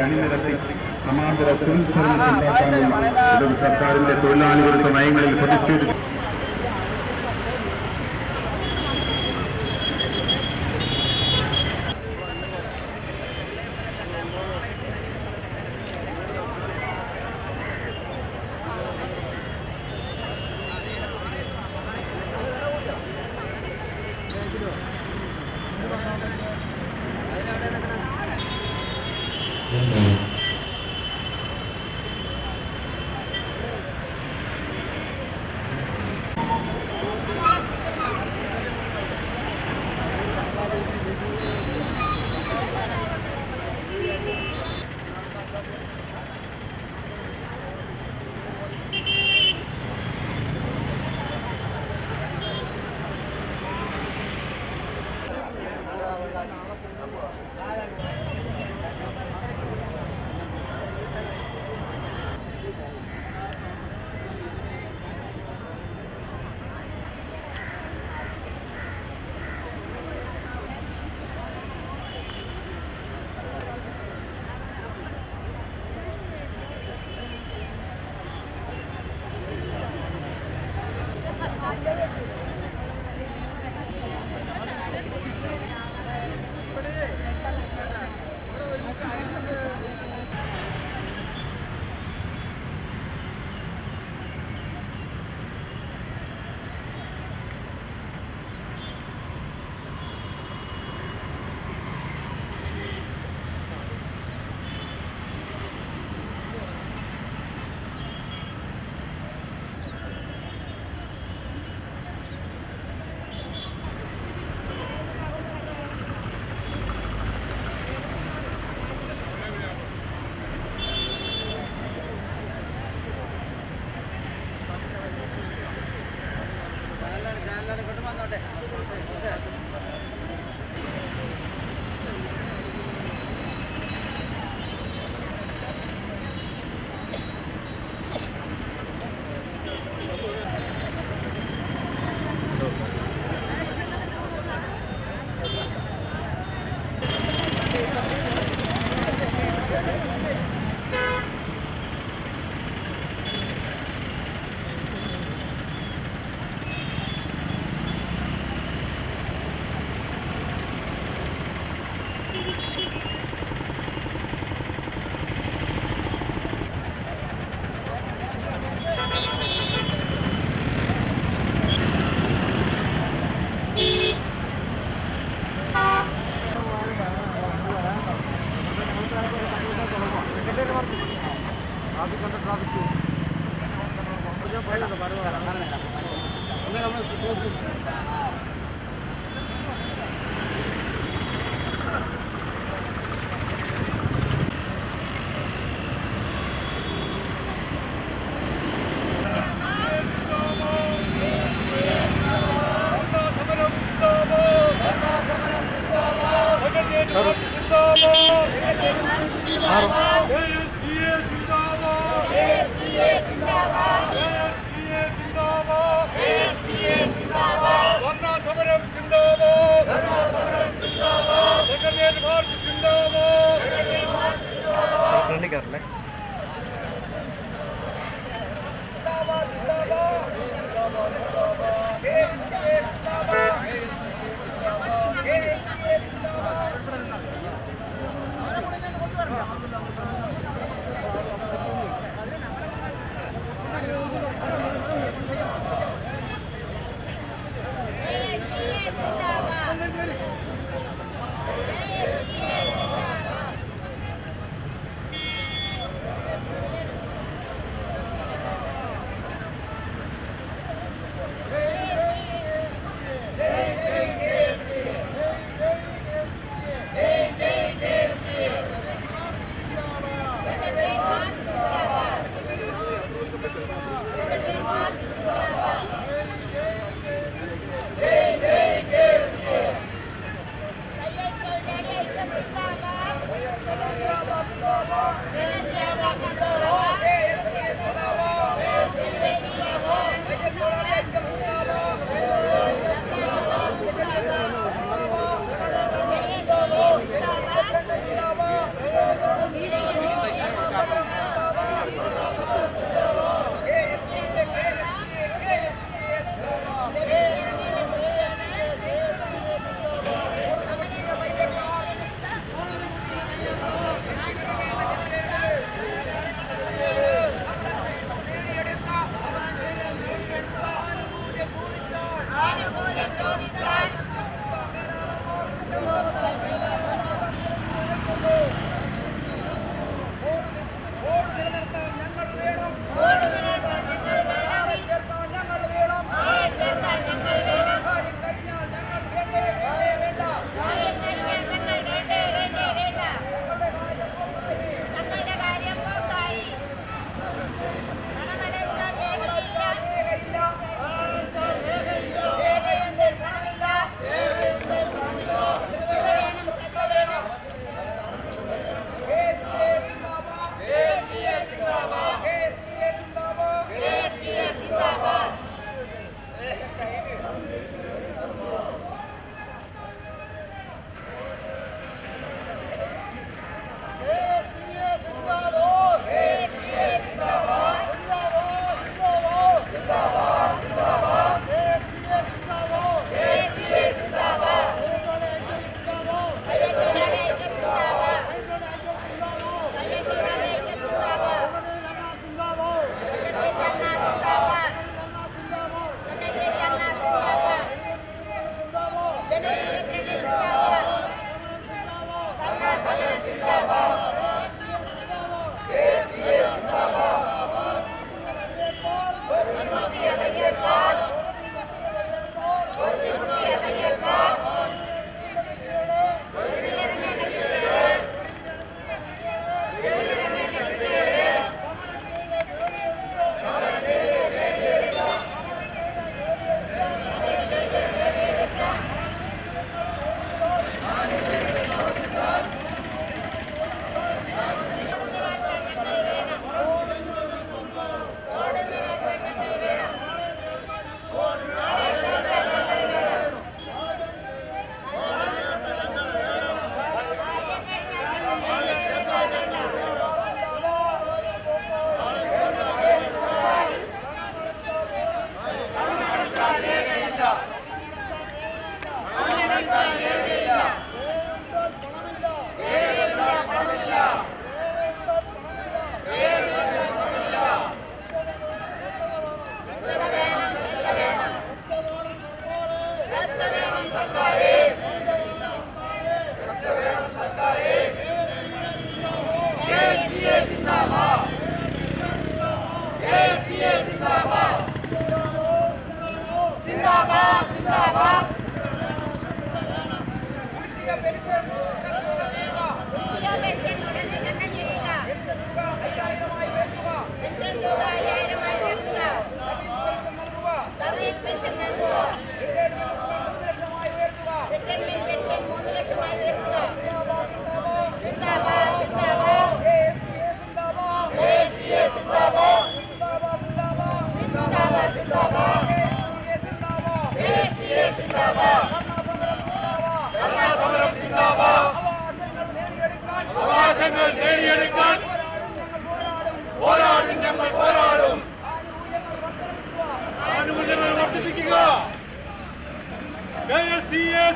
അണിനിരത്തി സമാന്തര civil service ഉണ്ടാക്കാനുള്ള സർക്കാരിന്റെ തൊഴിലാളികളുടെ നയങ്ങളിൽ പ്രതിഷേധിച്ചു.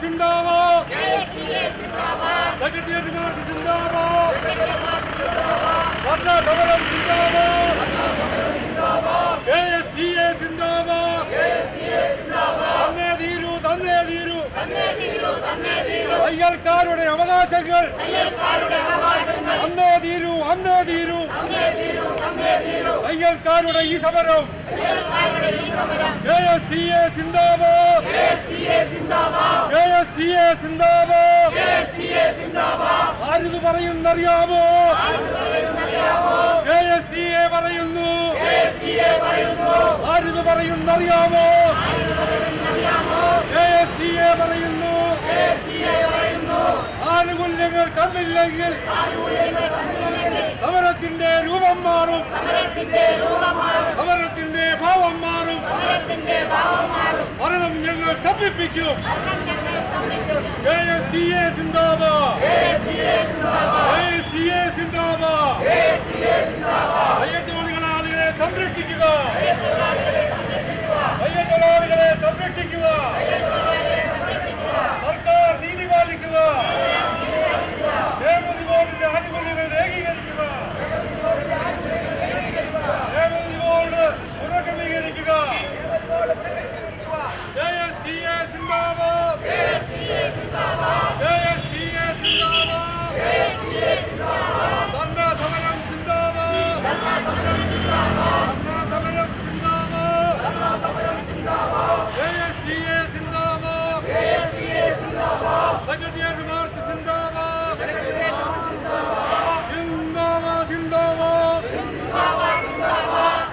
സിന്ദാബാദ് സെക്രട്ടേറിയറ്റ് സിന്ദാബാദ് ധർണാ സമരം സിന്ദാബാദ് KSTA സിന്ദാബാദ് തന്നെ തീരൂ തയ്യൽക്കാരുടെ അവകാശങ്ങൾ അന്നേ തീരൂ തയ്യൽക്കാരുടെ ഈ സമരം KSTA സിന്ദാബാദ് KSTA സിന്ദാബാദ് ആരിത് പറയുന്നറിയാമോ KSTA പറയുന്നു ആരിത് പറയുന്നറിയാമോ KSTA പറയുന്നു ആനുകൂല്യങ്ങൾ തന്നില്ലെങ്കിൽ സമരത്തിന്റെ രൂപം മാറും സമരത്തിന്റെ ഭാവം മാറും ഭരണം ഞങ്ങൾ തപ്പിപ്പിക്കും KSTA സിന്ദാബാദ് KSTA സിന്ദാബാദ് അയ്യത്തൊഴിലാളികളെ സംരക്ഷിക്കുക അയ്യത്തൊഴിലാളികളെ സംരക്ഷിക്കുക സർക്കാർ നീതി പാലിക്കുക ക്ഷേമനിധി ബോർഡിന്റെ ആനുകൂല്യങ്ങൾ ഏകീകരിക്കുക ക്ഷേമനിധി ബോർഡ് പുനഃക്രമീകരിക്കുക KSTA സിന്ദാബാദ് KSTA സിന്ദാബാദ് ധർണാ സമരം സിന്ദാബാദ് KSTA സിന്ദാബാദ് സെക്രട്ടേറിയറ്റ് മാർച്ച് സിന്ദാബാദ്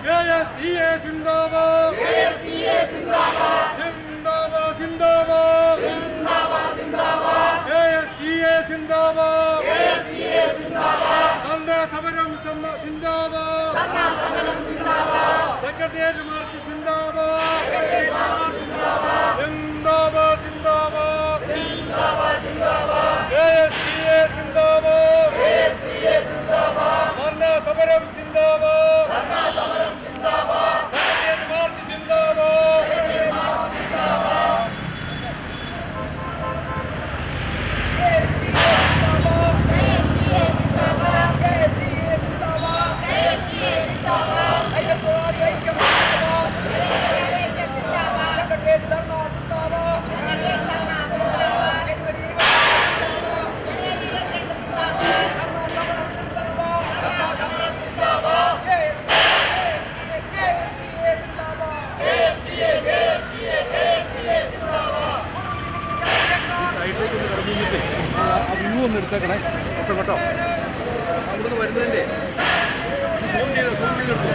KSTA സിന്ദാബാദ് KSTA സിന്ദാബാദ് ധർണാ സമരം സിന്ദാബാദ് സെക്രട്ടേറിയറ്റ് മാർച്ച് സിന്ദാബാദ് KSTA സിന്ദാബാദ് ധർണാ സമരം സിന്ദാബാദ് സെക്രട്ടേറിയറ്റ് മാർച്ച് സിന്ദാബാദ് എടുത്തേക്കണേ കേട്ടോ അവിടുന്ന് വരുന്നതിൻ്റെ സൂം ചെയ്തെടുത്തു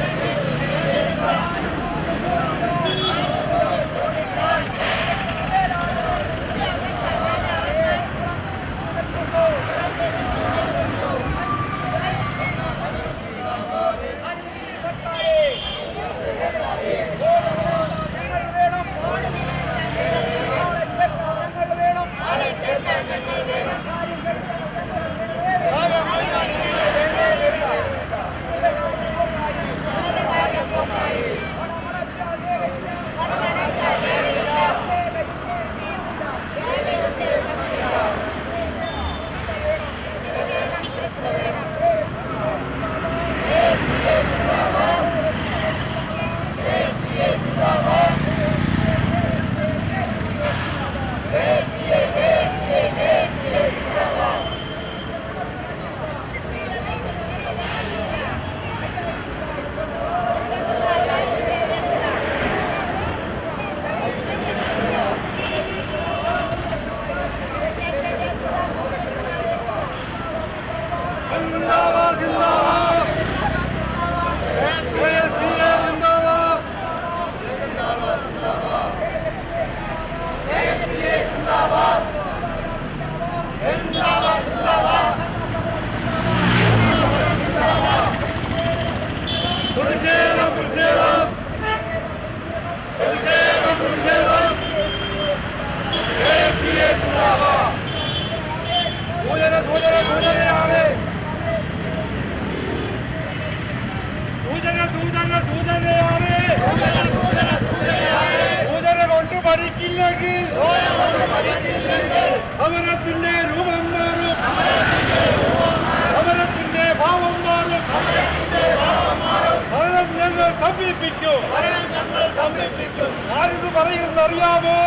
സമർപ്പിക്കും. ആരിത് പറയുന്നറിയാമോ?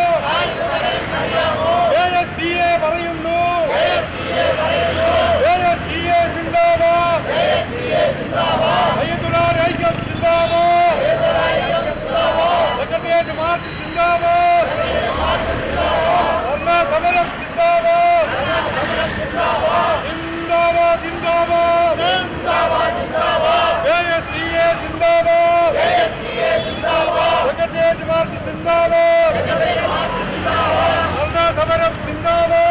ASTA പറയുന്നു. ASTA സിന്ദാബാദ്. അയ്യത്തുള്ളാഹിന്റെ ഐക്യം സിന്ദാബാദ്. സെക്രട്ടേറിയറ്റ് മാർച്ച് സിന്ദാബാദ്. ധർണ്ണാ സമരം സിന്ദാബാദ്. സിന്ദാബാദ് സിന്ദാബാദ്. ASTA സിന്ദാബാദ്. സെക്രട്ടേറിയറ്റ് മാർച്ച് സിന്ദാബാദ്. ധർണ്ണാ സമരം സിന്ദാബാദ്.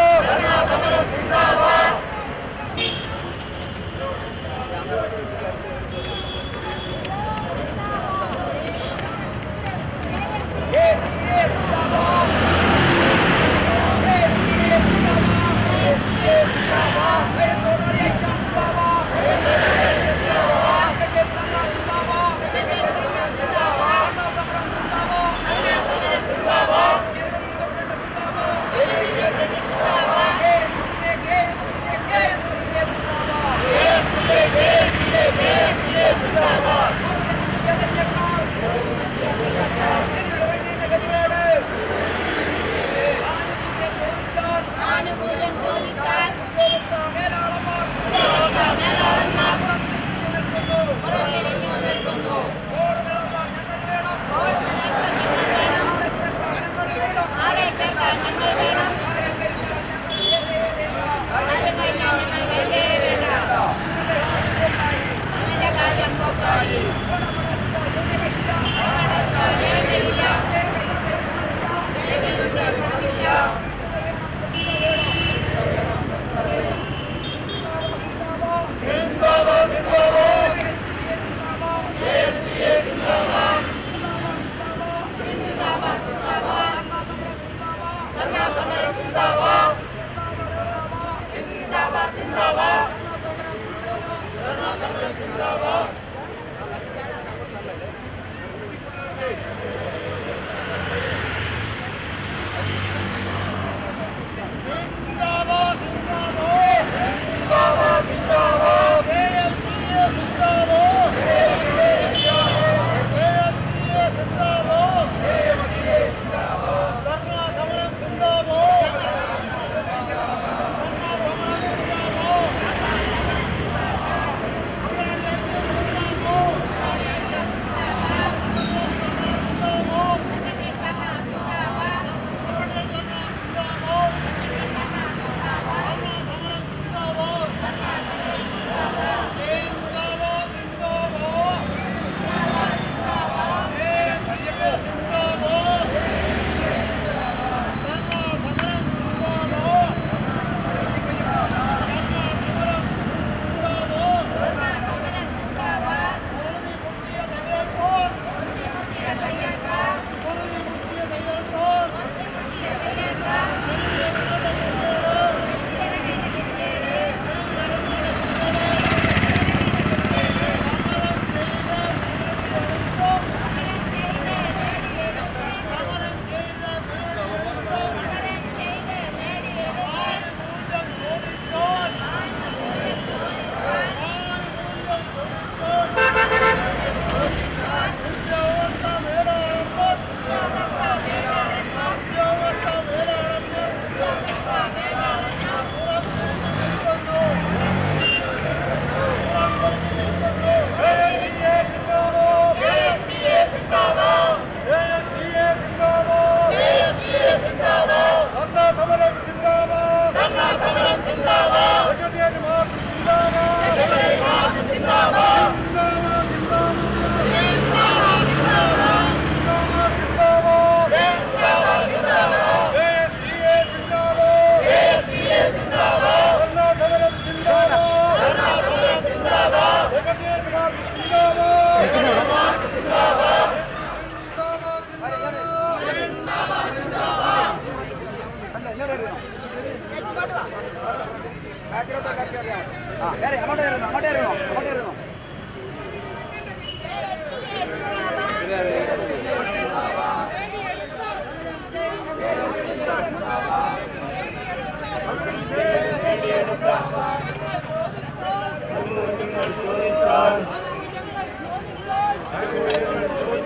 Thank you.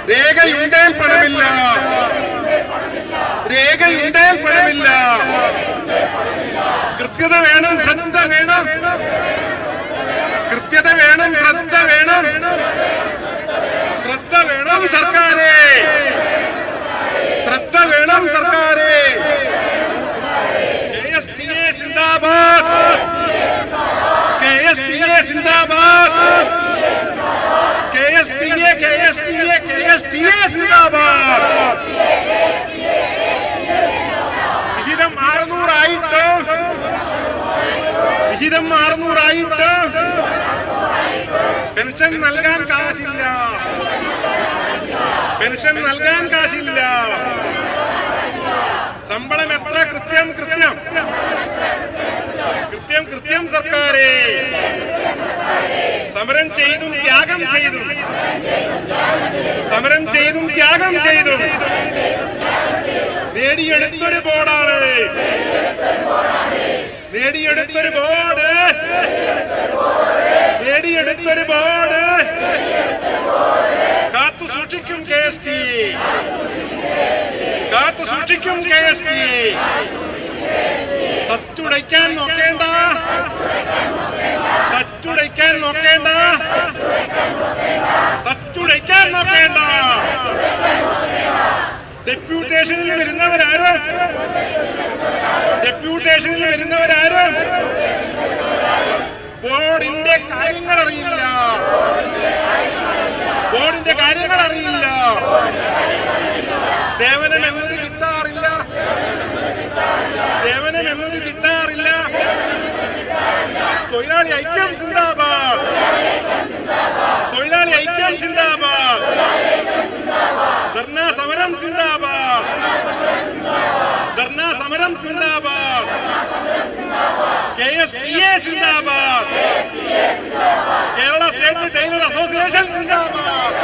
രേഖയുണ്ടേൽ പണമില്ല, രേഖയുണ്ടേൽ പണമില്ല. കൃത്യത വേണം, ശ്രദ്ധ വേണം, കൃത്യത വേണം, ശ്രദ്ധ വേണം, ശ്രദ്ധ വേണം സർക്കാരെ, ശ്രദ്ധ വേണം സർക്കാരെ. KSTA സിന്ദാബാദ്, KSTA സിന്ദാബാദ്, KSTA, KSTA, KSTA സിന്ദാബാദ്. വിഹിതം 600 ആയിട്ട്, വിഹിതം 600 ആയിട്ട് പെൻഷൻ നൽകാൻ കാശില്ല, പെൻഷൻ നൽകാൻ കാശില്ല. ശമ്പളം എത്ര? കൃത്യം കൃത്യം കൃത്യം കൃത്യം സർക്കാരെ. സമരം ചെയ്തും ത്യാഗം ചെയ്തും, സമരം ചെയ്തും ത്യാഗം ചെയ്തും നേടിയെടുത്തൊരു ബോർഡാണ്, നേടിയെടുത്തൊരു ബോർഡ്, നേടിയെടുത്തൊരു ബോർഡ്. കാത്തു സൂക്ഷിക്കും KSTA, കാത്തു സൂക്ഷിക്കും KSTA. തച്ചുടയ്ക്കാൻ നോക്കേണ്ട, തച്ചുടയ്ക്കാൻ നോക്കേണ്ട, തച്ചുടയ്ക്കാൻ നോക്കേണ്ട. ഡെപ്യൂട്ടേഷനിൽ വരുന്നവരാരും, ഡെപ്യൂട്ടേഷനിൽ വരുന്നവരാരും ബോർഡിന്റെ കാര്യങ്ങൾ അറിയില്ല, ബോർഡിന്റെ കാര്യങ്ങൾ അറിയില്ല. സേവനം എന്നത് കിട്ടാറില്ല, സേവനം എന്നത് കിട്ടാറില്ല. തൊഴിലാളി ഐക്യം സിന്ദാബാദ്, തൊഴിലാളി ഐക്യം സിന്ദാബാദ്. ധർണാ സമരം സിന്ദാബാദ്, ധർണാ സമരം സിന്ദാബാദ്. KSTA സിന്ദാബാദ്, കേരള സ്റ്റേറ്റ് ടൈലർ അസോസിയേഷൻ സിന്ദാബാദ്,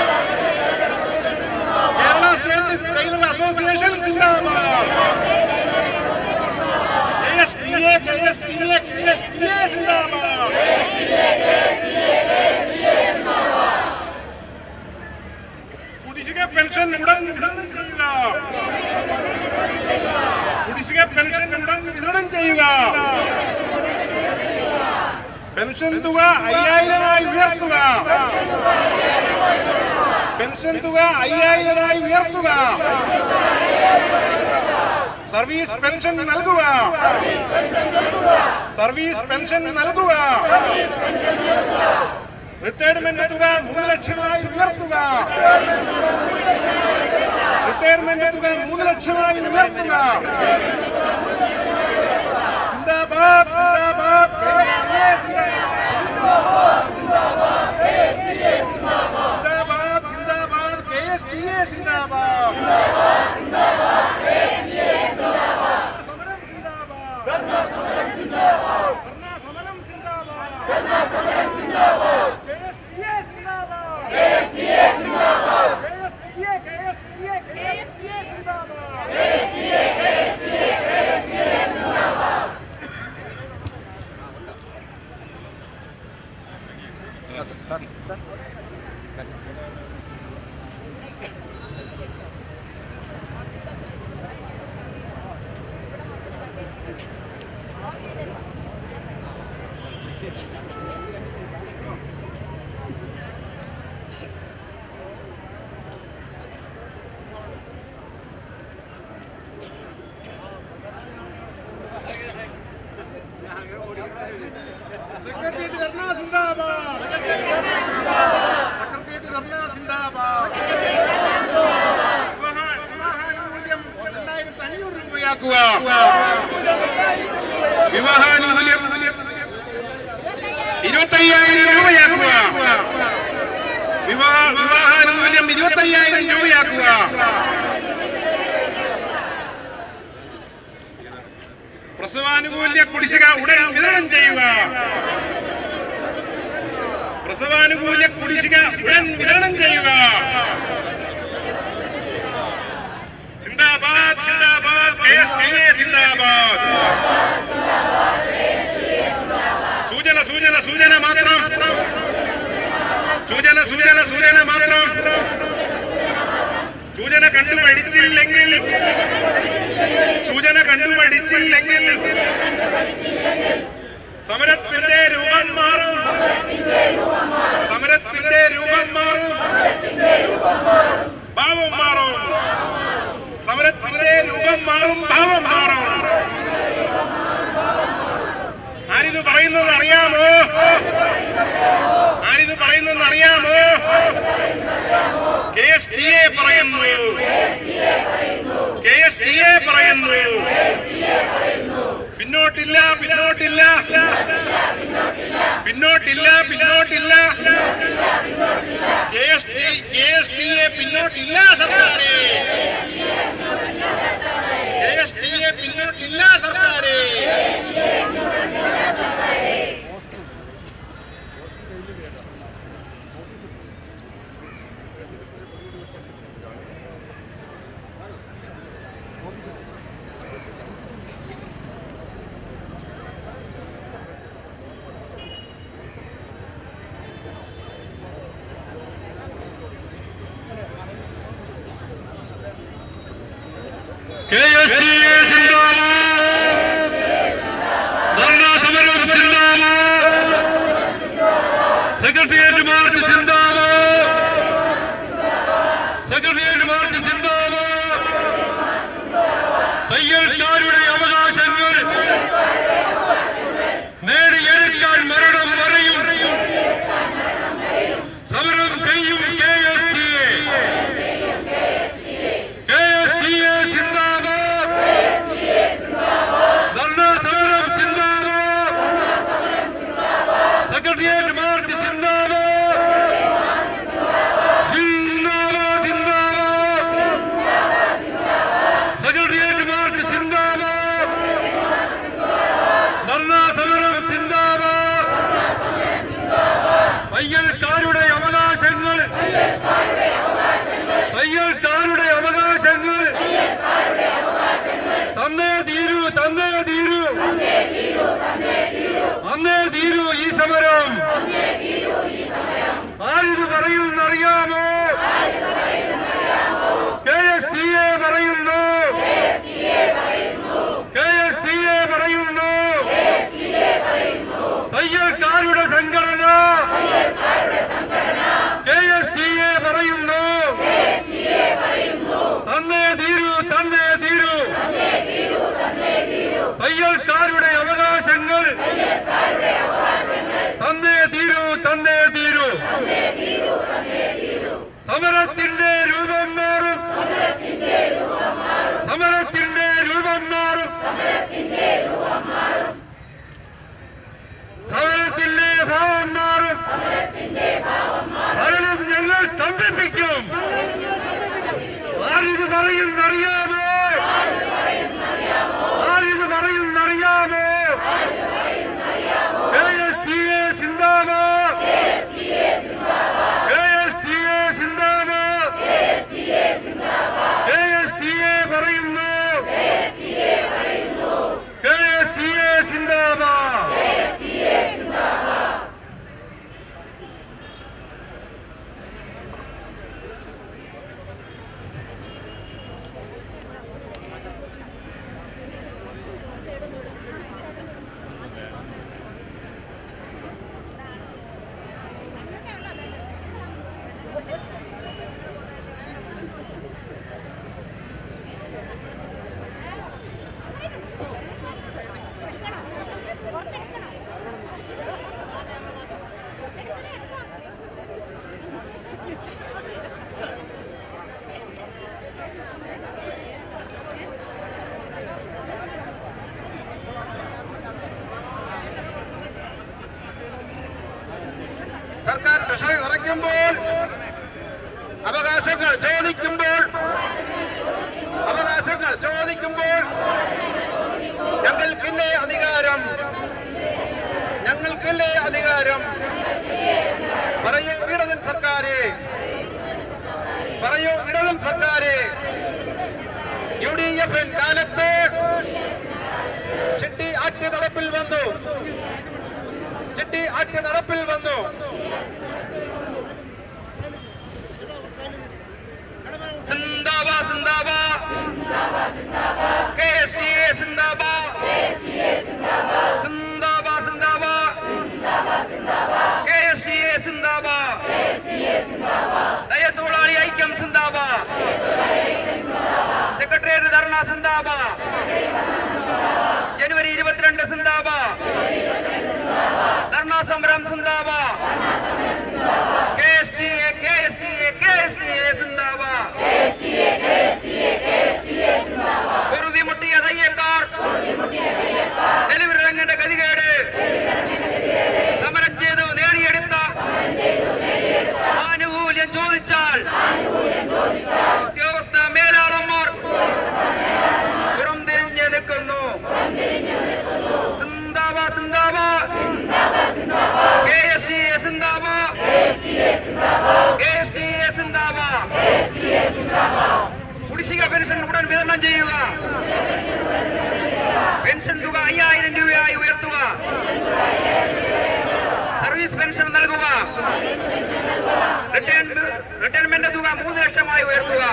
കേരള സ്റ്റേറ്റ് ടൈലർ അസോസിയേഷൻ സിന്ദാബാദ്. KSTA, KSTA, KSTA സിന്ദാബാദ്. കുടിശ്ശിക പെൻഷൻ ഉടൻ വിതരണം ചെയ്യുക, കുടിശ്ശിക പെൻഷൻ ഉടൻ വിതരണം ചെയ്യുക. പെൻഷൻ തുക 5000 ഉയർത്തുക, പെൻഷൻ തുക 5000 ഉയർത്തുക. സർവീസ് പെൻഷൻ നൽകുക, സർവീസ് പെൻഷൻ നൽകുക, റിട്ടയർമെന്റ് തുക 3 ലക്ഷമായി ഉയർത്തുക, റിട്ടയർമെന്റ് തുക 3 ലക്ഷമായി ഉയർത്തുക. സിന്ദാബാദ് സിന്ദാബാദ് സിന്ദാബാദ് സിന്ദാബാദ് KSTA സിന്ദാബാദ്. സമരം സിന്ദാബാദ്, ധർണാ സമരം സിന്ദാബാദ്, KSTA സിന്ദാബാദ്, KSTA സിന്ദാബാദ്, KSTA സിന്ദാബാദ്. സെക്രട്ടേറിയറ്റ് ധർണ സിന്ദാബാദ്, സെക്രട്ടേറിയറ്റ് ധർണ സിന്ദാബാദ്. വിവാഹാനുകൂല്യം 2500 രൂപയാക്കുക, വിവാഹാനുകൂല്യം 25,000 രൂപയാക്കുക, വിവാഹാനുകൂല്യം 25,000 രൂപയാക്കുക. പ്രസവാനുകൂല്യ കുടിശ്ശിക ഉടൻ വിതരണം ചെയ്യുക, പ്രസവാനുകൂല്യ കുടിശ്ശിക ഉടൻ വിതരണം ചെയ്യുക. സിന്ദാബാദ് സിന്ദാബാദ് KSTA സിന്ദാബാദ്. സൂചന സൂചന സൂചന മാത്രം, സൂചന സൂചന സൂചന മാത്രം. സൂചന കണ്ടുപഠിച്ചില്ലെങ്കിൽ, സൂചന കണ്ടുപഠിച്ചില്ലെങ്കിൽ സമരത്തിന്റെ രൂപം മാറും, സമരത്തിന്റെ രൂപം മാറും, ഭാവം മാറും, സമരത്തിന്റെ രൂപം മാറും, ഭാവം മാറും. ആരിത് പറയുന്നത് അറിയാമോ? ആരിത് പറയുന്നത് അറിയാമോ? KSTA പറയുന്നു, KSTA പറയുന്നു. പിന്നോട്ടില്ല പിന്നോട്ടില്ല പിന്നോട്ടില്ല പിന്നോട്ടില്ല, KSTA പിന്നോട്ടില്ല സർക്കാരെ, KSTA പിന്നോട്ടില്ല സർക്കാരെ. KSTA സിന്ദാബാദ്, ധർണാ സമരം സിന്ദാബാദ്, സെക്രട്ടേറിയറ്റ് മാർച്ച് സിന്ദാബാദ്, സെക്രട്ടേറിയറ്റ് മാർച്ച് സിന്ദാബാദ്. തയ്യൽക്കാരുടെ അവകാശങ്ങൾ നേടിയെടുക്കാൻ മരണം വരെയും സമരം ചെയ്യും KSTA. KSTA സിന്ദാബാദ്, ധർണാ സമരം സിന്ദാബാദ്, സെക്രട്ടേറിയറ്റ് മാർച്ച് സിന്ദാബാദ്. സമരത്തിന്റെ രൂപം മാറും. സമരത്തിന്റെ രൂപം മാറും. സമരത്തിന്റെ ഭാവം മാറും. ഭരണം ഞങ്ങൾ സ്തംഭിപ്പിക്കും. ആരിത് പറയുന്നറിയാമോ? ആരിത് പറയുന്നറിയാമോ? KSTA സിന്ദാബാദ്. KSTA സിന്ദാബാദ്. KSTA പറയുന്നു. KSTA സിന്ദാബാദ്. സർക്കാർ ട്രഷറി നിറയ്ക്കുമ്പോൾ അവകാശങ്ങൾ ചോദിക്കുമ്പോൾ ഞങ്ങൾക്കില്ലേ അധികാരം? ഞങ്ങൾക്കില്ലേ അധികാരം? പറയൂ ഇടതും സർക്കാരെ, പറയൂ ഇടതും സർക്കാരെ. UDF കാലത്ത് ചിട്ടി ആറ്റ് നടപ്പിൽ വന്നു. ചിട്ടി ആറ്റ് നടപ്പിൽ വന്നു. സിന്ദാബാദ് സിന്ദാബാദ്. KSTA സിന്ദാബാദ്. സിന്ദാബാദ് സിന്ദാബാദ്. KSTA സിന്ദാബാദ്. ദയതൊഴിലാളി ഐക്യം സിന്ദാബാദ്. സെക്രട്ടേറിയറ്റ് ധർണ സിന്ദാബാദ്. ജനുവരി 22 സിന്ദാബാദ്. ധർണാ സമരം സിന്ദാബാദ്. KSTA സിന്ദാബാദ്. വെറുതെ മുട്ടിയ തയ്യക്കാർ തെളിവിറങ്ങേണ്ട ഗതികേട്. സമരം ചെയ്തു നേടിയെടുത്ത ആനുകൂല്യം ചോദിച്ചാൽ ഉദ്യോഗസ്ഥ മേലാളന്മാർ പുറം തിരിഞ്ഞ് നിൽക്കുന്നു. സിന്ദാബാദ് സിന്ദാബാദ്. KSTA സിന്ദാബാദ്. KSTA സിന്ദാബാദ്. കുടിശ്ശിക പെൻഷൻ ഉടൻ വിതരണം ചെയ്യുക. പെൻഷൻ തുക 5000 രൂപയായി ഉയർത്തുക. സർവീസ് പെൻഷൻ നൽകുക. റിട്ടയർമെന്റ് തുക 3 ലക്ഷമായി ഉയർത്തുക.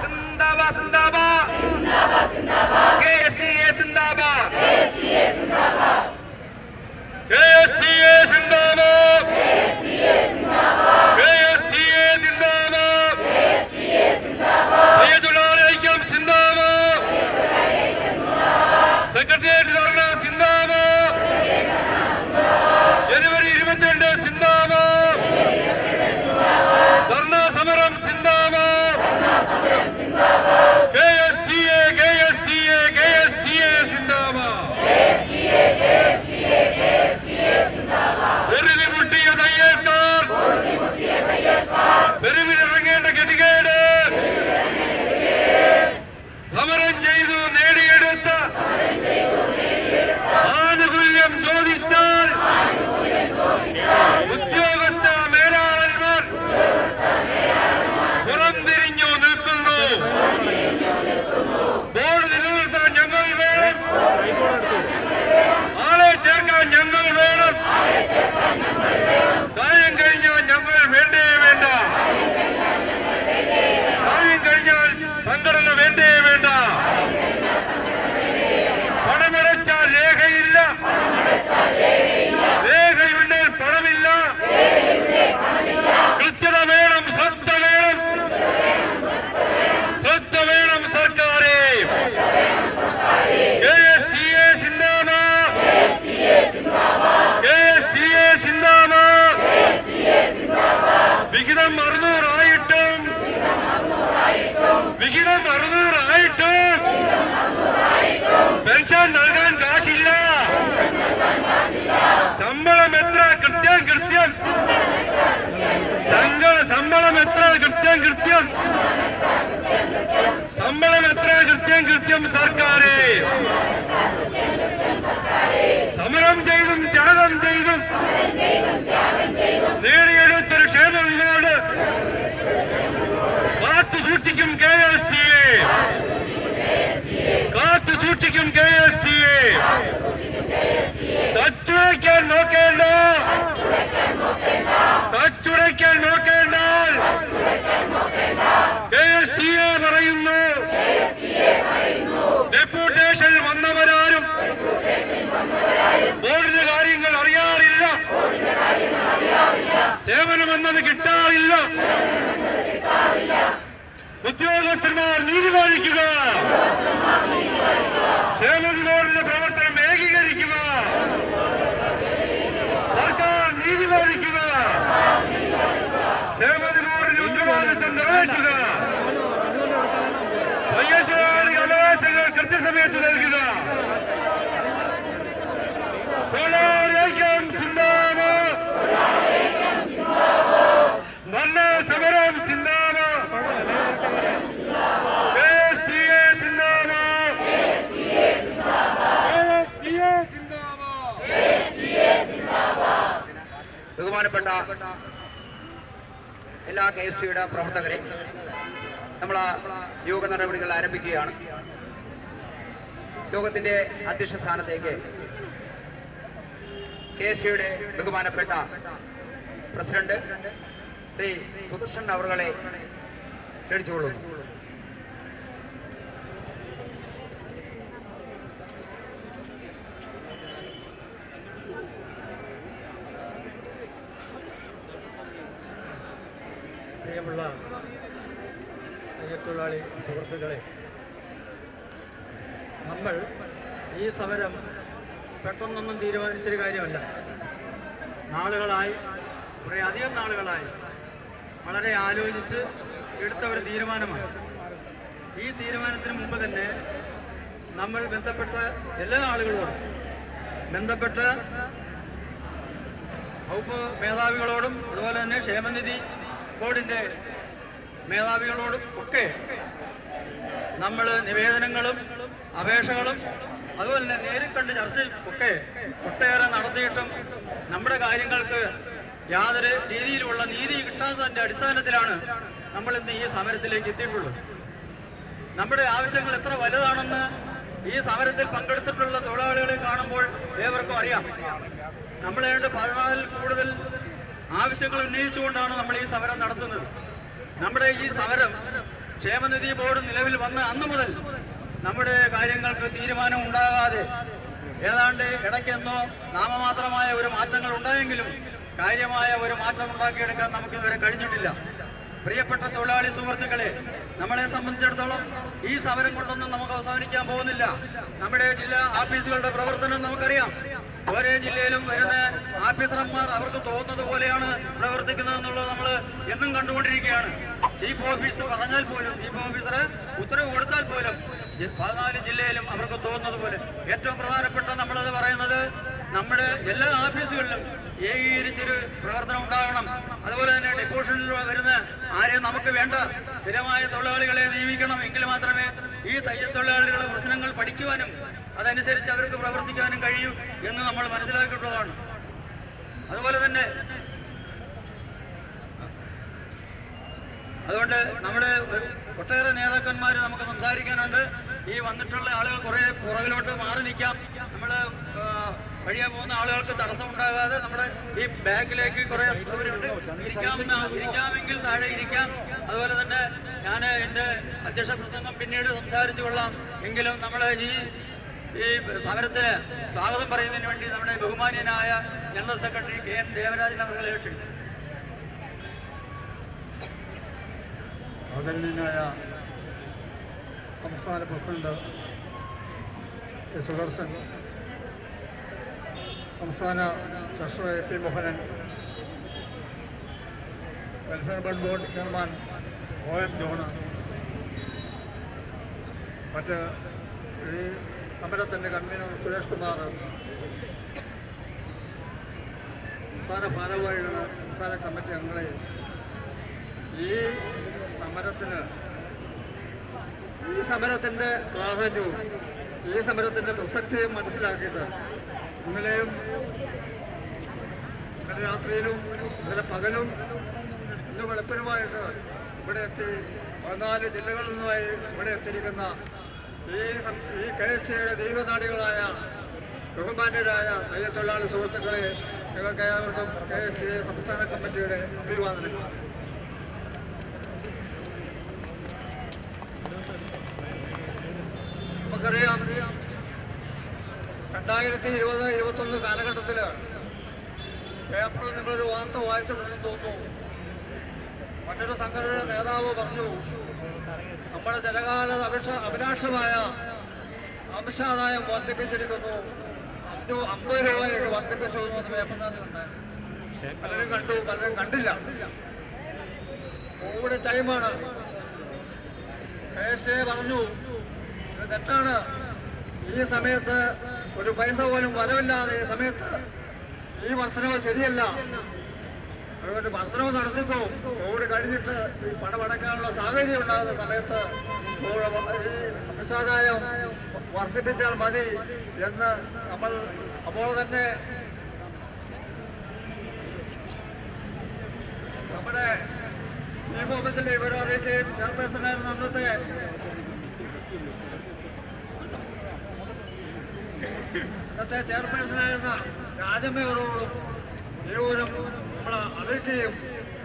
സിന്ദാബാദ് സിന്ദാബാദ്. KSTA സിന്ദാബാദ്. KSTA സിന്ദാബാദ്. KSTA സിന്ദാബാദ്. ദയതൊഴിലാളി ഐക്യം സിന്ദാബാദ്. സെക്രട്ടേറിയറ്റ് ധർണ സിന്ദാബാദ്. ജനുവരി 22 സിന്ദാബാദ്. ധർണാ സമരം എത്ര കൃത്യം ശമ്പളം എത്ര കൃത്യം സർക്കാരെ സമരം ചെയ്തും ത്യാഗം ചെയ്തും നേടിയെടുത്തൊരു ക്ഷേമനിധിയോട് കാത്തു സൂക്ഷിക്കും KSTA, കാത്തു സൂക്ഷിക്കും KSTA. തച്ചുടയ്ക്കാൻ നോക്കേണ്ട, തച്ചുടയ്ക്കാൻ നോക്കേണ്ട. KSTA പറയുന്നു, ഡെപ്യൂട്ടേഷൻ വന്നവരാരും ബോർഡിന്റെ കാര്യങ്ങൾ അറിയാറില്ല, സേവനമെന്നത് കിട്ടാറില്ല. ഉദ്യോഗസ്ഥന്മാർ നീതി പാലിക്കുക, ക്ഷേമനിധി ബോർഡിന്റെ പ്രവർത്തനം ഏകീകരിക്കുക, സർക്കാർ നീതി പാലിക്കുക, ക്ഷേമനിധി ബോർഡിന്റെ ഉത്തരവാദിത്തം നിറവേറ്റുക, തൊഴിലാളി അവകാശങ്ങൾ കൃത്യസമയത്ത് നൽകുക. തൊഴിലാളി ഐക്യം സിന്ദാബാദ്, നല്ല സമരം സിന്ദാബാദ്, KSTA സിന്ദാബാദ്, KSTA സിന്ദാബാദ്. ബഹുമാനപ്പെട്ട എല്ലാ KSTA പ്രവർത്തകരെ, നമ്മൾ യോഗ നടപടികൾ ആരംഭിക്കുകയാണ്. യോഗത്തിന്റെ അധ്യക്ഷ സ്ഥാനത്തേക്ക് KSTA ബഹുമാനപ്പെട്ട പ്രസിഡന്റ് ശ്രീ സുദർശൻ അവറുകളെ ക്ഷണിച്ചുകൊള്ളുന്നു. പ്രിയമുള്ള തൊഴിലാളി സുഹൃത്തുക്കളെ, നമ്മൾ ഈ സമരം പെട്ടെന്നൊന്നും തീരുമാനിച്ചൊരു കാര്യമല്ല. നാളുകളായി, കുറേ അധികം നാളുകളായി വളരെ ആലോചിച്ച് എടുത്ത ഒരു തീരുമാനമാണ്. ഈ തീരുമാനത്തിന് മുമ്പ് തന്നെ നമ്മൾ ബന്ധപ്പെട്ട എല്ലാ ആളുകളോടും, ബന്ധപ്പെട്ട വകുപ്പ് മേധാവികളോടും അതുപോലെ തന്നെ ക്ഷേമനിധി ബോർഡിൻ്റെ മേധാവികളോടും ഒക്കെ നമ്മൾ നിവേദനങ്ങളും അപേക്ഷകളും അതുപോലെ തന്നെ നേരിൽ കണ്ട് ചർച്ചയും ഒക്കെ ഒട്ടേറെ നടത്തിയിട്ടും നമ്മുടെ കാര്യങ്ങൾക്ക് യാതൊരു രീതിയിലുള്ള നീതി കിട്ടാത്തതിൻ്റെ അടിസ്ഥാനത്തിലാണ് നമ്മൾ ഇന്ന് ഈ സമരത്തിലേക്ക് എത്തിയിട്ടുള്ളത്. നമ്മുടെ ആവശ്യങ്ങൾ എത്ര വലുതാണെന്ന് ഈ സമരത്തിൽ പങ്കെടുത്തിട്ടുള്ള തൊഴിലാളികളെ കാണുമ്പോൾ ഏവർക്കും അറിയാം. നമ്മളേണ്ട് 14 കൂടുതൽ ആവശ്യങ്ങൾ ഉന്നയിച്ചുകൊണ്ടാണ് നമ്മൾ ഈ സമരം നടത്തുന്നത്. നമ്മുടെ ഈ സമരം ക്ഷേമനിധി ബോർഡ് നിലവിൽ വന്ന അന്ന് മുതൽ നമ്മുടെ കാര്യങ്ങൾക്ക് തീരുമാനം ഉണ്ടാകാതെ ഏതാണ്ട് ഇടയ്ക്കെന്നോ നാമമാത്രമായ ഒരു മാറ്റങ്ങൾ ഉണ്ടായെങ്കിലും കാര്യമായ ഒരു മാറ്റം ഉണ്ടാക്കിയെടുക്കാൻ നമുക്ക് ഇതുവരെ കഴിഞ്ഞിട്ടില്ല. പ്രിയപ്പെട്ട തൊഴിലാളി സുഹൃത്തുക്കളെ, നമ്മളെ സംബന്ധിച്ചിടത്തോളം ഈ സമരം കൊണ്ടൊന്നും നമുക്ക് അവസാനിക്കാൻ പോകുന്നില്ല. നമ്മുടെ ജില്ലാ ഓഫീസുകളുടെ പ്രവർത്തനം നമുക്കറിയാം. ഓരോ ജില്ലയിലും വരുന്ന ഓഫീസർമാർ അവർക്ക് തോന്നുന്നത് പോലെയാണ് പ്രവർത്തിക്കുന്നത് എന്നുള്ളത് നമ്മൾ എന്നും കണ്ടുകൊണ്ടിരിക്കുകയാണ്. ചീഫ് ഓഫീസർ പറഞ്ഞാൽ പോലും, ചീഫ് ഓഫീസർ ഉത്തരവ് കൊടുത്താൽ പോലും 14 ജില്ലയിലും അവർക്ക് തോന്നുന്നത് പോലെ. ഏറ്റവും പ്രധാനപ്പെട്ട നമ്മളത് പറയുന്നത്, നമ്മുടെ എല്ലാ ഓഫീസുകളിലും ഏകീകരിച്ചൊരു പ്രവർത്തനം ഉണ്ടാകണം. അതുപോലെ തന്നെ ഡെപ്യൂട്ടേഷനിൽ വരുന്ന ആരെയും നമുക്ക് വേണ്ട, സ്ഥിരമായ തൊഴിലാളികളെ നിയമിക്കണം. എങ്കിൽ മാത്രമേ ഈ തയ്യത്തൊഴിലാളികളുടെ പ്രശ്നങ്ങൾ പഠിക്കുവാനും അതനുസരിച്ച് അവർക്ക് പ്രവർത്തിക്കാനും കഴിയൂ എന്ന് നമ്മൾ മനസ്സിലാക്കിയിട്ടുള്ളതാണ്. അതുപോലെ തന്നെ അതുകൊണ്ട് നമ്മുടെ ഒട്ടേറെ നേതാക്കന്മാർ നമുക്ക് സംസാരിക്കാനുണ്ട്. ഈ വന്നിട്ടുള്ള ആളുകൾ കുറേ പുറകിലോട്ട് മാറി നിൽക്കാം. നമ്മൾ വഴിയാ പോകുന്ന ആളുകൾക്ക് തടസ്സം ഉണ്ടാകാതെ നമ്മുടെ ഈ ബാക്കിലേക്ക് കുറേ സൗകര്യമുണ്ട്. ഇരിക്കാമെങ്കിൽ താഴെ ഇരിക്കാം. അതുപോലെ തന്നെ ഞാൻ എൻ്റെ അധ്യക്ഷ പ്രസംഗം പിന്നീട് സംസാരിച്ചു കൊള്ളാം. എങ്കിലും നമ്മൾ ഈ സമരത്തിന് സ്വാഗതം പറയുന്നതിന് വേണ്ടി നമ്മുടെ ബഹുമാന്യനായ ജനറൽ സെക്രട്ടറി KN ദേവരാജൻ അവരെ ക്ഷണിച്ചു. ആദരണീയനായ സംസ്ഥാന പ്രസിഡന്റ് സുദർശൻ, സംസ്ഥാന treasurer AP Mohanan, welfare board chairman OM John, മറ്റ് ഈ സമരത്തിൻ്റെ കൺവീനർ സുരേഷ് കുമാർ, സംസ്ഥാന ഭാരവാഹികൾ, സംസ്ഥാന കമ്മിറ്റി അംഗങ്ങളെ, ഈ സമരത്തിന് ഈ സമരത്തിൻ്റെ പ്രാധാന്യവും ഈ സമരത്തിൻ്റെ പ്രസക്തിയും മനസ്സിലാക്കിയിട്ട് ഇന്നലെയും ഇന്നലെ രാത്രിയിലും ഇന്നലെ പകലും ഇന്ന് വെളുപ്പിനുമായിട്ട് ഇവിടെ എത്തി 14 ജില്ലകളിൽ നിന്നുമായി ഇവിടെ എത്തിയിരിക്കുന്ന ഈ KSTയുടെ ദൈവനാടികളായ ബഹുമാന്യരായ തൊഴിലാളി സുഹൃത്തുക്കളെ നിങ്ങൾക്ക് ഏവർക്കും KST സംസ്ഥാന കമ്മിറ്റിയുടെ അഭിവാദനങ്ങൾ. നമുക്കറിയാം 2020-21 കാലഘട്ടത്തിൽ പേപ്പറിൽ നിങ്ങളൊരു വാർത്ത വായിച്ചിട്ടുണ്ടെന്ന് തോന്നുന്നു. മറ്റൊരു സംഘടനയുടെ നേതാവ് പറഞ്ഞു, നമ്മുടെ ജനകാല അഭിലാഷമായ അംശാദായം വർദ്ധിപ്പിച്ചിരിക്കുന്നു, 50 രൂപയൊക്കെ വർദ്ധിപ്പിച്ചു എന്ന് പേപ്പറിനകത്തുണ്ട്. പലരും കണ്ടു, പലരും കണ്ടില്ല. കോവിഡ് ടൈമാണ്. KST പറഞ്ഞു ഇത് തെറ്റാണ്, ഈ സമയത്ത് ഒരു പൈസ പോലും വരവില്ലാതെ ഈ സമയത്ത് ഈ വർധനവ് ശരിയല്ല, അതുകൊണ്ട് വർധനവ് നടത്തിക്കോ. കോവിഡ് കഴിഞ്ഞിട്ട് ഈ പണമടക്കാനുള്ള സാഹചര്യം ഉണ്ടാകുന്ന സമയത്ത് ഈ അംശാദായം വർദ്ധിപ്പിച്ചാൽ മതി എന്ന് നമ്മൾ അപ്പോൾ തന്നെ നമ്മുടെ ചീഫ് ഓഫീസിലെ ഇവരെ അറിയിക്കുകയും ചെയർപേഴ്സണായിരുന്ന അന്നത്തെ ചെയർപേഴ്സണായിരുന്ന രാജമ്മയോടും ദൈവവും നമ്മൾ അറിയിക്കുകയും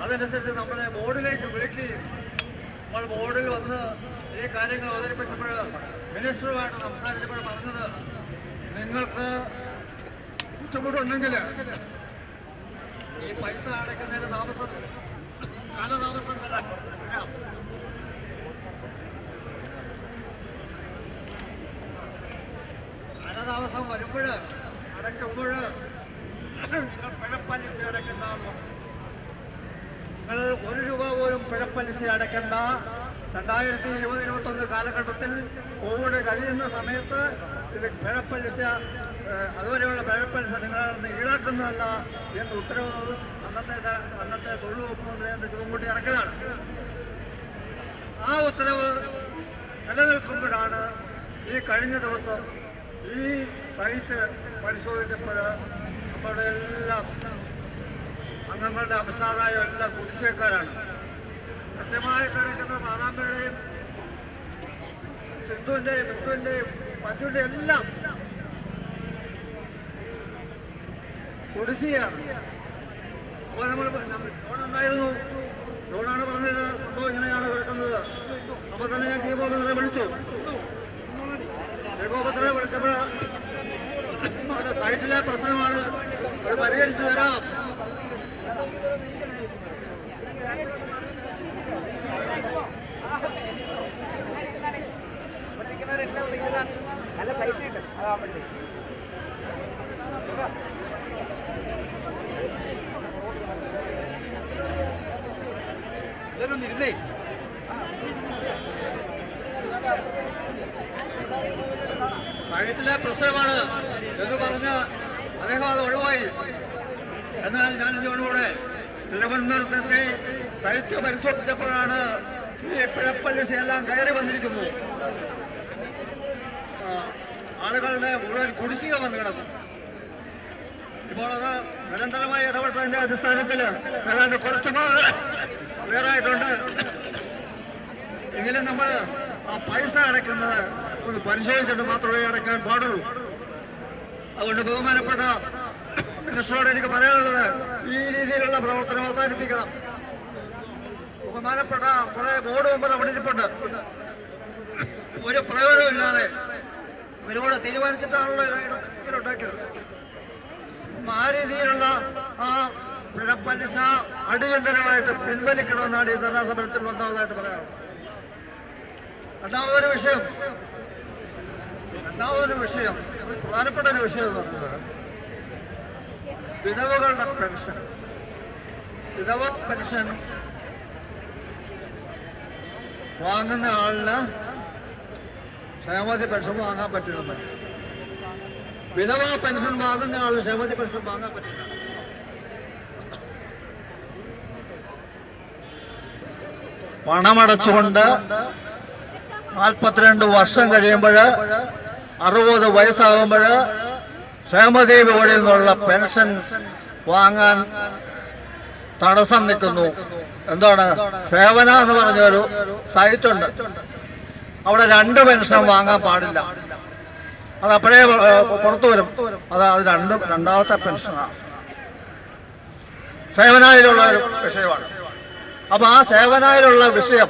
അതനുസരിച്ച് നമ്മളെ ബോർഡിലേക്ക് വിളിക്കുകയും നമ്മൾ ബോർഡിൽ വന്ന് ഈ കാര്യങ്ങൾ അവതരിപ്പിച്ചപ്പോൾ മിനിസ്റ്ററുമായിട്ട് സംസാരിച്ചപ്പോൾ പറഞ്ഞത്, നിങ്ങൾക്ക് ബുദ്ധിമുട്ടുണ്ടെങ്കിൽ ഈ പൈസ അടയ്ക്കുന്നതിന് കാലതാമസം വരാം. കാലതാമസം വരുമ്പോൾ അടയ്ക്കുമ്പോൾ നിങ്ങൾ പിഴപ്പലിശ അടയ്ക്കണ്ടെന്ന്, നിങ്ങൾ 1 രൂപ പോലും പിഴപ്പലിശ അടയ്ക്കണ്ട. 2020-21 കാലഘട്ടത്തിൽ കോവിഡ് കഴിയുന്ന സമയത്ത് ഇത് പിഴപ്പലിശ അതുവരെയുള്ള പിഴപ്പലിശ നിങ്ങളിൽ നിന്ന് ഈടാക്കുന്നതല്ല എന്ന് ഉത്തരവ് അന്നത്തെ തൊഴിൽ വകുപ്പ് മന്ത്രി ശിവൻകുട്ടി ഇറക്കിയതാണ്. ആ ഉത്തരവ് നിലനിൽക്കുമ്പോഴാണ് ഈ കഴിഞ്ഞ ദിവസം ഈ സൈറ്റ് പരിശോധിച്ചപ്പോൾ നമ്മുടെ എല്ലാം അംഗങ്ങളുടെ അംശാദായം എല്ലാം കുടിശ്ശേക്കാരാണ്. കൃത്യമായിട്ട് എടുക്കുന്ന സാറാമ്പയുടെയും സിന്ധുവിൻ്റെയും മിത്തുവിൻ്റെയും മറ്റുവിൻ്റെയും എല്ലാം കുടിശ്ശികയാണ്. അപ്പോൾ നമ്മൾ ലോണുണ്ടായിരുന്നു, ലോണാണ് പറഞ്ഞത് സംഭവം ഇങ്ങനെയാണ് കിടക്കുന്നത്. അപ്പോൾ തന്നെ ഞാൻ ദീപോപത്തിനെ വിളിച്ചു. ദീപോപത്തിനെ വിളിച്ചപ്പോൾ അവരുടെ സൈറ്റിലെ പ്രശ്നമാണ്, അത് പരിഹരിച്ചു തരാം. നല്ല സൈറ്റ് കിട്ടും അതാകുമ്പോഴത്തേക്ക്. ഇരുന്നേ സൈറ്റിലെ പ്രശ്നമാണ് എന്ന് പറഞ്ഞ് അദ്ദേഹം അത് ഒഴിവായി. എന്നാൽ ഞാൻ ഇതിനോടുകൂടെ തിരുവനന്തപുരത്തെ സൈറ്റ് പരിശോധിച്ചപ്പോഴാണ് ഈ പിഴപ്പലിശ എല്ലാം കയറി വന്നിരിക്കുന്നു. ആളുകളുടെ മുഴുവൻ കുടിശ്ശിക വന്ന് കിടക്കും. ഇപ്പോൾ അത് നിരന്തരമായി ഇടപെട്ടതിൻ്റെ അടിസ്ഥാനത്തിൽ ഏതാണ്ട് കുറച്ച് ക്ലിയറായിട്ടുണ്ട്. എങ്കിലും നമ്മൾ ആ പൈസ അടയ്ക്കുന്നത് ഒന്ന് പരിശോധിച്ചിട്ട് മാത്രമേ അടയ്ക്കാൻ പാടുള്ളൂ. അതുകൊണ്ട് ബഹുമാനപ്പെട്ട മിനിസ്റ്ററോട് എനിക്ക് പറയാനുള്ളത്, ഈ രീതിയിലുള്ള പ്രവർത്തനം അവസാനിപ്പിക്കണം. ബഹുമാനപ്പെട്ട കുറെ ബോർഡ് മെമ്പർ അവിടെ ഇരിപ്പുണ്ട്, ഒരു പ്രയോജനമില്ലാതെ ഇവരോട് തീരുമാനിച്ചിട്ടാണല്ലോ ഉണ്ടാക്കിയത്. ആ രീതിയിലുള്ള ആ പിഴപ്പലിശ അടിയന്തരമായിട്ട് പിൻവലിക്കണമെന്നാണ് ഈ ധർണാ സമരത്തിൽ ഒന്നാമതായിട്ട് പറയാനുള്ളത്. രണ്ടാമതൊരു വിഷയം പ്രധാനപ്പെട്ട ഒരു വിഷയം എന്ന് പറയുന്നത് വിധവകളുടെ പെൻഷൻ. വിധവ പെൻഷൻ വാങ്ങുന്ന ആളിന് ക്ഷേമതി പെൻഷൻ വാങ്ങാൻ പറ്റുന്നുണ്ട്. വിധവ പെൻഷൻ വാങ്ങുന്ന ആൾ ക്ഷേമതി പെൻഷൻ വാങ്ങാൻ പറ്റില്ല. പണമടച്ചുകൊണ്ട് 42 വർഷം കഴിയുമ്പോൾ 60 വയസ്സാകുമ്പോൾ ക്ഷേമനിധി ബോർഡിൽ നിന്നുള്ള പെൻഷൻ വാങ്ങാൻ തടസ്സം നിൽക്കുന്നു. എന്താണ്? സേവന എന്ന് പറഞ്ഞൊരു സൈറ്റുണ്ട്. അവിടെ 2 പെൻഷൻ വാങ്ങാൻ പാടില്ല. അത് അപ്പോഴേ പുറത്തു വരും. അത് രണ്ടാമത്തെ പെൻഷനാണ്. സേവനായിലുള്ള ഒരു വിഷയമാണ്. അപ്പൊ ആ സേവനായിലുള്ള വിഷയം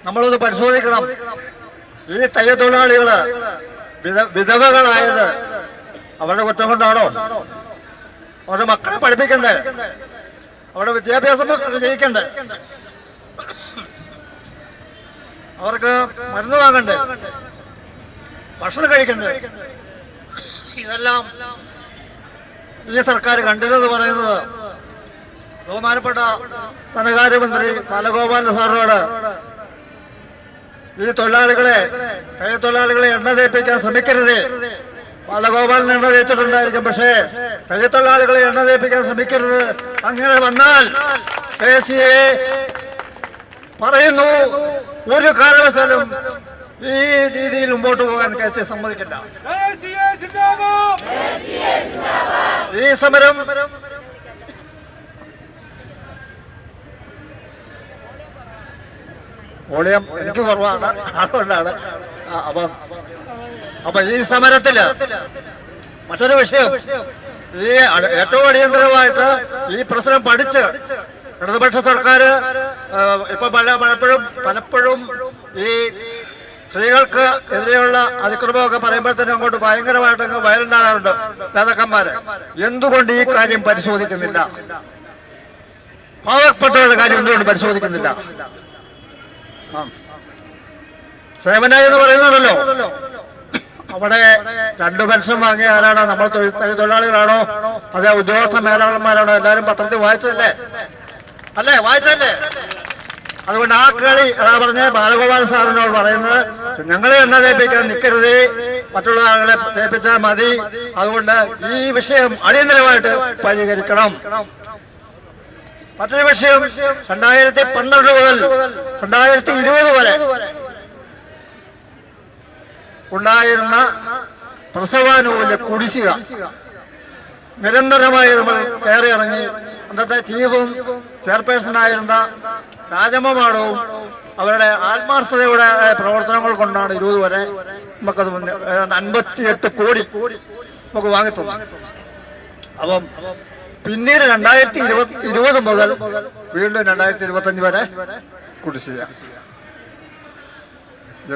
നമ്മളൊന്ന് പരിശോധിക്കണം. ഈ തയ്യത്തൊഴിലാളികള് വിധവകളായത് അവരുടെ കുറ്റം കൊണ്ടാണോ? അവരുടെ മക്കളെ പഠിപ്പിക്കണ്ടേ? അവരുടെ വിദ്യാഭ്യാസം ചെയ്യിക്കണ്ടേ? അവർക്ക് മരുന്ന് വാങ്ങണ്ടേ? ഭക്ഷണം കഴിക്കണ്ടേ? ഇതെല്ലാം ഈ സർക്കാർ കണ്ടില്ലെന്ന് പറയുന്നത് ബഹുമാനപ്പെട്ട ധനകാര്യമന്ത്രി ബാലഗോപാൽ സാറിനോട് ഈ തയ്യത്തൊഴിലാളികളെ എണ്ണ തേപ്പിക്കാൻ ശ്രമിക്കരുത്. ബാലഗോപാലിന് എണ്ണ തേച്ചിട്ടുണ്ടായിരിക്കും, പക്ഷേ തയ്യത്തൊഴിലാളികളെ എണ്ണ തേപ്പിക്കാൻ ശ്രമിക്കരുത്. അങ്ങനെ വന്നാൽ KCA പറയുന്നു ഒരു കാരണവശാലും ഈ രീതിയിൽ മുമ്പോട്ട് പോകാൻ KCA സമ്മതിക്കില്ല. ഈ സമരം വോളിയം എനിക്ക് കുറവാണ്, അതുകൊണ്ടാണ്. അപ്പൊ ഈ സമരത്തില് മറ്റൊരു വിഷയം, ഈ ഏറ്റവും അടിയന്തരമായിട്ട് ഈ പ്രശ്നം പഠിച്ച് ഇടതുപക്ഷ സർക്കാർ ഇപ്പൊ പലപ്പോഴും ഈ സ്ത്രീകൾക്ക് എതിരെയുള്ള അതിക്രമമൊക്കെ പറയുമ്പോൾ തന്നെ അങ്ങോട്ട് ഭയങ്കരമായിട്ട് വയലുണ്ടാകാറുണ്ട് നേതാക്കന്മാര്. എന്തുകൊണ്ട് ഈ കാര്യം പരിശോധിക്കുന്നില്ല? പാവപ്പെട്ടവരുടെ കാര്യം എന്തുകൊണ്ട് പരിശോധിക്കുന്നില്ല? സേവന എന്ന് പറയുന്നുണ്ടല്ലോ, അവിടെ 2 പെൻഷൻ വാങ്ങിയ ആരാണ്? നമ്മൾ തൊഴിലാളികളാണോ? അതേ ഉദ്യോഗസ്ഥ മേലാളന്മാരാണോ? എല്ലാവരും പത്രത്തിൽ വായിച്ചതല്ലേ? വായിച്ചല്ലേ? അതുകൊണ്ട് ആ കളി അതാ പറഞ്ഞ ബാലഗോപാൽ സാറിനോട് പറയുന്നത്, ഞങ്ങളെ എണ്ണ തേപ്പിക്കാൻ നിൽക്കരുത്, മറ്റുള്ള ആളുകളെ തേപ്പിച്ചാൽ മതി. അതുകൊണ്ട് ഈ വിഷയം അടിയന്തരമായിട്ട് പരിഹരിക്കണം. മറ്റൊരു വിഷയം, 2012 മുതൽ 2020 വരെ ഉണ്ടായിരുന്ന പ്രസവാനുകൂല്യ കുടിശ്ശിക നിരന്തരമായി നമ്മൾ കയറി ഇറങ്ങി. അന്നത്തെ ചീഫും ചെയർപേഴ്സണായിരുന്ന രാജമ്മ മാഡവും അവരുടെ ആത്മാർത്ഥതയുടെ പ്രവർത്തനങ്ങൾ കൊണ്ടാണ് 20 വരെ നമുക്കത് 58 കോടി നമുക്ക് വാങ്ങിത്തന്നു. അപ്പം പിന്നീട് 2020 മുതൽ വീണ്ടും 2025 വരെ കുടിശ്ശിക.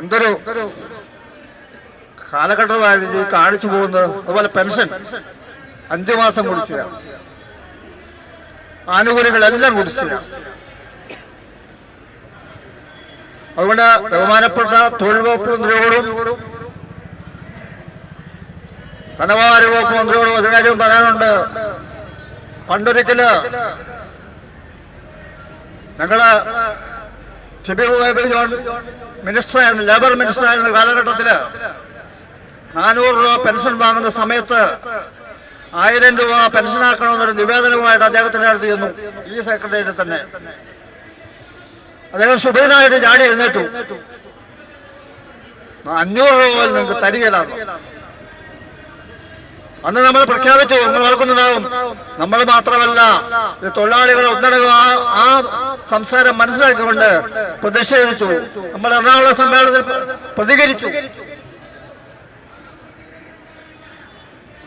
എന്തൊരു കാലഘട്ടമായത് ഈ കാണിച്ചു പോകുന്നത്. അതുപോലെ പെൻഷൻ 5 മാസം കുടിശ്ശിക, ആനുകൂല്യങ്ങളെല്ലാം കുടിശ്ശിക. അതുകൊണ്ട് ബഹുമാനപ്പെട്ട തൊഴിൽ വകുപ്പ് മന്ത്രിയോടും ധനകാര്യ വകുപ്പ് മന്ത്രിയോടും ഒരു കാര്യം പറയാനുണ്ട്. പണ്ടൊരിക്കല് ഞങ്ങള് മിനിസ്റ്ററായിരുന്നു, ലേബർ മിനിസ്റ്ററായിരുന്ന കാലഘട്ടത്തില് 400 രൂപ പെൻഷൻ വാങ്ങുന്ന സമയത്ത് 1000 രൂപ പെൻഷനാക്കണമെന്നൊരു നിവേദനവുമായിട്ട് അദ്ദേഹത്തിന്റെ അടുത്ത് ചെന്നു. ഈ സെക്രട്ടേറിയറ്റിൽ തന്നെ അദ്ദേഹം ശുഭനായിട്ട് ചാടി എഴുന്നേറ്റു. 500 രൂപ നിങ്ങൾക്ക് തരികയിലാണ്. അന്ന് നമ്മൾ പ്രഖ്യാപിച്ചു, നിങ്ങൾ ഓർക്കുന്നുണ്ടാവും. നമ്മൾ മാത്രമല്ല, ഈ തൊഴിലാളികൾ ഒന്നടങ്കം ആ സംസാരം മനസ്സിലാക്കിക്കൊണ്ട് പ്രതിഷേധിച്ചു. നമ്മൾ എറണാകുളം സമ്മേളനത്തിൽ പ്രതികരിച്ചു.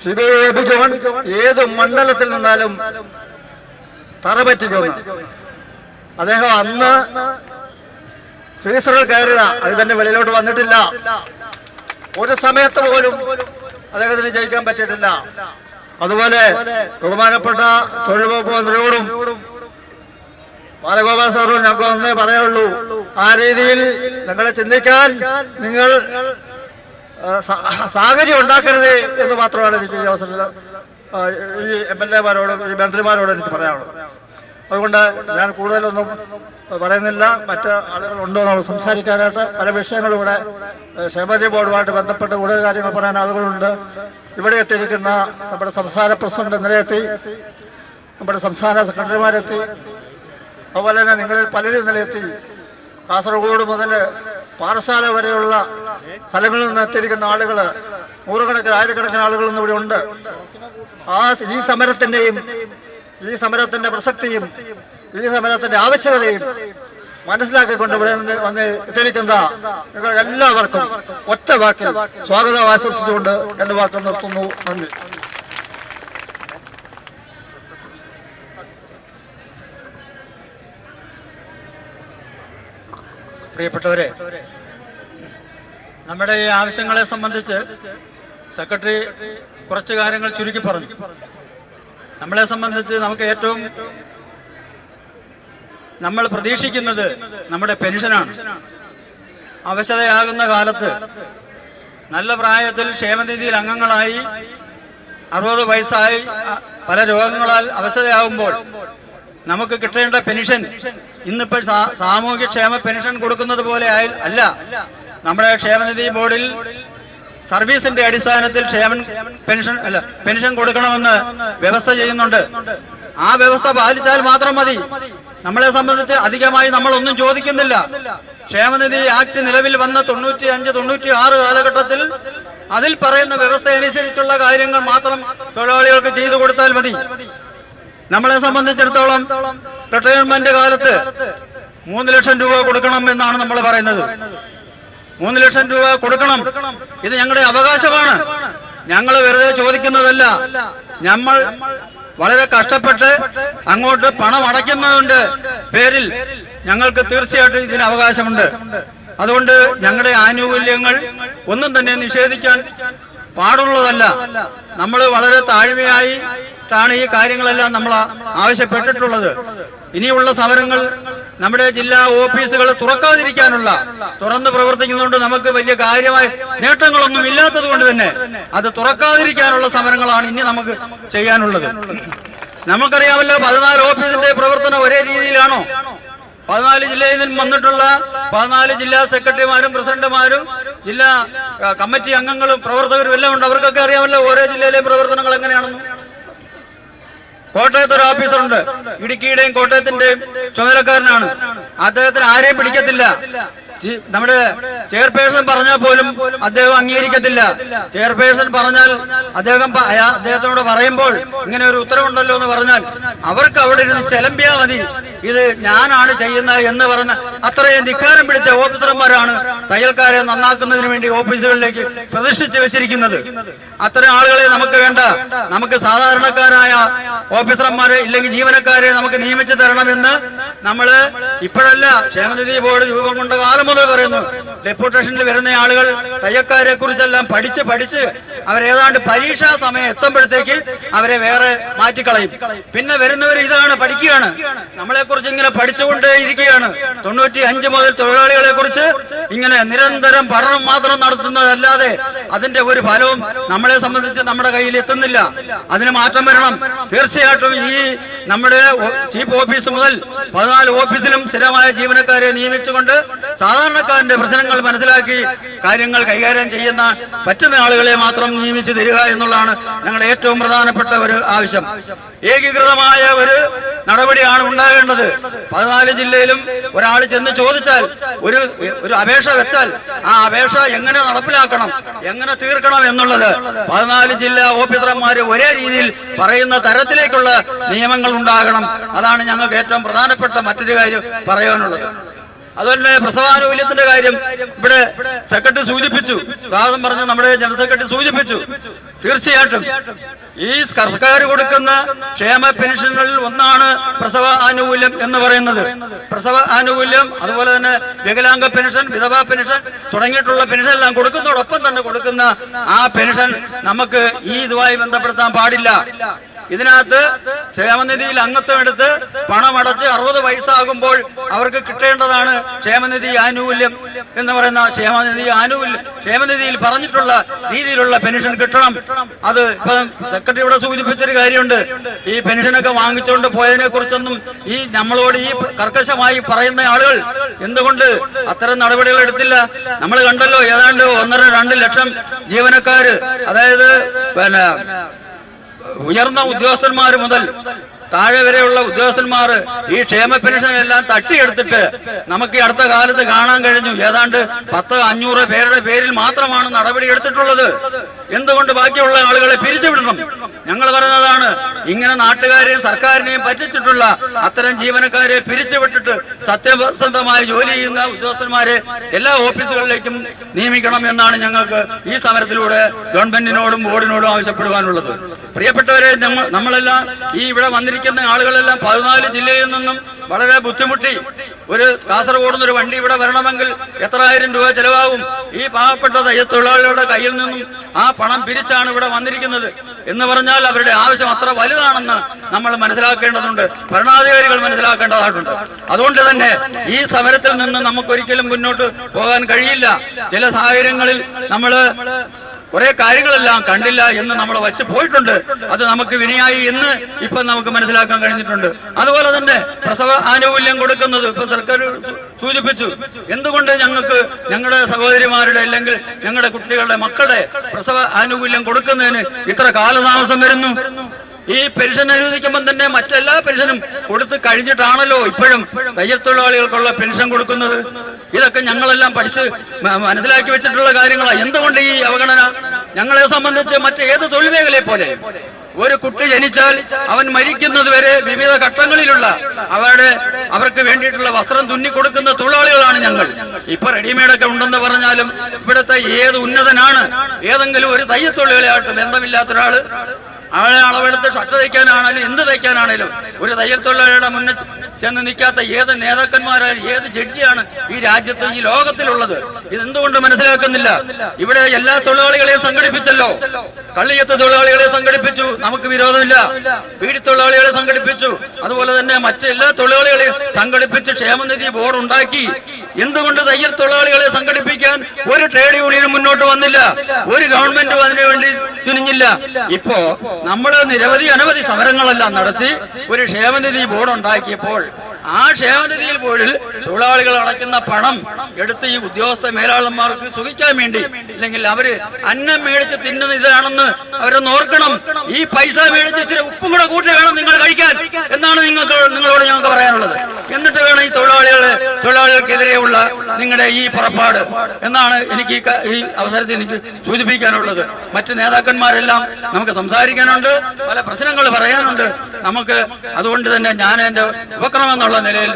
CBI ജോൺ ഏത് മണ്ഡലത്തിൽ നിന്നാലും തറപറ്റിക്കുന്നു. അദ്ദേഹം അന്ന് ഫ്രീസറിൽ കയറിയതാ, അത് തന്നെ വെളിയിലോട്ട് വന്നിട്ടില്ല. ഒരു സമയത്ത് പോലും അദ്ദേഹത്തിന് ജയിക്കാൻ പറ്റിയിട്ടില്ല. അതുപോലെ ബഹുമാനപ്പെട്ട തൊഴിൽ വകുപ്പ് മന്ത്രിയോടും ബാലഗോപാൽ സാറോടും ഞങ്ങൾക്ക് ഒന്നേ പറയുള്ളൂ, ആ രീതിയിൽ നിങ്ങളെ ചിന്തിക്കാൻ നിങ്ങൾ സാഹചര്യം ഉണ്ടാക്കരുത് എന്ന് മാത്രമാണ് എനിക്ക് ഈ അവസരത്തിൽ ഈ MLA-മാരോടും ഈ മന്ത്രിമാരോടും എനിക്ക് പറയാനുള്ളത്. അതുകൊണ്ട് ഞാൻ കൂടുതലൊന്നും പറയുന്നില്ല. മറ്റ് ആളുകളുണ്ടോ നമ്മൾ സംസാരിക്കാനായിട്ട് പല വിഷയങ്ങളും ഇവിടെ ക്ഷേമനിധി ബോർഡുമായിട്ട് ബന്ധപ്പെട്ട് കൂടുതൽ കാര്യങ്ങൾ പറയാൻ ആളുകളുണ്ട്. ഇവിടെ എത്തിയിരിക്കുന്ന നമ്മുടെ സംസ്ഥാന പ്രസിഡന്റ് ഇന്നലെ എത്തി, നമ്മുടെ സംസ്ഥാന സെക്രട്ടറിമാരെത്തി, അതുപോലെ തന്നെ നിങ്ങളിൽ പലരും ഇന്നലെ എത്തി. കാസർഗോഡ് മുതൽ പാറശാല വരെയുള്ള സ്ഥലങ്ങളിൽ നിന്ന് എത്തിയിരിക്കുന്ന ആളുകൾ, നൂറുകണക്കിന് ആയിരക്കണക്കിന് ആളുകൾ ഇന്ന് ഇവിടെ ഉണ്ട്. ഈ സമരത്തിൻ്റെ പ്രസക്തിയും ഈ സമരത്തിൻ്റെ ആവശ്യകതയും മനസ്സിലാക്കിക്കൊണ്ട് ഇവിടെ വന്ന് എത്തിയിരിക്കുന്ന നിങ്ങൾ എല്ലാവർക്കും ഒറ്റ വാക്കിൽ സ്വാഗതം ആശംസിച്ചുകൊണ്ട് എൻ്റെ വാക്ക് നിർത്തുന്നു. നന്ദി. പ്രിയപ്പെട്ടവരെ, നമ്മുടെ ഈ ആവശ്യങ്ങളെ സംബന്ധിച്ച് സെക്രട്ടറി കുറച്ച് കാര്യങ്ങൾ ചുരുക്കി പറഞ്ഞു. നമ്മളെ സംബന്ധിച്ച് നമുക്ക് ഏറ്റവും നമ്മൾ പ്രതീക്ഷിക്കുന്നത് നമ്മുടെ പെൻഷനാണ്. അവശതയാകുന്ന കാലത്ത് നല്ല പ്രായത്തിൽ ക്ഷേമനിധിയിൽ അംഗങ്ങളായി 60 വയസ്സായി പല രോഗങ്ങളാൽ അവശതയാകുമ്പോൾ നമുക്ക് കിട്ടേണ്ട പെൻഷൻ ഇന്നിപ്പോൾ സാമൂഹ്യക്ഷേമ പെൻഷൻ കൊടുക്കുന്നത് പോലെ അല്ല. നമ്മുടെ ക്ഷേമനിധി ബോർഡിൽ സർവീസിന്റെ അടിസ്ഥാനത്തിൽ പെൻഷൻ കൊടുക്കണമെന്ന് വ്യവസ്ഥ ചെയ്യുന്നുണ്ട്. ആ വ്യവസ്ഥ പാലിച്ചാൽ മാത്രം മതി. നമ്മളെ സംബന്ധിച്ച് അധികമായി നമ്മളൊന്നും ചോദിക്കുന്നില്ല. ക്ഷേമനിധി ആക്ട് നിലവിൽ വന്ന 95-96 കാലഘട്ടത്തിൽ അതിൽ പറയുന്ന വ്യവസ്ഥ അനുസരിച്ചുള്ള കാര്യങ്ങൾ മാത്രം തൊഴിലാളികൾക്ക് ചെയ്തു കൊടുത്താൽ മതി. നമ്മളെ സംബന്ധിച്ചിടത്തോളം റിട്ടയർമെന്റ് കാലത്ത് 3 ലക്ഷം രൂപ കൊടുക്കണം എന്നാണ് നമ്മൾ പറയുന്നത്. 3 ലക്ഷം രൂപ കൊടുക്കണം. ഇത് ഞങ്ങളുടെ അവകാശമാണ്. ഞങ്ങൾ വെറുതെ ചോദിക്കുന്നതല്ല. നമ്മൾ വളരെ കഷ്ടപ്പെട്ട് അങ്ങോട്ട് പണം അടയ്ക്കുന്നതിന്റെ പേരിൽ ഞങ്ങൾക്ക് തീർച്ചയായിട്ടും ഇതിന് അവകാശമുണ്ട്. അതുകൊണ്ട് ഞങ്ങളുടെ ആനുകൂല്യങ്ങൾ ഒന്നും തന്നെ നിഷേധിക്കാൻ പാടുള്ളതല്ല. നമ്മൾ വളരെ താഴ്മയായിട്ടാണ് ഈ കാര്യങ്ങളെല്ലാം നമ്മൾ ആവശ്യപ്പെട്ടിട്ടുള്ളത്. ഇനിയുള്ള സമരങ്ങൾ നമ്മുടെ ജില്ലാ ഓഫീസുകൾ തുറന്ന് പ്രവർത്തിക്കുന്നതുകൊണ്ട് നമുക്ക് വലിയ കാര്യമായ നേട്ടങ്ങളൊന്നും ഇല്ലാത്തത് കൊണ്ട് തന്നെ അത് തുറക്കാതിരിക്കാനുള്ള സമരങ്ങളാണ് ഇനി നമുക്ക് ചെയ്യാനുള്ളത്. നമുക്കറിയാമല്ലോ, 14 ഓഫീസിന്റെ പ്രവർത്തനം ഒരേ രീതിയിലാണോ? 14 ജില്ലയിൽ നിന്നും വന്നിട്ടുള്ള 14 ജില്ലാ സെക്രട്ടറിമാരും പ്രസിഡന്റുമാരും ജില്ലാ കമ്മിറ്റി അംഗങ്ങളും പ്രവർത്തകരും എല്ലാം ഉണ്ട്. അവർക്കൊക്കെ അറിയാമല്ലോ ഓരോ ജില്ലയിലെയും പ്രവർത്തനങ്ങൾ എങ്ങനെയാണെന്ന്. കോട്ടയത്ത് ഒരു ഓഫീസറുണ്ട്. ഇടുക്കിയുടെയും കോട്ടയത്തിന്റെയും ചുമതലക്കാരനാണ്. അദ്ദേഹത്തിന് ആരെയും പിടിക്കത്തില്ല. നമ്മുടെ ചെയർപേഴ്സൺ പറഞ്ഞാൽ പോലും അദ്ദേഹം അംഗീകരിക്കത്തില്ല. ചെയർപേഴ്സൺ പറഞ്ഞാൽ അദ്ദേഹത്തിനോട് പറയുമ്പോൾ ഇങ്ങനെ ഒരു ഉത്തരവുണ്ടല്ലോ എന്ന് പറഞ്ഞാൽ അവർക്ക് അവിടെ ഇരുന്ന് ചെലമ്പിയാ മതി, ഇത് ഞാനാണ് ചെയ്യുന്നത് എന്ന് പറഞ്ഞ അത്രയും ധിക്കാരം പിടിച്ച ഓഫീസർമാരാണ് തയ്യൽക്കാരെ നന്നാക്കുന്നതിന് വേണ്ടി ഓഫീസുകളിലേക്ക് പ്രതിഷ്ഠിച്ചു വെച്ചിരിക്കുന്നത്. അത്തരം ആളുകളെ നമുക്ക് വേണ്ട. നമുക്ക് സാധാരണക്കാരായ ഓഫീസർമാരെ ഇല്ലെങ്കിൽ ജീവനക്കാരെ നമുക്ക് നിയമിച്ചു തരണമെന്ന് നമ്മള് ഇപ്പോഴല്ല, ക്ഷേമനിധി ബോർഡ് രൂപം കൊണ്ട കാലം മുതൽ പറയുന്നു. ഡെപ്യൂട്ടേഷനിൽ വരുന്ന ആളുകൾ തയ്യക്കാരെ കുറിച്ചെല്ലാം പഠിച്ച് അവരേതാണ്ട് പരീക്ഷാ സമയം എത്തുമ്പോഴത്തേക്ക് അവരെ വേറെ മാറ്റിക്കളയും. പിന്നെ വരുന്നവർ ഇതാണ് പഠിക്കുകയാണ്, നമ്മളെ കുറിച്ച് ഇങ്ങനെ പഠിച്ചുകൊണ്ടേ ഇരിക്കുകയാണ്. 95 മുതൽ തൊഴിലാളികളെ കുറിച്ച് ഇങ്ങനെ നിരന്തരം പഠനം മാത്രം നടത്തുന്നതല്ലാതെ അതിന്റെ ഒരു ഫലവും നമ്മളെ സംബന്ധിച്ച് നമ്മുടെ കയ്യിൽ എത്തുന്നില്ല. അതിന് മാറ്റം വരണം. തീർച്ചയായിട്ടും ഈ നമ്മുടെ ചീഫ് ഓഫീസ് മുതൽ 14 ഓഫീസിലും സ്ഥിരമായ ജീവനക്കാരെ നിയമിച്ചുകൊണ്ട് സാധാരണക്കാരന്റെ പ്രശ്നങ്ങൾ മനസ്സിലാക്കി കാര്യങ്ങൾ കൈകാര്യം ചെയ്യുന്ന പറ്റുന്ന ആളുകളെ മാത്രം നിയമിച്ചു തരിക എന്നുള്ളതാണ് ഞങ്ങളുടെ ഏറ്റവും പ്രധാനപ്പെട്ട ഒരു ആവശ്യം. ഏകീകൃതമായ ഒരു നടപടിയാണ് ഉണ്ടാകേണ്ടത്. 14 ജില്ലയിലും ഒരാൾ ചെന്ന് ചോദിച്ചാൽ, ഒരു അപേക്ഷ വെച്ചാൽ ആ അപേക്ഷ എങ്ങനെ നടപ്പിലാക്കണം, എങ്ങനെ തീർക്കണം എന്നുള്ളത് 14 ജില്ലാ ഓഫീസർമാര് ഒരേ രീതിയിൽ പറയുന്ന തരത്തിലേക്കുള്ള നിയമങ്ങൾ ഉണ്ടാകണം. അതാണ് ഞങ്ങൾക്ക് ഏറ്റവും പ്രധാനപ്പെട്ട മറ്റൊരു കാര്യം പറയാനുള്ളത്. അതുപോലെ പ്രസവാനുകൂല്യത്തിന്റെ കാര്യം ഇവിടെ സെക്രട്ടറി സൂചിപ്പിച്ചു, സ്വാഗതം പറഞ്ഞ് നമ്മുടെ ജനറൽ സെക്രട്ടറി സൂചിപ്പിച്ചു. തീർച്ചയായിട്ടും ഈ സർക്കാർ കൊടുക്കുന്ന ക്ഷേമ പെൻഷനുകളിൽ ഒന്നാണ് പ്രസവ ആനുകൂല്യം എന്ന് പറയുന്നത്. പ്രസവ ആനുകൂല്യം, അതുപോലെ തന്നെ വികലാംഗ പെൻഷൻ, വിധവാ പെൻഷൻ തുടങ്ങിയിട്ടുള്ള പെൻഷൻ എല്ലാം കൊടുക്കുന്നതോടൊപ്പം തന്നെ കൊടുക്കുന്ന ആ പെൻഷൻ നമുക്ക് ഈ ഇതുമായി ബന്ധപ്പെടുത്താൻ പാടില്ല. ഇതിനകത്ത് ക്ഷേമനിധിയിൽ അംഗത്വം എടുത്ത് പണമടച്ച് 60 വയസ്സാകുമ്പോൾ അവർക്ക് കിട്ടേണ്ടതാണ് ക്ഷേമനിധി ആനുകൂല്യം എന്ന് പറയുന്ന ക്ഷേമനിധിയിൽ പറഞ്ഞിട്ടുള്ള രീതിയിലുള്ള പെൻഷൻ കിട്ടണം. അത് ഇപ്പം സെക്രട്ടറി ഇവിടെ സൂചിപ്പിച്ചൊരു കാര്യമുണ്ട്. ഈ പെൻഷനൊക്കെ വാങ്ങിച്ചുകൊണ്ട് പോയതിനെ കുറിച്ചൊന്നും ഈ നമ്മളോട് ഈ കർക്കശമായി പറയുന്ന ആളുകൾ എന്തുകൊണ്ട് അത്തരം നടപടികൾ എടുത്തില്ല? നമ്മൾ കണ്ടല്ലോ, ഏതാണ്ട് 1.5-2 ലക്ഷം ജീവനക്കാര്, അതായത് ഉയർന്ന ഉദ്യോഗസ്ഥന്മാർ മുതൽ താഴെ വരെയുള്ള ഉദ്യോഗസ്ഥന്മാർ ഈ ക്ഷേമ പെൻഷൻ എല്ലാം തട്ടിയെടുത്തിട്ട് നമുക്ക് ഈ അടുത്ത കാലത്ത് കാണാൻ കഴിഞ്ഞു. ഏതാണ്ട് 100-500 പേരുടെ പേരിൽ മാത്രമാണ് നടപടി എടുത്തിട്ടുള്ളത്. എന്തുകൊണ്ട് ബാക്കിയുള്ള ആളുകളെ പിരിച്ചുവിടണം? ഞങ്ങൾ പറയുന്നതാണ്, ഇങ്ങനെ നാട്ടുകാരെയും സർക്കാരിനെയും പറ്റിച്ചിട്ടുള്ള അത്തരം ജീവനക്കാരെ പിരിച്ചുവിട്ടിട്ട് സത്യസന്ധമായി ജോലി ചെയ്യുന്ന ഉദ്യോഗസ്ഥന്മാരെ എല്ലാ ഓഫീസുകളിലേക്കും നിയമിക്കണം എന്നാണ് ഞങ്ങൾക്ക് ഈ സമരത്തിലൂടെ ഗവൺമെന്റിനോടും ബോർഡിനോടും ആവശ്യപ്പെടുവാനുള്ളത്. പ്രിയപ്പെട്ടവരെ, നമ്മളെല്ലാം ഈ ഇവിടെ വന്നിരിക്കുന്ന ആളുകളെല്ലാം 14 ജില്ലയിൽ നിന്നും വളരെ ബുദ്ധിമുട്ടി ഒരു കാസർഗോഡ് നിന്നൊരു വണ്ടി ഇവിടെ വരണമെങ്കിൽ എത്ര ആയിരം രൂപ ചെലവാകും? ഈ പാവപ്പെട്ട തയ്യത്തൊഴിലാളികളുടെ കയ്യിൽ നിന്നും ആ പണം പിരിച്ചാണ് ഇവിടെ വന്നിരിക്കുന്നത് എന്ന് പറഞ്ഞാൽ അവരുടെ ആവശ്യം അത്ര വലുതാണെന്ന് നമ്മൾ മനസ്സിലാക്കേണ്ടതുണ്ട്, ഭരണാധികാരികൾ മനസ്സിലാക്കേണ്ടതായിട്ടുണ്ട്. അതുകൊണ്ട് തന്നെ ഈ സമരത്തിൽ നിന്ന് നമുക്കൊരിക്കലും മുന്നോട്ട് പോകാൻ കഴിയില്ല. ചില സാഹചര്യങ്ങളിൽ നമ്മൾ കുറെ കാര്യങ്ങളെല്ലാം കണ്ടില്ല എന്ന് നമ്മൾ വച്ച് പോയിട്ടുണ്ട്. അത് നമുക്ക് വിനയായി എന്ന് ഇപ്പൊ നമുക്ക് മനസ്സിലാക്കാൻ കഴിഞ്ഞിട്ടുണ്ട്. അതുപോലെ തന്നെ പ്രസവ ആനുകൂല്യം കൊടുക്കുന്നത് ഇപ്പൊ സർക്കാർ സൂചിപ്പിച്ചു. എന്തുകൊണ്ട് ഞങ്ങൾക്ക് ഞങ്ങളുടെ സഹോദരിമാരുടെ അല്ലെങ്കിൽ ഞങ്ങളുടെ കുട്ടികളുടെ മക്കളുടെ പ്രസവ ആനുകൂല്യം കൊടുക്കുന്നതിന് ഇത്ര കാലതാമസം വരുന്നു? ഈ പെൻഷൻ അനുവദിക്കുമ്പോൾ തന്നെ മറ്റെല്ലാ പെൻഷനും കൊടുത്ത് കഴിഞ്ഞിട്ടാണല്ലോ ഇപ്പോഴും തയ്യൽ തൊഴിലാളികൾക്കുള്ള പെൻഷൻ കൊടുക്കുന്നത്. ഇതൊക്കെ ഞങ്ങളെല്ലാം പഠിച്ച് മനസ്സിലാക്കി വെച്ചിട്ടുള്ള കാര്യങ്ങളാണ്. എന്തുകൊണ്ട് ഈ അവഗണന? ഞങ്ങളെ സംബന്ധിച്ച് മറ്റേത് തൊഴിൽ മേഖലയെ പോലെ ഒരു കുട്ടി ജനിച്ചാൽ അവൻ മരിക്കുന്നത് വരെ വിവിധ ഘട്ടങ്ങളിലുള്ള അവർക്ക് വേണ്ടിയിട്ടുള്ള വസ്ത്രം തുന്നി കൊടുക്കുന്ന തൊഴിലാളികളാണ് ഞങ്ങൾ. ഇപ്പൊ റെഡിമെയ്ഡൊക്കെ ഉണ്ടെന്ന് പറഞ്ഞാലും ഇവിടുത്തെ ഏത് ഉന്നതനാണ് ഏതെങ്കിലും ഒരു തയ്യൽ തൊഴിലാളിയായിട്ട് ബന്ധമില്ലാത്ത ഒരാള് അവളെ അളവെടുത്ത് ഷർട്ട് തയ്ക്കാനാണേലും എന്ത് തയ്ക്കാനാണേലും ഒരു തയ്യൽ തൊഴിലാളിയുടെ മുന്നിൽ ചെന്ന് നിൽക്കാത്ത ഏത് നേതാക്കന്മാരായാലും ഏത് ജഡ്ജിയാണ് ഈ രാജ്യത്ത് ഈ ലോകത്തിലുള്ളത്? ഇതെന്തുകൊണ്ട് മനസ്സിലാക്കുന്നില്ല? ഇവിടെ എല്ലാ തൊഴിലാളികളെയും സംഘടിപ്പിച്ചല്ലോ. കള്ളിയത്ത് തൊഴിലാളികളെ സംഘടിപ്പിച്ചു, നമുക്ക് വിരോധമില്ല. പീഡി തൊഴിലാളികളെ സംഘടിപ്പിച്ചു, അതുപോലെ തന്നെ മറ്റെല്ലാ തൊഴിലാളികളെയും സംഘടിപ്പിച്ച് ക്ഷേമനിധി ബോർഡ് ഉണ്ടാക്കി. എന്തുകൊണ്ട് തയ്യൽ തൊഴിലാളികളെ സംഘടിപ്പിക്കാൻ ഒരു ട്രേഡ് യൂണിയനും മുന്നോട്ട് വന്നില്ല? ഒരു ഗവൺമെന്റും അതിനു വേണ്ടി തുനിഞ്ഞില്ല. ഇപ്പോ നമ്മൾ അനവധി സമരങ്ങളെല്ലാം നടത്തി ഒരു ക്ഷേമനിധി ബോർഡ് ഉണ്ടാക്കിയപ്പോൾ ആ ക്ഷേമനിധിയിൽ ബോർഡിൽ തൊഴിലാളികൾ അടയ്ക്കുന്ന പണം എടുത്ത് ഈ ഉദ്യോഗസ്ഥ മേലാളന്മാർക്ക് സുഖിക്കാൻ വേണ്ടി, അല്ലെങ്കിൽ അവര് അന്നം മേടിച്ച് തിന്നുന്ന ഇതാണെന്ന് അവരൊന്ന് ഓർക്കണം. ഈ പൈസ മേടിച്ച് ഇച്ചിരി ഉപ്പും കൂടെ കൂട്ടി വേണം നിങ്ങൾ കഴിക്കാൻ എന്നാണ് നിങ്ങളോട് ഞങ്ങൾക്ക് പറയാനുള്ളത്. എന്നിട്ട് വേണം ഈ തൊഴിലാളികൾക്കെതിരെയുള്ള നിങ്ങളുടെ ഈ പുറപ്പാട് എന്നാണ് എനിക്ക് ഈ അവസരത്തിൽ എനിക്ക് സൂചിപ്പിക്കാനുള്ളത്. മറ്റു നേതാക്കന്മാരെല്ലാം നമുക്ക് സംസാരിക്കാനുണ്ട്, പല പ്രശ്നങ്ങൾ പറയാനുണ്ട് നമുക്ക്. അതുകൊണ്ട് തന്നെ ഞാൻ എൻ്റെ ഉപക്രമം എന്നുള്ള നിലയിൽ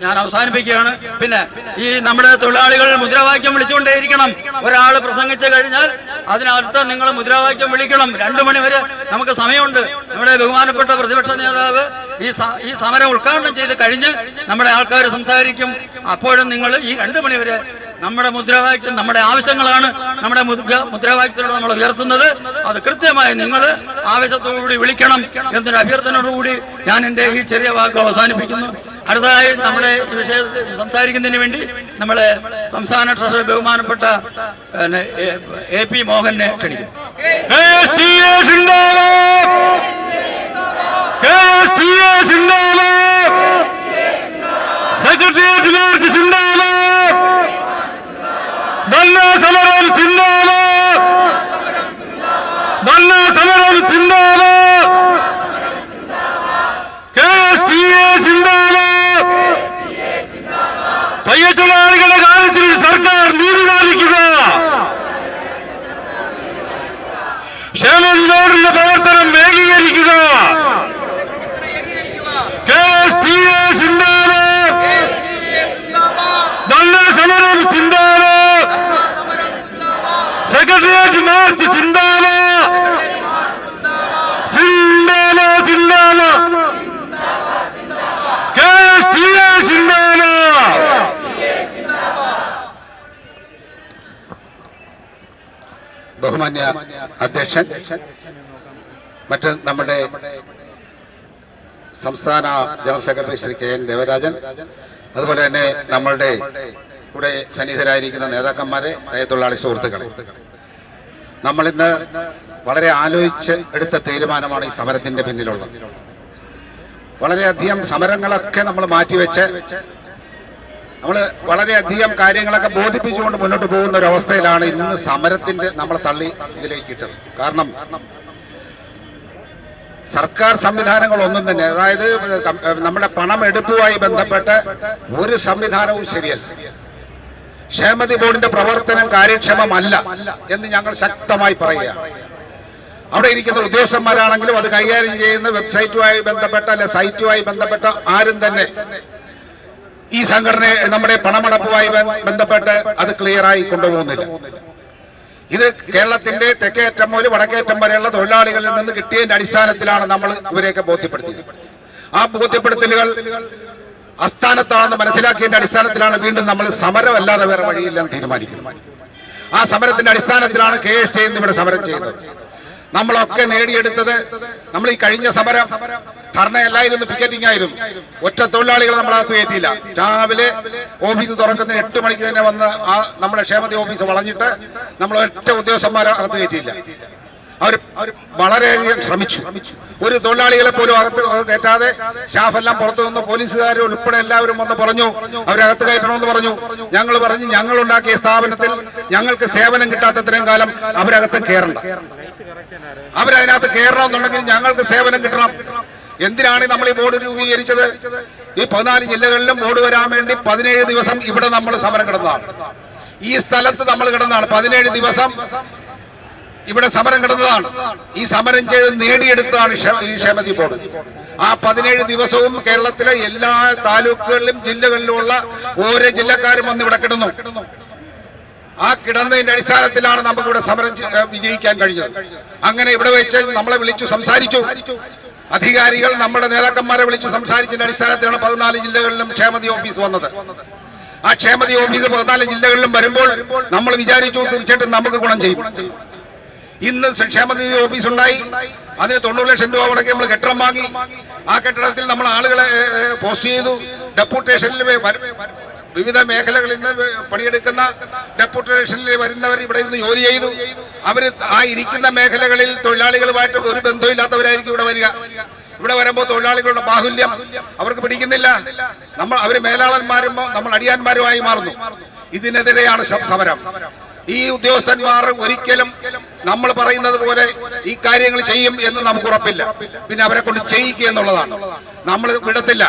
ഞാൻ അവസാനിപ്പിക്കുകയാണ്. പിന്നെ ഈ നമ്മുടെ തൊഴിലാളികൾ മുദ്രാവാക്യം വിളിച്ചുകൊണ്ടേയിരിക്കണം. ഒരാൾ പ്രസംഗിച്ചു കഴിഞ്ഞാൽ അതിനർത്ഥം നിങ്ങൾ മുദ്രാവാക്യം വിളിക്കണം. 2 മണി വരെ നമുക്ക് സമയമുണ്ട്. നമ്മുടെ ബഹുമാനപ്പെട്ട പ്രതിപക്ഷ നേതാവ് ഈ സമരം ഉദ്ഘാടനം ചെയ്ത് കഴിഞ്ഞ് നമ്മുടെ ആൾക്കാർ സംസാരിക്കും. അപ്പോഴും നിങ്ങൾ ഈ 2 മണി വരെ നമ്മുടെ മുദ്രാവാക്യം, നമ്മുടെ ആവശ്യങ്ങളാണ് നമ്മുടെ മുദ്രാവാക്യത്തിലൂടെ നമ്മൾ ഉയർത്തുന്നത്. അത് കൃത്യമായി നിങ്ങൾ ആവശ്യത്തോടുകൂടി വിളിക്കണം എന്നൊരു അഭ്യർത്ഥനയോടുകൂടി ഞാൻ എൻ്റെ ഈ ചെറിയ വാക്ക് അവസാനിപ്പിക്കുന്നു. അടുത്തതായി നമ്മുടെ ഈ വിഷയത്തിൽ സംസാരിക്കുന്നതിന് വേണ്ടി നമ്മളെ സംസ്ഥാന ട്രഷറർ ബഹുമാനപ്പെട്ട AP മോഹനെ ക്ഷണിക്കുന്നു. സെക്രട്ടേറിയറ്റ് സിന്ദാബാദ്, ധർണാ സമരം സിന്ദാബാദ്, ധർണാ സമരം സിന്ദാബാദ്, KSTA സിന്ദാബാദ്. തയ്യൽ തൊഴിലാളികളുടെ കാര്യത്തിൽ സർക്കാർ നീതി പാലിക്കുക. ക്ഷേമനിധി ബോർഡിന്റെ പ്രവർത്തനം ഏകീകരിക്കുക. KSTA സിന്ദാബാദ്, ധർണാ സമരം സിന്ദാബാദ്, സെക്രട്ടേറിയറ്റ് മാർച്ച് സിന്ദാബാദ്, സിന്ദാബാദ് സിന്ദാബാദ്, KSTA സിന്ദാബാദ്. ബഹുമാന്യ അധ്യക്ഷൻ, മറ്റ് നമ്മുടെ സംസ്ഥാന general secretary Shri KN Devarajan, അതുപോലെ തന്നെ നമ്മളുടെ ഇവിടെ സന്നിഹിതരായിരിക്കുന്ന നേതാക്കന്മാരെ, തയ്യത്തൊഴിലാളി സുഹൃത്തുക്കളെ, നമ്മളിന്ന് വളരെ ആലോചിച്ച് എടുത്ത തീരുമാനമാണ് ഈ സമരത്തിന്റെ പിന്നിലുള്ളത്. വളരെയധികം സമരങ്ങളൊക്കെ നമ്മൾ മാറ്റിവെച്ച് നമ്മൾ വളരെയധികം കാര്യങ്ങളൊക്കെ ബോധിപ്പിച്ചുകൊണ്ട് മുന്നോട്ട് പോകുന്ന ഒരു അവസ്ഥയിലാണ് ഇന്ന് സമരത്തിന്റെ നമ്മളെ തള്ളി ഇതിലേക്ക് ഇട്ടത്. കാരണം സർക്കാർ സംവിധാനങ്ങളൊന്നും തന്നെ, അതായത് നമ്മുടെ പണമെടുപ്പുമായി ബന്ധപ്പെട്ട് ഒരു സംവിധാനവും ശരിയല്ല. ക്ഷേമനിധി ബോർഡിന്റെ പ്രവർത്തനം കാര്യക്ഷമമല്ല എന്ന് ഞങ്ങൾ ശക്തമായി പറയുകയാണ്. അവിടെ ഇരിക്കുന്ന ഉദ്യോഗസ്ഥന്മാരാണെങ്കിലും അത് കൈകാര്യം ചെയ്യുന്ന വെബ്സൈറ്റുമായി ബന്ധപ്പെട്ട അല്ലെ സൈറ്റുമായി ബന്ധപ്പെട്ട ആരും തന്നെ ഈ സംഘടന നമ്മുടെ പണമടപ്പുമായി ബന്ധപ്പെട്ട് അത് ക്ലിയറായി കൊണ്ടുപോകുന്നില്ല. ഇത് കേരളത്തിന്റെ തെക്കേറ്റം മുതൽ വടക്കേറ്റം വരെയുള്ള തൊഴിലാളികളിൽ നിന്ന് കിട്ടിയതിന്റെ അടിസ്ഥാനത്തിലാണ് നമ്മൾ ഇവരെയൊക്കെ ബോധ്യപ്പെടുത്തിയത്. ആ ബോധ്യപ്പെടുത്തലുകൾ അസ്ഥാനത്താണെന്ന് മനസ്സിലാക്കിയതിന്റെ അടിസ്ഥാനത്തിലാണ് വീണ്ടും നമ്മൾ സമരമല്ലാതെ വേറെ വഴിയില്ലെന്ന് തീരുമാനിക്കുന്നത്. ആ സമരത്തിന്റെ അടിസ്ഥാനത്തിലാണ് KST ഇവിടെ സമരം ചെയ്യുന്നത്. നമ്മളൊക്കെ നേടിയെടുത്തത്, നമ്മൾ ഈ കഴിഞ്ഞ സമരം ധർണയല്ലായിരുന്നു, പിക്കറ്റിംഗ് ആയിരുന്നു. ഒറ്റ തൊഴിലാളികൾ നമ്മളകത്ത് കയറ്റിയില്ല. രാവിലെ ഓഫീസ് തുറക്കുന്നതിന് 8 മണിക്ക് തന്നെ വന്ന് ആ നമ്മുടെ ക്ഷേമനിധി ഓഫീസ് വളഞ്ഞിട്ട് നമ്മൾ ഒറ്റ ഉദ്യോഗസ്ഥന്മാരെ അകത്ത് കയറ്റിയില്ല. അവർ വളരെയധികം ശ്രമിച്ചു. ഒരു തൊഴിലാളികളെ പോലും അകത്ത് കയറ്റാതെ സ്റ്റാഫെല്ലാം പുറത്തു നിന്ന് പോലീസുകാർ ഉൾപ്പെടെ എല്ലാവരും വന്ന് പറഞ്ഞു അവരകത്ത് കയറ്റണമെന്ന് പറഞ്ഞു. ഞങ്ങൾ പറഞ്ഞു ഞങ്ങളുണ്ടാക്കിയ സ്ഥാപനത്തിൽ ഞങ്ങൾക്ക് സേവനം കിട്ടാത്തത്രയും കാലം അവരകത്ത് കയറണ്ട. അവരതിനകത്ത് കയറണമെന്നുണ്ടെങ്കിൽ ഞങ്ങൾക്ക് സേവനം കിട്ടണം. എന്തിനാണ് നമ്മൾ ഈ ബോർഡ് രൂപീകരിച്ചത്? ഈ 14 ജില്ലകളിലും ബോർഡ് വരാൻ വേണ്ടി 17 ദിവസം ഇവിടെ നമ്മൾ സമരം കിടന്നതാണ്. ഈ സ്ഥലത്ത് നമ്മൾ കിടന്നതാണ് 17 ദിവസം ഇവിടെ സമരം കിടന്നതാണ്. ഈ സമരം ചെയ്ത് നേടിയെടുത്തതാണ് ഈ ക്ഷേമനിധി ബോർഡ്. ആ 17 ദിവസവും കേരളത്തിലെ എല്ലാ താലൂക്കുകളിലും ജില്ലകളിലുമുള്ള ഓരോ ജില്ലക്കാരും വന്ന് ഇവിടെ കിടന്നു. ആ കിടന്നതിന്റെ അടിസ്ഥാനത്തിലാണ് നമുക്ക് ഇവിടെ സമരം വിജയിക്കാൻ കഴിഞ്ഞത്. അങ്ങനെ ഇവിടെ വെച്ച് നമ്മളെ വിളിച്ചു സംസാരിച്ചു. അധികാരികൾ നമ്മുടെ നേതാക്കന്മാരെ വിളിച്ചു സംസാരിച്ചതിന്റെ അടിസ്ഥാനത്തിലാണ് 14 ജില്ലകളിലും ക്ഷേമനിധി ഓഫീസ് വന്നത്. ആ ക്ഷേമനിധി ഓഫീസ് 14 ജില്ലകളിലും വരുമ്പോൾ നമ്മൾ വിചാരിച്ചു തീർച്ചയായിട്ടും നമുക്ക് ഗുണം ചെയ്യും. ഇന്ന് ക്ഷേമനിധി ഓഫീസ് ഉണ്ടായി. അതിന് 90 ലക്ഷം രൂപ മുടക്കി നമ്മൾ കെട്ടിടം വാങ്ങി. ആ കെട്ടിടത്തിൽ നമ്മൾ ആളുകളെ പോസ്റ്റ് ചെയ്തു. ഡെപ്യൂട്ടേഷനിൽ വിവിധ മേഖലകളിൽ നിന്ന് പണിയെടുക്കുന്ന ഡെപ്യൂട്ടേഷനിൽ വരുന്നവർ ഇവിടെ നിന്ന് ജോലി ചെയ്തു. അവർ ആ ഇരിക്കുന്ന മേഖലകളിൽ തൊഴിലാളികളുമായിട്ട് ഒരു ബന്ധമില്ലാത്തവരായിരിക്കും ഇവിടെ വരിക. ഇവിടെ വരുമ്പോൾ തൊഴിലാളികളുടെ ബാഹുല്യം അവർക്ക് പിടിക്കുന്നില്ല. അവര് മേലാളന്മാരും നമ്മൾ അടിയാന്മാരുമായി മാറുന്നു. ഇതിനെതിരെയാണ് സമരം. ഈ ഉദ്യോഗസ്ഥന്മാർ ഒരിക്കലും നമ്മൾ പറയുന്നത് പോലെ ഈ കാര്യങ്ങൾ ചെയ്യും എന്ന് നമുക്ക് ഉറപ്പില്ല. പിന്നെ അവരെ കൊണ്ട് ചെയ്യിക്കുക എന്നുള്ളതാണ്. നമ്മൾ വിടത്തില്ല.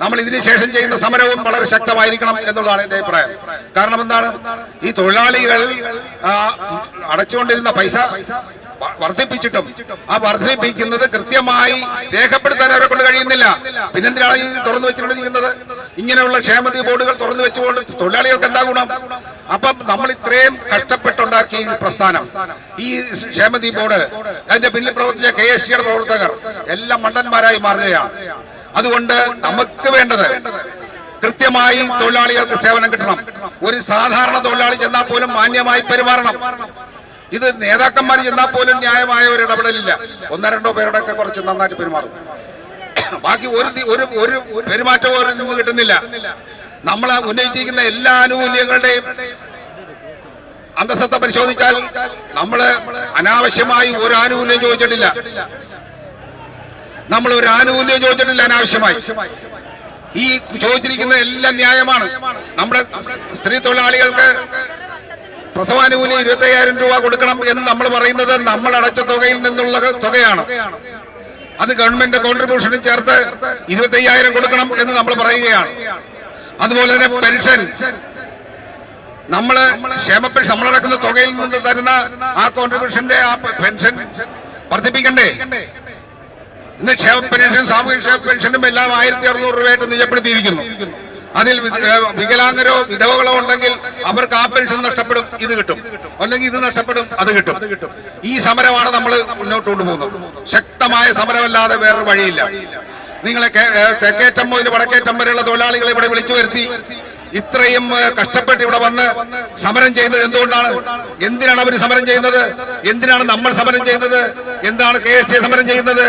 നമ്മൾ ഇതിനു ശേഷം ചെയ്യുന്ന സമരവും വളരെ ശക്തമായിരിക്കണം എന്നുള്ളതാണ് എന്റെ അഭിപ്രായം. കാരണം എന്താണ്, ഈ തൊഴിലാളികൾ അടച്ചുകൊണ്ടിരുന്ന പൈസ വർദ്ധിപ്പിച്ചിട്ടും ആ വർദ്ധിപ്പിക്കുന്നത് കൃത്യമായി രേഖപ്പെടുത്താൻ അവരെ കൊണ്ട് കഴിയുന്നില്ല. പിന്നെന്തിനാണ് ഈ തുറന്നു വെച്ചുകൊണ്ടിരിക്കുന്നത്? ഇങ്ങനെയുള്ള ക്ഷേമനിധി ബോർഡുകൾ തുറന്നു വെച്ചുകൊണ്ട് തൊഴിലാളികൾക്ക് എന്താ ഗുണം? അപ്പം നമ്മൾ ഇത്രയും കഷ്ടപ്പെട്ടുണ്ടാക്കിയ ഈ പ്രസ്ഥാനം, ഈ ക്ഷേമനിധി ബോർഡ്, അതിന്റെ പിന്നിൽ പ്രവർത്തിച്ച KSTയുടെ പ്രവർത്തകർ എല്ലാം മണ്ടന്മാരായി മാറുകയാണ്. അതുകൊണ്ട് നമുക്ക് വേണ്ടത് കൃത്യമായി തൊഴിലാളികൾക്ക് സേവനം കിട്ടണം. ഒരു സാധാരണ തൊഴിലാളി ചെന്നാൽ പോലും മാന്യമായി പെരുമാറണം. ഇത് നേതാക്കന്മാർ ചെന്നാൽ പോലും ന്യായമായ ഒരു ഇടപെടലില്ല. 1-2 പേരോടൊക്കെ കുറച്ച് നന്നായിട്ട് പെരുമാറും. ബാക്കി ഒരു പെരുമാറ്റവും നമുക്ക് കിട്ടുന്നില്ല. നമ്മൾ ഉന്നയിച്ചിരിക്കുന്ന എല്ലാ ആനുകൂല്യങ്ങളുടെയും അന്തസ്സത്ത പരിശോധിച്ചാൽ നമ്മള് അനാവശ്യമായി ഒരു ആനുകൂല്യം ചോദിച്ചിട്ടില്ല. നമ്മൾ ഒരു ആനുകൂല്യം ചോദിച്ചിട്ടില്ല അനാവശ്യമായി. ഈ ചോദിച്ചിരിക്കുന്ന എല്ലാം ന്യായമാണ്. നമ്മുടെ സ്ത്രീ തൊഴിലാളികൾക്ക് പ്രസവാനുകൂല്യം 25,000 രൂപ കൊടുക്കണം എന്ന് നമ്മൾ പറയുന്നത് നമ്മൾ അടച്ച തുകയിൽ നിന്നുള്ള തുകയാണ്. അത് ഗവൺമെന്റ് കോൺട്രിബ്യൂഷനും ചേർത്ത് 25,000 കൊടുക്കണം എന്ന് നമ്മൾ പറയുകയാണ്. അതുപോലെ തന്നെ പെൻഷൻ, നമ്മള് ക്ഷേമ പെൻഷൻ നമ്മളടക്കുന്ന തുകയിൽ നിന്ന് തരുന്ന ആ കോൺട്രിബ്യൂഷന്റെ ആ പെൻഷൻ വർദ്ധിപ്പിക്കണ്ടേ? ഇന്ന് ക്ഷേമ പെൻഷൻ, സാമൂഹിക ക്ഷേമ പെൻഷനും എല്ലാം 1,600 രൂപയായിട്ട് നിജപ്പെടുത്തിയിരിക്കുന്നു. അതിൽ വികലാംഗരോ വിധവകളോ ഉണ്ടെങ്കിൽ അവർക്ക് ആ പെൻഷൻ നഷ്ടപ്പെടും, ഇത് കിട്ടും. അല്ലെങ്കിൽ ഇത് നഷ്ടപ്പെടും, അത് കിട്ടും. ഈ സമരമാണ് നമ്മൾ മുന്നോട്ട് കൊണ്ടുപോകുന്നത്. ശക്തമായ സമരമല്ലാതെ വേറൊരു വഴിയില്ല. നിങ്ങളെ തെക്കേറ്റം മുതൽ വടക്കേറ്റം വരെയുള്ള തൊഴിലാളികളെ ഇവിടെ വിളിച്ചു വരുത്തി ഇത്രയും കഷ്ടപ്പെട്ട് ഇവിടെ വന്ന് സമരം ചെയ്യുന്നത് എന്തുകൊണ്ടാണ്? എന്തിനാണ് അവർ സമരം ചെയ്യുന്നത്? എന്തിനാണ് നമ്മൾ സമരം ചെയ്യുന്നത്? എന്താണ് KST സമരം ചെയ്യുന്നത്?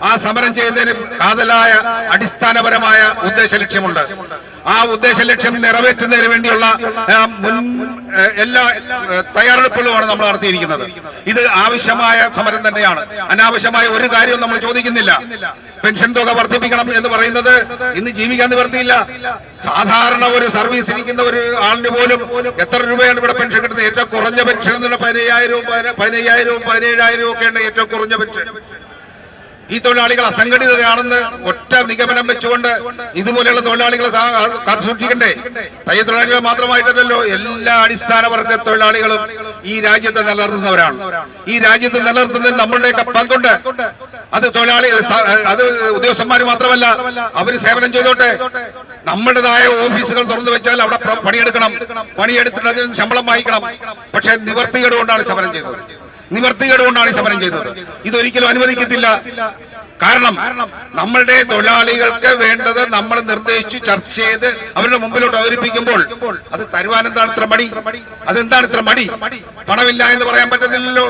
ആ സമരം ചെയ്യുന്നതിന് കാതലായ അടിസ്ഥാനപരമായ ഉദ്ദേശ ലക്ഷ്യമുണ്ട്. ആ ഉദ്ദേശ ലക്ഷ്യം നിറവേറ്റുന്നതിന് വേണ്ടിയുള്ള എല്ലാ തയ്യാറെടുപ്പുകളുമാണ് നമ്മൾ നടത്തിയിരിക്കുന്നത്. ഇത് ആവശ്യമായ സമരം തന്നെയാണ്. അനാവശ്യമായ ഒരു കാര്യവും നമ്മൾ ചോദിക്കുന്നില്ല. പെൻഷൻ തുക വർദ്ധിപ്പിക്കണം എന്ന് പറയുന്നത് ഇന്ന് ജീവിക്കാൻ നിവർത്തിയില്ല. സാധാരണ ഒരു സർവീസ് ഇരിക്കുന്ന ഒരു ആളിന് പോലും എത്ര രൂപയാണ് ഇവിടെ പെൻഷൻ കിട്ടുന്നത്? ഏറ്റവും കുറഞ്ഞ പെൻഷൻ 15,000, 17,000 ഒക്കെയാണ് ഏറ്റവും കുറഞ്ഞ പെൻഷൻ. ഈ തൊഴിലാളികൾ അസംഘടിതരാണെന്ന് ഒറ്റ നിഗമനം വെച്ചുകൊണ്ട് ഇതുപോലെയുള്ള തൊഴിലാളികളെ കാത്തുസൂക്ഷിക്കണ്ടേ? തയ്യൽ തൊഴിലാളികൾ മാത്രമായിട്ടല്ലോ എല്ലാ അടിസ്ഥാന വർഗ തൊഴിലാളികളും ഈ രാജ്യത്തെ നിലനിർത്തുന്നവരാണ്. ഈ രാജ്യത്ത് നിലനിർത്തുന്നതിൽ നമ്മളുടെയൊക്കെ പങ്കുണ്ട്. അത് അത് ഉദ്യോഗസ്ഥന്മാർ മാത്രമല്ല, അവര് സേവനം ചെയ്തോട്ടെ. നമ്മുടേതായ ഓഫീസുകൾ തുറന്നു വെച്ചാൽ അവിടെ പണിയെടുത്തിട്ട് അതിന് ശമ്പളം വാങ്ങിക്കണം. പക്ഷെ നിവർത്തികേട് കൊണ്ടാണ് സമരം ചെയ്തത്. ഇതൊരിക്കലും അനുവദിക്കത്തില്ല. കാരണം നമ്മളുടെ തൊഴിലാളികൾക്ക് വേണ്ടത് നമ്മൾ നിർദ്ദേശിച്ചു ചർച്ച ചെയ്ത് അവരുടെ മുമ്പിലോട്ട് അവതരിപ്പിക്കുമ്പോൾ അത് തരുവാൻ എന്താണ് ഇത്ര മടി? പണമില്ല എന്ന് പറയാൻ പറ്റത്തില്ലല്ലോ.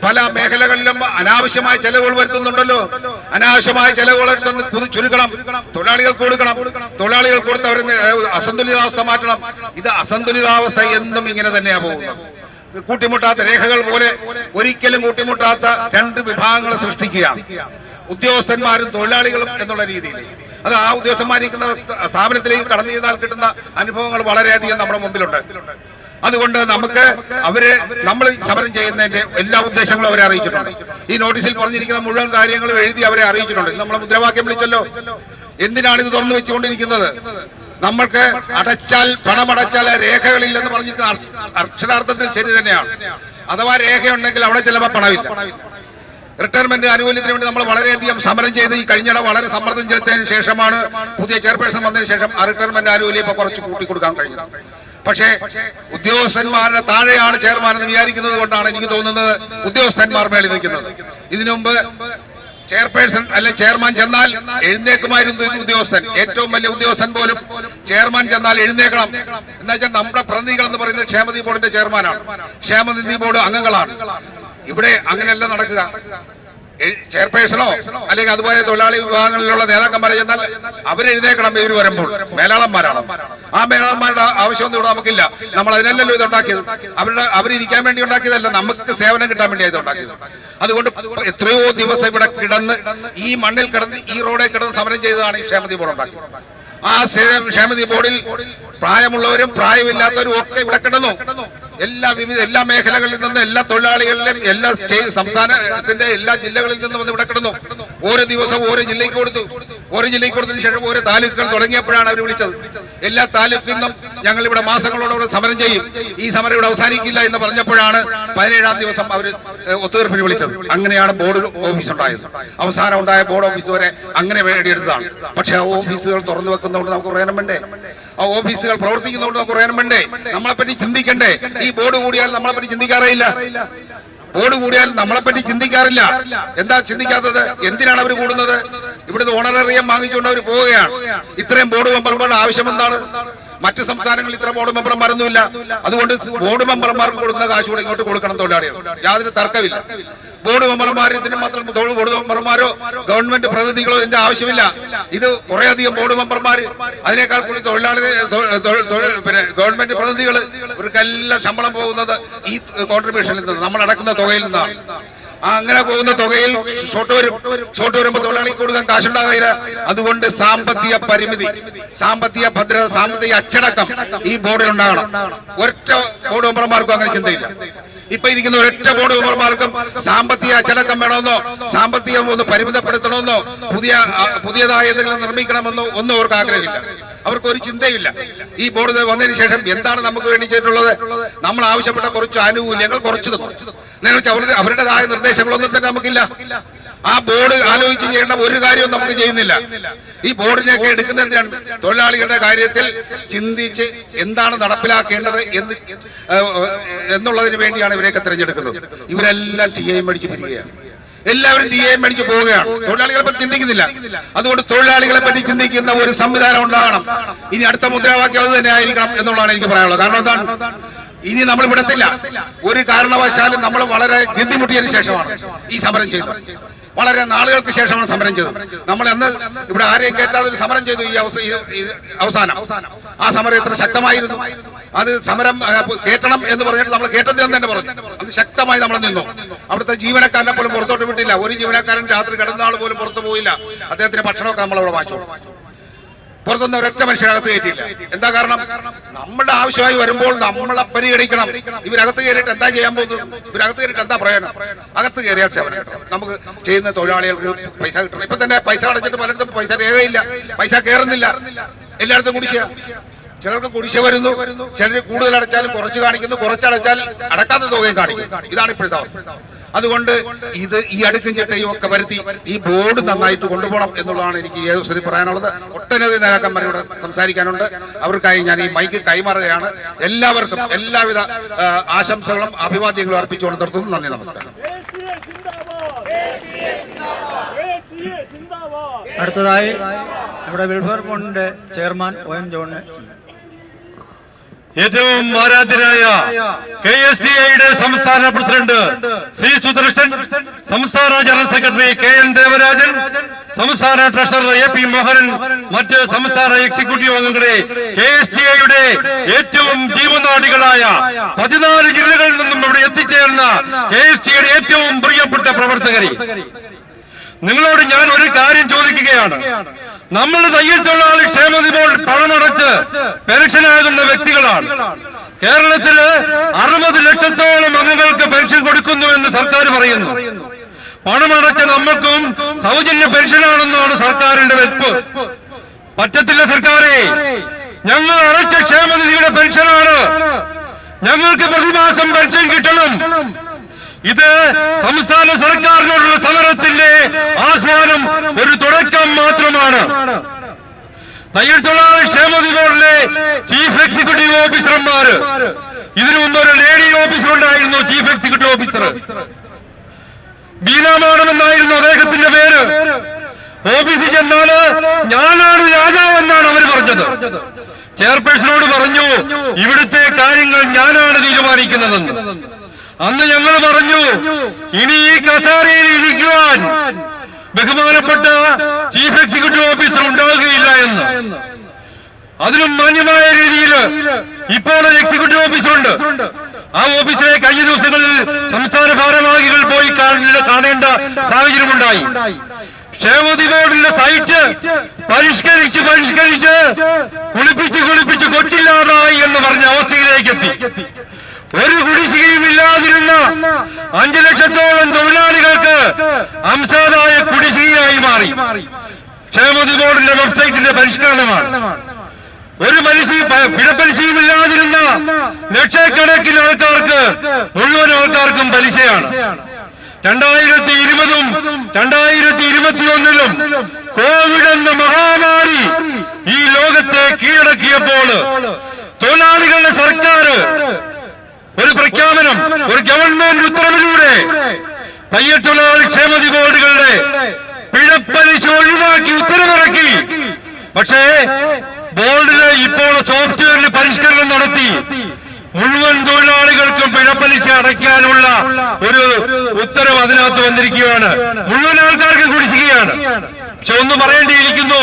പല മേഖലകളിലും അനാവശ്യമായ ചെലവുകൾ വരുത്തുന്നുണ്ടല്ലോ. അനാവശ്യമായ ചെലവുകൾ ചുരുക്കണം, തൊഴിലാളികൾക്ക് കൊടുക്കണം. തൊഴിലാളികൾ കൊടുത്ത് അവർ അസന്തുലിതാവസ്ഥ മാറ്റണം. ഇത് അസന്തുലിതാവസ്ഥ എന്നും ഇങ്ങനെ തന്നെയാ പോകുന്നത്. കൂട്ടിമുട്ടാത്ത രേഖകൾ പോലെ ഒരിക്കലും കൂട്ടിമുട്ടാത്ത രണ്ട് വിഭാഗങ്ങളെ സൃഷ്ടിക്കുകയാണ്, ഉദ്യോഗസ്ഥന്മാരും തൊഴിലാളികളും എന്നുള്ള രീതിയിൽ. അത് ആ ഉദ്യോഗസ്ഥന്മാരിക്കുന്ന സ്ഥാപനത്തിലേക്ക് കടന്നു ചെന്നാൽ കിട്ടുന്ന അനുഭവങ്ങൾ വളരെയധികം നമ്മുടെ മുമ്പിലുണ്ട്. അതുകൊണ്ട് നമ്മൾ സമരം ചെയ്യുന്നതിന്റെ എല്ലാ ഉദ്ദേശങ്ങളും അവരെ അറിയിച്ചിട്ടുണ്ട്. ഈ നോട്ടീസിൽ പറഞ്ഞിരിക്കുന്ന മുഴുവൻ കാര്യങ്ങളും എഴുതി അവരെ അറിയിച്ചിട്ടുണ്ട്. നമ്മളെ മുദ്രാവാക്യം വിളിച്ചല്ലോ. എന്തിനാണ് ഇത് തുറന്നു വെച്ചുകൊണ്ടിരിക്കുന്നത്? നമ്മൾക്ക് പണമടച്ചാൽ രേഖകളില്ലെന്ന് പറഞ്ഞിരിക്കുന്ന അക്ഷരാർത്ഥത്തിൽ ശരി തന്നെയാണ്. അഥവാ രേഖയുണ്ടെങ്കിൽ അവിടെ ചിലപ്പോൾ പണമില്ല. റിട്ടയർമെന്റ് ആനുകൂല്യത്തിന് വേണ്ടി നമ്മൾ വളരെയധികം സമരം ചെയ്ത് ഈ കഴിഞ്ഞിടെ വളരെ സമ്മർദ്ദം ചെലുത്തിയതിനു ശേഷമാണ് പുതിയ ചെയർപേഴ്സൺ വന്നതിന് ശേഷം ആ റിട്ടയർമെന്റ് ആനുകൂല്യം ഇപ്പൊ കുറച്ച് കൂട്ടിക്കൊടുക്കാൻ കഴിഞ്ഞത്. പക്ഷേ ഉദ്യോഗസ്ഥന്മാരുടെ താഴെയാണ് ചെയർമാൻ എന്ന് വിചാരിക്കുന്നത് കൊണ്ടാണ് എനിക്ക് തോന്നുന്നത് ഉദ്യോഗസ്ഥന്മാർ മേളിൽ നിൽക്കുന്നത്. ഇതിനു മുമ്പ് ചെയർപേഴ്സൺ അല്ലെ ചെയർമാൻ ചെന്നാൽ എഴുന്നേക്കുമായിരുന്നു ഉദ്യോഗസ്ഥൻ. ഏറ്റവും വലിയ ഉദ്യോഗസ്ഥൻ പോലും ചെയർമാൻ ചെന്നാൽ എഴുന്നേക്കണം. എന്താ വെച്ചാൽ നമ്മുടെ പ്രതിനിധികൾ എന്ന് പറയുന്നത് ക്ഷേമനിധി ബോർഡിന്റെ ചെയർമാനാണ്, ക്ഷേമനിധി ബോർഡ് അംഗങ്ങളാണ്. ഇവിടെ അങ്ങനെയല്ല നടക്കുക. ചെയർപേഴ്സണോ അല്ലെങ്കിൽ അതുപോലെ തൊഴിലാളി വിഭാഗങ്ങളിലുള്ള നേതാക്കന്മാരെ ചെന്നാൽ അവരെഴുന്നേക്കണം. ഇവർ വരുമ്പോൾ മേലാളന്മാരാണ്. ആ മേലാളന്മാരുടെ ആവശ്യമൊന്നും ഇവിടെ നമുക്കില്ല. നമ്മൾ അതിനല്ലല്ലോ ഇത് ഉണ്ടാക്കിയത്. അവരിരിക്കാൻ വേണ്ടി ഉണ്ടാക്കിയതല്ല, നമുക്ക് സേവനം കിട്ടാൻ വേണ്ടി ഇത് ഉണ്ടാക്കിയത്. അതുകൊണ്ട് എത്രയോ ദിവസം ഇവിടെ കിടന്ന് ഈ മണ്ണിൽ കിടന്ന് ഈ റോഡിൽ കിടന്ന് സമരം ചെയ്തതാണ് ഈ ക്ഷേമനിധി ബോർഡ് ഉണ്ടാക്കിയത്. ആ ക്ഷേമനിധി ബോർഡിൽ പ്രായമുള്ളവരും പ്രായമില്ലാത്തവരും ഒക്കെ ഇവിടെ കിടന്നു. എല്ലാ മേഖലകളിൽ നിന്നും എല്ലാ തൊഴിലാളികളിലും എല്ലാ സംസ്ഥാനത്തിന്റെ എല്ലാ ജില്ലകളിൽ നിന്നും വന്ന് ഇവിടെ കിടന്നു. ഓരോ ദിവസവും ഓരോ ജില്ലയ്ക്ക് കൊടുത്തു. ഓരോ ജില്ലയ്ക്ക് കൊടുത്തതിന് ശേഷം ഓരോ താലൂക്കുകൾ തുടങ്ങിയപ്പോഴാണ് അവർ വിളിച്ചത്. എല്ലാ താലൂക്കിൽ നിന്നും ഞങ്ങൾ ഇവിടെ മാസങ്ങളോടെ സമരം ചെയ്യും, ഈ സമരം ഇവിടെ അവസാനിക്കില്ല എന്ന് പറഞ്ഞപ്പോഴാണ് 17-ാം ദിവസം അവർ ഒത്തുതീർപ്പിന് വിളിച്ചത്. അങ്ങനെയാണ് ബോർഡ് ഓഫീസ് ഉണ്ടായത്. അവസാനം ഉണ്ടായ ബോർഡ് ഓഫീസ് വരെ അങ്ങനെ നേടിയെടുത്തതാണ്. പക്ഷെ ആ ഓഫീസുകൾ തുറന്നു വെക്കുന്നതുകൊണ്ട് നമുക്ക് പറയാനും വേണ്ടേ? ആ ഓഫീസുകൾ പ്രവർത്തിക്കുന്നതുകൊണ്ട് നമുക്ക് പറയാനും വേണ്ടേ? നമ്മളെപ്പറ്റി ചിന്തിക്കണ്ടേ? ഈ ബോർഡ് കൂടിയാൽ നമ്മളെപ്പറ്റി ചിന്തിക്കാറില്ല. എന്താ ചിന്തിക്കാത്തത്? എന്തിനാണ് അവർ കൂടുന്നത്? ഇവിടുന്ന് ഓണറേറിയം വാങ്ങിച്ചുകൊണ്ട് അവർ പോവുകയാണ്. ഇത്രയും ബോർഡ് മെമ്പർമാരുടെ ആവശ്യം എന്താണ്? മറ്റ് സംസ്ഥാനങ്ങളിൽ ഇത്ര ബോർഡ് മെമ്പർമാരൊന്നുമില്ല. അതുകൊണ്ട് ബോർഡ് മെമ്പർമാർക്ക് കൊടുക്കുന്ന കാശ് കൂടെ ഇങ്ങോട്ട് കൊടുക്കണം തൊഴിലാളികൾ. യാതൊരു തർക്കമില്ല. ബോർഡ് മെമ്പർമാർ ഇതിന് മാത്രം ബോർഡ് മെമ്പർമാരോ ഗവൺമെന്റ് പ്രതിനിധികളോ ഇതിന്റെ ആവശ്യമില്ല. ഇത് കുറെ അധികം ബോർഡ് മെമ്പർമാർ, അതിനേക്കാൾ കൂടി ഗവൺമെന്റ് പ്രതിനിധികൾ, ഇവർക്കെല്ലാം ശമ്പളം പോകുന്നത് ഈ കോൺട്രിബ്യൂഷനിൽ നിന്ന്, നമ്മൾ അടക്കുന്ന തുകയിൽ നിന്നാണ്. അങ്ങനെ പോകുന്ന തുകയിൽ ഷോർട്ട് വരുമ്പോൾ തൊഴിലാളിക്ക് കൊടുക്കാൻ കാശുണ്ടാകില്ല. അതുകൊണ്ട് സാമ്പത്തിക പരിമിതി, സാമ്പത്തിക ഭദ്രത, സാമ്പത്തിക അച്ചടക്കം ഈ ബോർഡിൽ ഉണ്ടാകണം. ഒരൊറ്റ ബോർഡ് മെമ്പർമാർക്കും അങ്ങനെ ചിന്തയില്ല. ഇപ്പൊ ഇരിക്കുന്ന ഒരൊറ്റ ബോർഡ് മെമ്പർമാർക്കും സാമ്പത്തിക അച്ചടക്കം വേണമെന്നോ സാമ്പത്തികം ഒന്ന് പരിമിതപ്പെടുത്തണമെന്നോ പുതിയതായ എന്തെങ്കിലും നിർമ്മിക്കണമെന്നോ ഒന്നും അവർക്ക് ആഗ്രഹമില്ല. അവർക്ക് ഒരു ചിന്തയില്ല. ഈ ബോർഡ് വന്നതിന് ശേഷം എന്താണ് നമുക്ക് വേണ്ടി ചെയ്തിട്ടുള്ളത്? നമ്മൾ ആവശ്യപ്പെട്ട കുറച്ച് ആനുകൂല്യങ്ങൾ കുറച്ചു അവരുടേതായ നിർദ്ദേശങ്ങളൊന്നും തന്നെ നമുക്കില്ല. ആ ബോർഡ് ആലോചിച്ച് ചെയ്യേണ്ട ഒരു കാര്യവും നമുക്ക് ചെയ്യുന്നില്ല. ഈ ബോർഡിനെയൊക്കെ എടുക്കുന്ന എന്തിനാണ്? തൊഴിലാളികളുടെ കാര്യത്തിൽ ചിന്തിച്ച് എന്താണ് നടപ്പിലാക്കേണ്ടത് എന്നുള്ളതിന് വേണ്ടിയാണ് ഇവരെയൊക്കെ തിരഞ്ഞെടുക്കുന്നത്. ഇവരെല്ലാം TA മേടിച്ച് പിരിയുകയാണ്. എല്ലാവരും TA മേടിച്ച് പോവുകയാണ്. തൊഴിലാളികളെ പറ്റി ചിന്തിക്കുന്നില്ല. അതുകൊണ്ട് തൊഴിലാളികളെ പറ്റി ചിന്തിക്കുന്ന ഒരു സംവിധാനം ഉണ്ടാകണം. ഇനി അടുത്ത മുദ്രാവാക്യം അത് തന്നെ ആയിരിക്കണം എന്നുള്ളതാണ് എനിക്ക് പറയാനുള്ളത്. കാരണം എന്താണ്? ഇനി നമ്മൾ വിടത്തില്ല. ഒരു കാരണവശാലും നമ്മൾ വളരെ ബുദ്ധിമുട്ടിയതിനു ശേഷമാണ് ഈ സമരം ചെയ്തത്. വളരെ നാളുകൾക്ക് ശേഷമാണ് സമരം ചെയ്തത്. നമ്മൾ എന്ന് ഇവിടെ ആരെയും കേട്ടാതെ ഒരു സമരം ചെയ്തു. ഈ അവസാനം ആ സമരം എത്ര ശക്തമായിരുന്നു. അത് സമരം കേട്ടണം എന്ന് പറഞ്ഞിട്ട് നമ്മൾ കേട്ടതിലെന്ന് തന്നെ പറഞ്ഞു. അത് ശക്തമായി നമ്മൾ നിന്നു. അവിടുത്തെ ജീവനക്കാരനെ പോലും പുറത്തോട്ട് വിട്ടില്ല. ഒരു ജീവനക്കാരൻ രാത്രി കിടന്നാൾ പോലും പുറത്തു പോയില്ല. അദ്ദേഹത്തിന് ഭക്ഷണമൊക്കെ നമ്മളവിടെ വാങ്ങിച്ചു. പുറത്തുനിന്ന് ഒരൊറ്റ മനുഷ്യനകത്ത് കയറ്റിയില്ല. എന്താ കാരണം? നമ്മുടെ ആവശ്യമായി വരുമ്പോൾ നമ്മളെ പരിഗണിക്കണം. ഇവരകത്ത് കയറിയിട്ട് എന്താ ചെയ്യാൻ പോകുന്നത്? ഇവരകത്ത് കയറിയിട്ട് എന്താ പ്രയോജനം? അകത്ത് കയറിയാൽ സേവനം കിട്ടും. നമുക്ക് ചെയ്യുന്ന തൊഴിലാളികൾക്ക് പൈസ കിട്ടണം. ഇപ്പൊ തന്നെ പൈസ അടച്ചിട്ട് പലയിടത്തും പൈസ രേഖയില്ല, പൈസ കയറുന്നില്ല. എല്ലായിടത്തും കുടിശ്ശിക. ചിലർക്ക് കുടിശ്ശിക വരുന്നു, ചിലർ കൂടുതൽ അടച്ചാലും കുറച്ച് കാണിക്കുന്നു, കുറച്ചടച്ചാൽ അടക്കാത്ത തുകയും കാണിക്കും. ഇതാണ് ഇപ്പോഴത്തെ അവസ്ഥ. അതുകൊണ്ട് ഈ അടുക്കും ചിട്ടയും ഒക്കെ വരുത്തി ഈ ബോർഡ് നന്നായിട്ട് കൊണ്ടുപോകണം എന്നുള്ളതാണ് എനിക്ക് ഈ അവസരത്തിൽ പറയാനുള്ളത്. ഒട്ടനവധി നേതാക്കന്മാരോട് സംസാരിക്കാനുണ്ട്. അവർക്കായി ഞാൻ ഈ മൈക്ക് കൈമാറുകയാണ്. എല്ലാവർക്കും എല്ലാവിധ ആശംസകളും അഭിവാദ്യങ്ങളും അർപ്പിച്ചുകൊണ്ട് നിർത്തുന്നു. നന്ദി, നമസ്കാരം. അടുത്തതായി നമ്മുടെ വെൽഫെയർ ഫണ്ടിന്റെ ചെയർമാൻ OM ജോണിനെ ഏറ്റവും ആരാധ്യനായ KSTIയുടെ സംസ്ഥാന പ്രസിഡന്റ് ശ്രീ സുദർശൻ, സംസ്ഥാന ജനറൽ സെക്രട്ടറി KN ദേവരാജൻ, സംസ്ഥാന ട്രഷറർ AP മോഹനൻ, മറ്റ് സംസ്ഥാന എക്സിക്യൂട്ടീവ് അംഗങ്ങളെ, KSTIയുടെ ഏറ്റവും ജീവനാടികളായ 14 ജില്ലകളിൽ നിന്നും ഇവിടെ എത്തിച്ചേർന്ന KSTIയുടെ ഏറ്റവും പ്രിയപ്പെട്ട പ്രവർത്തകരെ, നിങ്ങളോട് ഞാൻ ഒരു കാര്യം ചോദിക്കുകയാണ്. നമ്മൾ തയ്യൽ തൊഴിലാളി ക്ഷേമനിധി ബോർഡ് പണമടച്ച് പെൻഷനാകുന്ന വ്യക്തികളാണ്. കേരളത്തില് 60 ലക്ഷത്തോളം അംഗങ്ങൾക്ക് പെൻഷൻ കൊടുക്കുന്നുവെന്ന് സർക്കാർ പറയുന്നു. പണമടച്ച നമ്മൾക്കും സൗജന്യ പെൻഷനാണെന്നാണ് സർക്കാരിന്റെ വെപ്പ്. പറ്റത്തില്ല സർക്കാരെ. ഞങ്ങൾ അടച്ച ക്ഷേമനിധിയുടെ പെൻഷനാണ്. ഞങ്ങൾക്ക് പ്രതിമാസം പെൻഷൻ കിട്ടണം. ഇത് സംസ്ഥാന സർക്കാരിനോടുള്ള സമരത്തിന്റെ ആഹ്വാനം ഒരു തുടക്കം മാത്രമാണ്. തയ്യൽ തൊഴിലാളി ക്ഷേമനിധി ബോർഡിലെ ചീഫ് എക്സിക്യൂട്ടീവ് ഓഫീസർമാര്, ഇതിനു മുമ്പ് ഒരു ലേഡി ഓഫീസർ ഉണ്ടായിരുന്നു, chief executive officer Beena madam എന്നായിരുന്നു അദ്ദേഹത്തിന്റെ പേര്. ഓഫീസിൽ ചെന്നാല് ഞാനാണ് രാജാവെന്നാണ് അവർ പറഞ്ഞത്. ചെയർപേഴ്സണോട് പറഞ്ഞു ഇവിടുത്തെ കാര്യങ്ങൾ ഞാനാണ് തീരുമാനിക്കുന്നതെന്ന്. അന്ന് ഞങ്ങൾ പറഞ്ഞു ഇനി ഈ കസേരയിൽ ഇരിക്കുവാൻ ബഹുമാനപ്പെട്ട ചീഫ് എക്സിക്യൂട്ടീവ് ഓഫീസർ ഉണ്ടാവുകയില്ല എന്ന്. അതിനും മാന്യമായ രീതിയിൽ ഇപ്പോൾ എക്സിക്യൂട്ടീവ് ഓഫീസറുണ്ട്. ആ ഓഫീസിലെ കഴിഞ്ഞ ദിവസങ്ങളിൽ സംസ്ഥാന ഭാരവാഹികൾ പോയി കാണേണ്ട സാഹചര്യമുണ്ടായി. ക്ഷേമനിധി ബോർഡിന്റെ സൈറ്റ് പരിഷ്കരിച്ച് കുളിപ്പിച്ച് കൊച്ചില്ലാതായി എന്ന് പറഞ്ഞ അവസ്ഥയിലേക്ക് എത്തി. ഒരു കുടിശ്ശികയും ഇല്ലാതിരുന്ന 5 ലക്ഷത്തോളം തൊഴിലാളികൾക്ക് അംശാദായ കുടിശ്ശികയായി മാറി. ക്ഷേമനിധി ബോർഡിന്റെ വെബ്സൈറ്റിന്റെ പരിഷ്കരണമാണ്. ഒരു പിഴപ്പലിശയും ഇല്ലാതിരുന്ന ലക്ഷക്കണക്കിന് ആൾക്കാർക്ക്, മുഴുവൻ ആൾക്കാർക്കും പലിശയാണ്. 2020-ഉം 2021-ലും കോവിഡ് എന്ന മഹാമാരി ഈ ലോകത്തെ കീഴടക്കിയപ്പോൾ തൊഴിലാളികളുടെ സർക്കാർ ഒരു പ്രഖ്യാപനം, ഒരു ഗവൺമെന്റ് ഉത്തരവിലൂടെ തയ്യൽ തൊഴിലാളി ക്ഷേമനിധി ബോർഡുകളുടെ പിഴപ്പലിശ ഒഴിവാക്കി ഉത്തരവിറക്കി. പക്ഷേ ബോർഡില് ഇപ്പോൾ സോഫ്റ്റ്വെയറിൽ പരിഷ്കരണം നടത്തി മുഴുവൻ തൊഴിലാളികൾക്കും പിഴപ്പലിശ അടയ്ക്കാനുള്ള ഒരു ഉത്തരവ് അതിനകത്ത് വന്നിരിക്കുകയാണ്. മുഴുവൻ ആൾക്കാർക്ക് കുടിശ്ശികയാണ്. പക്ഷെ ഒന്ന് പറയേണ്ടിയിരിക്കുന്നു,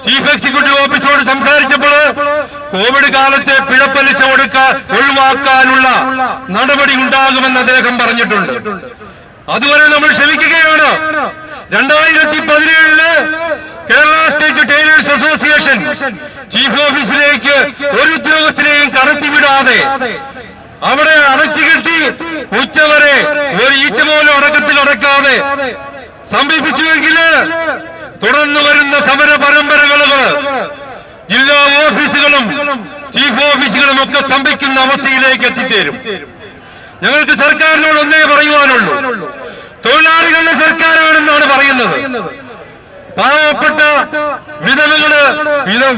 ചീഫ് എക്സിക്യൂട്ടീവ് ഓഫീസറോട് സംസാരിച്ചപ്പോൾ കോവിഡ് കാലത്തെ പിഴപ്പലിശ ഒഴിവാക്കാനുള്ള നടപടി ഉണ്ടാകുമെന്ന് അദ്ദേഹം പറഞ്ഞിട്ടുണ്ട്. അതുവരെ നമ്മൾ ക്ഷമിക്കുകയാണ്. 2017 Kerala state tailors association chief ഓഫീസിലേക്ക് ഒരു ഉദ്യോഗസ്ഥനെയും കടത്തിവിടാതെ അവിടെ അടച്ചുകെട്ടി ഉച്ചവരെ ഒരു ഈച്ച പോലും അടക്കത്തിൽ അടക്കാതെ സമീപിച്ചുവെങ്കിൽ തുടർന്ന് വരുന്ന സമര പരമ്പരകൾ ജില്ലാ ഓഫീസുകളും ചീഫ് ഓഫീസുകളും ഒക്കെ സ്തംഭിക്കുന്ന അവസ്ഥയിലേക്ക് എത്തിച്ചേരും. ഞങ്ങൾക്ക് സർക്കാരിനോട് ഒന്നേ പറയുവാനുള്ളൂ, തൊഴിലാളികളുടെ സർക്കാരാണെന്നാണ് പറയുന്നത്. പാവപ്പെട്ട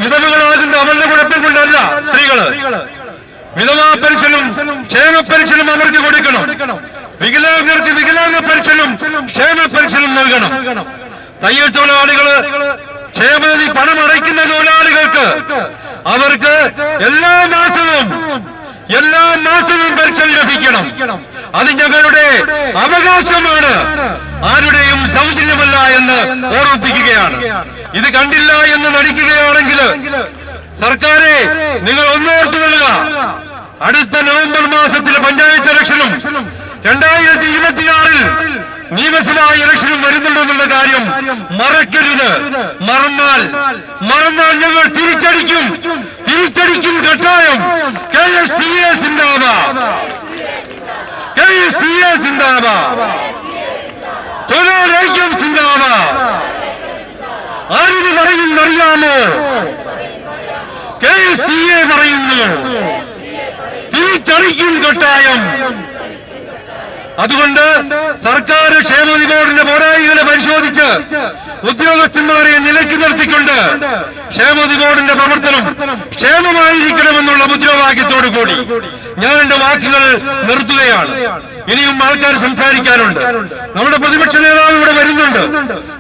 വിധവകളാകുന്ന അവരുടെ കുഴപ്പം കൊണ്ടല്ല സ്ത്രീകള്. വിധവാ പെൻഷനും ക്ഷേമ പെൻഷനും അവർക്ക് കൊടുക്കണം. വികലാംഗർക്ക് വികലാംഗ പെൻഷനും ക്ഷേമ പെൻഷനും നൽകണം. തയ്യൽ തൊഴിലാളികള് ക്ഷേമനിധി പണമടയ്ക്കുന്ന തൊഴിലാളികൾക്ക് അവർക്ക് എല്ലാ മാസവും പെൻഷൻ ലഭിക്കണം. അത് ഞങ്ങളുടെ അവകാശമാണ്, ആരുടെയും സൗജന്യമല്ല എന്ന് ഓർമ്മിപ്പിക്കുകയാണ്. ഇത് കണ്ടില്ല എന്ന് നടിക്കുകയാണെങ്കിൽ സർക്കാരെ നിങ്ങൾ ഒന്നോർത്തു കൊള്ളുക. അടുത്ത നവംബർ മാസത്തിലെ പഞ്ചായത്ത് ഇലക്ഷനും 2026 നിയമസഭാ ഇലക്ഷനും വരുന്നുണ്ടെന്നുള്ള കാര്യം മറക്കരുത്. മറന്നാൽ ഞങ്ങൾ തിരിച്ചടിക്കും കട്ടായം. KSTA സിന്ദാബാദ്, KSTA സിന്ദാബാദ്, തൊഴിലാളിക്യം സിന്ദാബാദ്. ആരിത് പറയുന്നറിയാമോ? KSTA പറയുന്നു തിരിച്ചടിക്കും കട്ടായം. അതുകൊണ്ട് സർക്കാർ ക്ഷേമനിധി ബോർഡിന്റെ പോരായ്മകളെ പരിശോധിച്ച് ഉദ്യോഗസ്ഥന്മാരെ നിലയ്ക്ക് നിർത്തിക്കൊണ്ട് ക്ഷേമനിധി ബോർഡിന്റെ പ്രവർത്തനം ക്ഷേമമായിരിക്കണമെന്നുള്ള മുദ്രാവാക്യത്തോടു കൂടി ഞാൻ എന്റെ വാക്കുകൾ നിർത്തുകയാണ്. ഇനിയും ആൾക്കാർ സംസാരിക്കാനുണ്ട്. നമ്മുടെ പ്രതിപക്ഷ നേതാവ് ഇവിടെ വരുന്നുണ്ട്.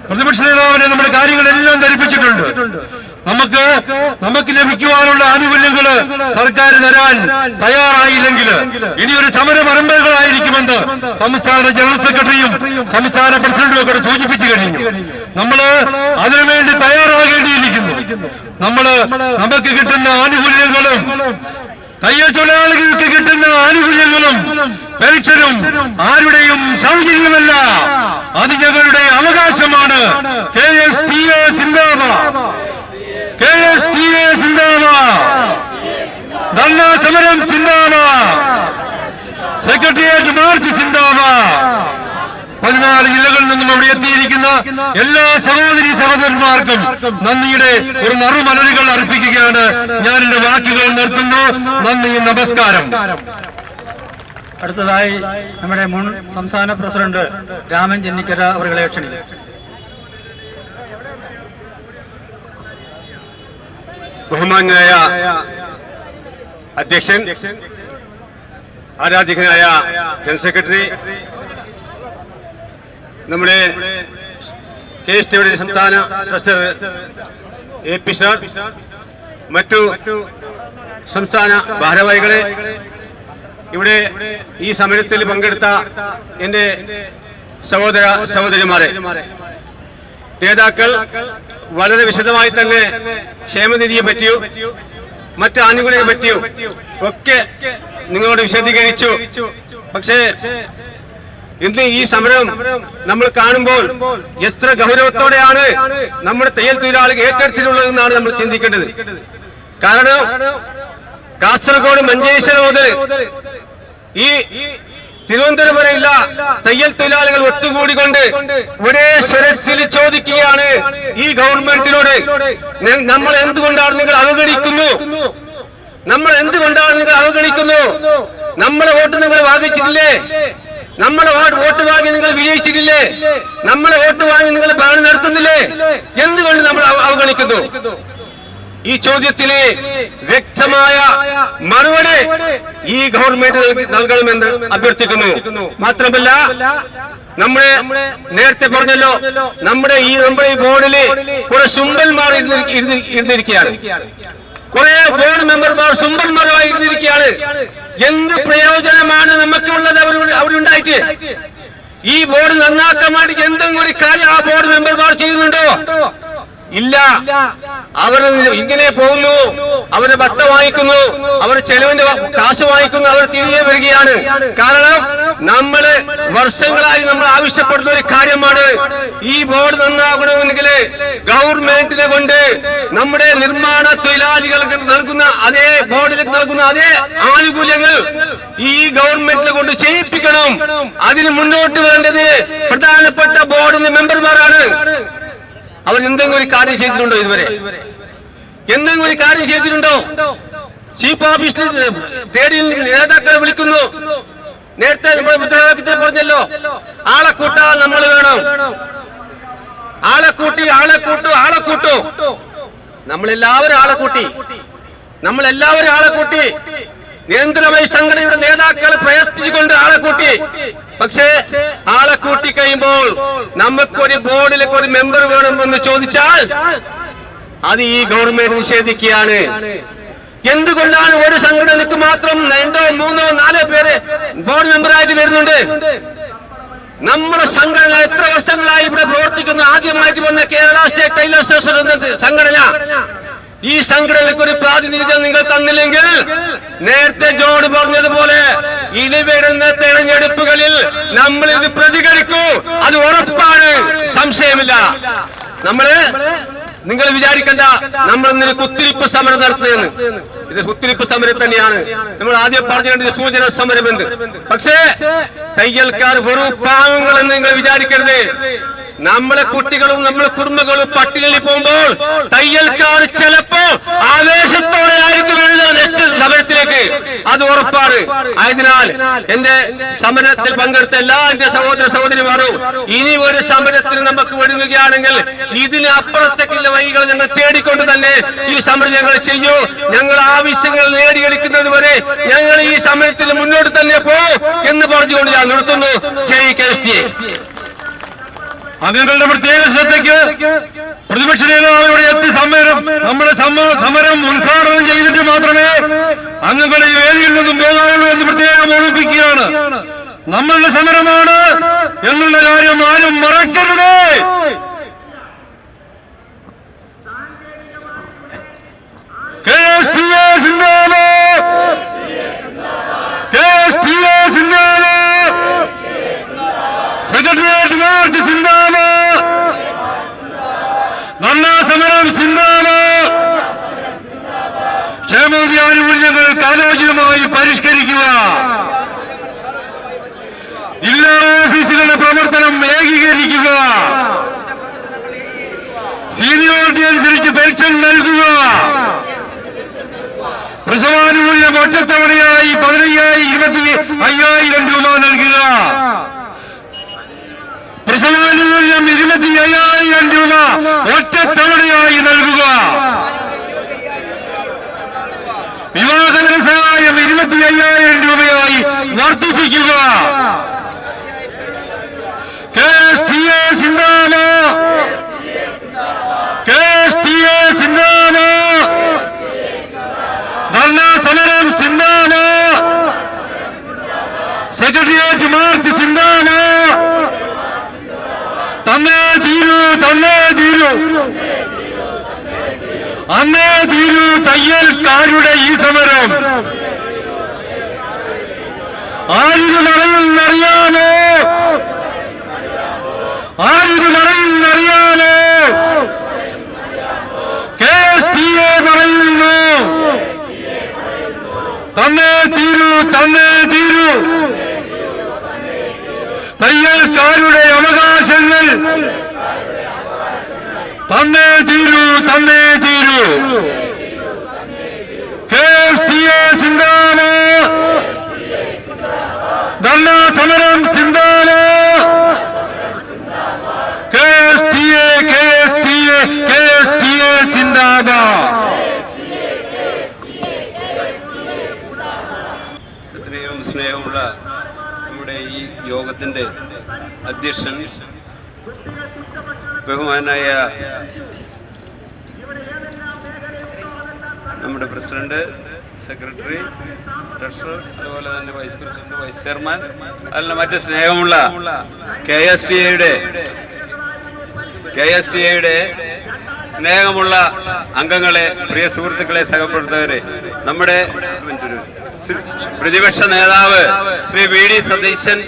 പ്രതിപക്ഷ നേതാവിനെ നമ്മുടെ കാര്യങ്ങളെല്ലാം ധരിപ്പിച്ചിട്ടുണ്ട്. നമുക്ക് ലഭിക്കുവാനുള്ള ആനുകൂല്യങ്ങള് സർക്കാർ തരാൻ തയ്യാറായില്ലെങ്കിൽ ഇനിയൊരു സമര പരമ്പരകളായിരിക്കുമെന്ന് സംസ്ഥാന ജനറൽ സെക്രട്ടറിയും സംസ്ഥാന പ്രസിഡന്റും ഒക്കെ സൂചിപ്പിച്ചു കഴിഞ്ഞു. നമ്മള് അതിനുവേണ്ടി തയ്യാറാകേണ്ടിയിരിക്കുന്നു. നമുക്ക് കിട്ടുന്ന ആനുകൂല്യങ്ങളും തയ്യൽ തൊഴിലാളികൾക്ക് കിട്ടുന്ന ആനുകൂല്യങ്ങളും പെൻഷനും ആരുടെയും സൗജന്യമല്ല, അത് ഞങ്ങളുടെ അവകാശമാണ്. KSTA സിന്ദാബാദ്, KSTA സിന്ദാബാദ്, ധർണാ സമരം സിന്ദാബാദ്, സെക്രട്ടേറിയറ്റ് മാർച്ച് സിന്ദാബാദ്. 14 ജില്ലകളിൽ നിന്നും അവിടെ എത്തിയിരിക്കുന്ന എല്ലാ സഹോദരി സഹോദരന്മാർക്കും നന്ദിയുടെ ഒരു നറുമലരുകൾ അർപ്പിക്കുകയാണ്. ഞാൻ എന്റെ വാക്കുകൾ നിർത്തുന്നു. നന്ദി, നമസ്കാരം. അടുത്തതായി നമ്മുടെ മുൻ സംസ്ഥാന പ്രസിഡന്റ് രാമൻ ചെന്നിക്കര അവരുടെ ക്ഷണിക്കും. ബഹുമാന്യനായ അധ്യക്ഷൻ, ആരാധ്യനായ ജനറൽ സെക്രട്ടറി, നമ്മുടെ KSTയുടെ സംസ്ഥാന പ്രസിഡന്റ് AP സാർ, മറ്റു സംസ്ഥാന ഭാരവാഹികളെ, ഇവിടെ ഈ സമരത്തിൽ പങ്കെടുത്ത എൻ്റെ സഹോദര സഹോദരിമാരെ, നേതാക്കൾ വളരെ വിശദമായി തന്നെ ക്ഷേമനിധിയെ പറ്റിയോ മറ്റ് ആനുകൂല്യങ്ങളെ പറ്റിയോ ഒക്കെ നിങ്ങളോട് വിശദീകരിച്ചു. പക്ഷേ ഇന്ന് ഈ സമരം നമ്മൾ കാണുമ്പോൾ എത്ര ഗൗരവത്തോടെയാണ് നമ്മുടെ തയ്യൽ തൊഴിലാളികൾ ഏറ്റെടുത്തിട്ടുള്ളതെന്നാണ് നമ്മൾ ചിന്തിക്കേണ്ടത്. കാരണം കാസർഗോഡ് മഞ്ചേശ്വരം മുതൽ ഈ തിരുവനന്തപുരം വരെയുള്ള തയ്യൽ തൊഴിലാളികൾ ഒത്തുകൂടിക്കൊണ്ട് ഒരേ സ്വരത്തിൽ ചോദിക്കുകയാണ് ഈ ഗവൺമെന്റിനോട്, നമ്മൾ എന്തുകൊണ്ടാണ് നിങ്ങൾ അവഗണിക്കുന്നു? നമ്മളെ വോട്ട് നിങ്ങൾ വാങ്ങിച്ചിട്ടില്ലേ? നമ്മളെ വോട്ട് വാങ്ങി നിങ്ങൾ വിജയിച്ചിട്ടില്ലേ? നമ്മളെ വോട്ട് വാങ്ങി നിങ്ങൾ ഭരണം നടത്തുന്നില്ലേ? എന്തുകൊണ്ട് നമ്മൾ അവഗണിക്കുന്നു? ഈ ചോദ്യത്തിന് വ്യക്തമായ മറുപടി ഈ ഗവൺമെന്റ് നൽകണമെന്ന് അഭ്യർത്ഥിക്കുന്നു. മാത്രമല്ല, നമ്മുടെ നേരത്തെ പറഞ്ഞല്ലോ, നമ്മുടെ ഈ ബോർഡില് കുറെ സുമ്പന്മാർ ഇരുന്നിരിക്കുകയാണ്. കുറെ ബോർഡ് മെമ്പർമാർ സുമ്പന്മാരുമായി ഇരുന്നിരിക്കുകയാണ്. എന്ത് പ്രയോജനമാണ് നമുക്കുള്ളത് അവിടെ ഉണ്ടായിട്ട്? ഈ ബോർഡ് നന്നാക്കാൻ വേണ്ടി എന്തെങ്കിലും ഒരു കാര്യം ആ ബോർഡ് മെമ്പർമാർ ചെയ്യുന്നുണ്ടോ? ഇല്ല. അവർ ഇങ്ങനെ പോകുന്നു, അവര് ഭത്ത വാങ്ങിക്കുന്നു, അവർ ചെലവിന്റെ കാശ് വാങ്ങിക്കുന്നു, അവർ തിരികെ വരികയാണ്. കാരണം നമ്മള് വർഷങ്ങളായി നമ്മൾ ആവശ്യപ്പെടുന്ന ഒരു കാര്യമാണ്, ഈ ബോർഡ് നന്നാകണമെങ്കിൽ ഗവൺമെന്റിനെ കൊണ്ട് നമ്മുടെ നിർമ്മാണ തൊഴിലാളികൾക്ക് നൽകുന്ന അതേ ബോർഡിലേക്ക് നൽകുന്ന അതേ ആനുകൂല്യങ്ങൾ ഈ ഗവൺമെന്റിനെ കൊണ്ട് ചെയ്യിപ്പിക്കണം. അതിന് മുന്നോട്ട് വരേണ്ടത് പ്രധാനപ്പെട്ട ബോർഡിന്റെ മെമ്പർമാരാണ്. അവർ എന്തെങ്കിലും ഒരു കാര്യം ചെയ്തിട്ടുണ്ടോ? ഇതുവരെ എന്തെങ്കിലും ഒരു കാര്യം ചെയ്തിട്ടുണ്ടോ? ചീഫ് ഓഫീസിൽ തേടിയിൽ നേതാക്കളെ വിളിക്കുന്നു. നേരത്തെ നമ്മൾ മുദ്രാവാക്യത്തിൽ പറഞ്ഞല്ലോ, ആളെ കൂട്ടാൻ നമ്മൾ വേണം. ആളെ കൂട്ടു. നമ്മളെല്ലാവരും ആളെ കൂട്ടി. നിരന്തരമായി സംഘടനയുടെ നേതാക്കളെ പ്രയത്നിച്ചുകൊണ്ട് ആളെ കൂട്ടി. പക്ഷേ ആളെ കൂട്ടി കഴിയുമ്പോൾ നമുക്കൊരു ബോർഡിലേക്ക് ഒരു മെമ്പർ വേണമെന്ന് ചോദിച്ചാൽ അത് ഈ ഗവൺമെന്റ് നിഷേധിക്കുകയാണ്. എന്തുകൊണ്ടാണ് ഒരു സംഘടനക്ക് മാത്രം 2, 3, 4 പേര് ബോർഡ് മെമ്പറായിട്ട് വരുന്നുണ്ട്? നമ്മുടെ സംഘടന എത്ര വർഷങ്ങളായി ഇവിടെ പ്രവർത്തിക്കുന്നു? ആദ്യമായിട്ട് വന്ന കേരള സ്റ്റേറ്റ് ടൈലർ അസോസിയേഷൻ എന്ന സംഘടന, ഈ സംഘടനയ്ക്ക് ഒരു പ്രാതിനിധ്യം നിങ്ങൾ തന്നില്ലെങ്കിൽ നേരത്തെ ജോർജ് പറഞ്ഞതുപോലെ ഇനി വരുന്ന തെരഞ്ഞെടുപ്പുകളിൽ നമ്മൾ ഇത് പ്രതികരിക്കൂ, അത് ഉറപ്പാണ്, സംശയമില്ല. നിങ്ങൾ വിചാരിക്കണ്ട നമ്മൾ ഇന്നലെ കുത്തിരിപ്പ് സമരം നടത്തുന്നതെന്ന്. ഇത് കുത്തിരിപ്പ് സമരം തന്നെയാണ്. നമ്മൾ ആദ്യം പറഞ്ഞിട്ടുണ്ട് സൂചന സമരം എന്ന്. പക്ഷേ തയ്യൽക്കാർ വെറും പാവങ്ങളെന്ന് നിങ്ങൾ വിചാരിക്കരുത്. നമ്മളെ കുട്ടികളും നമ്മളെ കുടുംബങ്ങളും പട്ടികയിൽ പോകുമ്പോൾ തയ്യൽക്കാർ ചിലപ്പോ ആവേശത്തോടെ ആയിരിക്കും എഴുതാൻ സമരത്തിലേക്ക്, അത് ഉറപ്പാണ്. ആയതിനാൽ എന്റെ സമരത്തിൽ പങ്കെടുത്ത എല്ലാ എന്റെ സഹോദര സഹോദരിമാരും ഇനി ഒരു സമരത്തിന് നമുക്ക് ഒരുങ്ങുകയാണെങ്കിൽ ഇതിന് അപ്പുറത്തേക്കുള്ള വഴികൾ ഞങ്ങൾ തേടിക്കൊണ്ട് തന്നെ ഈ സമരം ഞങ്ങൾ ചെയ്യൂ. ഞങ്ങൾ ആവശ്യങ്ങൾ നേടിയെടുക്കുന്നത് വരെ ഞങ്ങൾ ഈ സമരത്തിൽ മുന്നോട്ട് തന്നെ പോകും എന്ന് പറഞ്ഞുകൊണ്ട് ഞാൻ നിർത്തുന്നു. ജയ് KSTA. അംഗങ്ങളുടെ പ്രത്യേക ശ്രദ്ധയ്ക്ക് പ്രതിപക്ഷ നേതാവ് ഇവിടെ എത്തി നമ്മുടെ സമരം ഉദ്ഘാടനം ചെയ്തിട്ട് മാത്രമേ അംഗങ്ങൾ ഈ വേദിയിൽ നിന്നും പോകാനുള്ളൂ എന്ന് പ്രത്യേകം ഓർമ്മിപ്പിക്കുകയാണ്. നമ്മളുടെ സമരമാണ് എന്നുള്ള കാര്യം ആരും മറക്കരുത്. KSTA സിന്ദാബാദ്, KSTA സിന്ദാബാദ്, സെക്രട്ടേറിയറ്റ് മാർച്ച് സിന്ദാബാദ്, ധർണാ സമരം സിന്ദാബാദ്. ക്ഷേമനിധി ആനുകൂല്യങ്ങൾ കാലോചിതമായി പരിഷ്കരിക്കുക. ജില്ലാ ഓഫീസുകളുടെ പ്രവർത്തനം ഏകീകരിക്കുക. സീനിയോറിറ്റി അനുസരിച്ച് പെൻഷൻ നൽകുക. പ്രസവാനുകൂല്യം ഒറ്റത്തവണയായി 15,000-25,000 രൂപ നൽകുക. പ്രസവാനുകൂല്യം 25,000 രൂപ ഒറ്റത്തവണയായി നൽകുക. വിവാഹധന സഹായം 25,000 രൂപയായി വർദ്ധിപ്പിക്കുക. KSTA സിന്ദാബാദ്, KSTA സിന്ദാബാദ്, ധർണാ സമരം സിന്ദാബാദ്, സെക്രട്ടേറിയറ്റ് മാർച്ച് സിന്ദാബാദ്. തന്നേ തീരൂ, തന്നേ തീരൂ, അന്നേ തീരൂ തയ്യൽക്കാരുടെ ഈ സമരം. ആരിത് പറയുന്നറിയാമോ? ആരിത് പറയുന്നറിയാമോ? KSTA പറയുന്നു, തന്നേ തീരൂ, തന്നേ തീരൂ. തയ്യൽക്കാരുടെ അവകാശങ്ങൾ തന്നേ തീരൂ, തന്നേ തീരൂ. KSTA സിന്ദാബാദ്, ധർണാ സമരം സിന്ദാബാദ്. KSTA, KSTA, KSTA സിന്ദാബാദ്. എത്രയും സ്നേഹമുള്ള നമ്മുടെ ഈ യോഗത്തിൻ്റെ അധ്യക്ഷൻ ബഹുമാനായ നമ്മുടെ പ്രസിഡന്റ്, സെക്രട്ടറി, ട്രഷറർ, അതുപോലെ തന്നെ വൈസ് പ്രസിഡന്റ്, വൈസ് ചെയർമാൻ, അതിൽ മറ്റ് സ്നേഹമുള്ള KSTA സ്നേഹമുള്ള അംഗങ്ങളെ, പ്രിയ സുഹൃത്തുക്കളെ, സഹപ്രവർത്തകരെ, നമ്മുടെ പ്രതിപക്ഷ നേതാവ് ശ്രീ VD സതീശൻ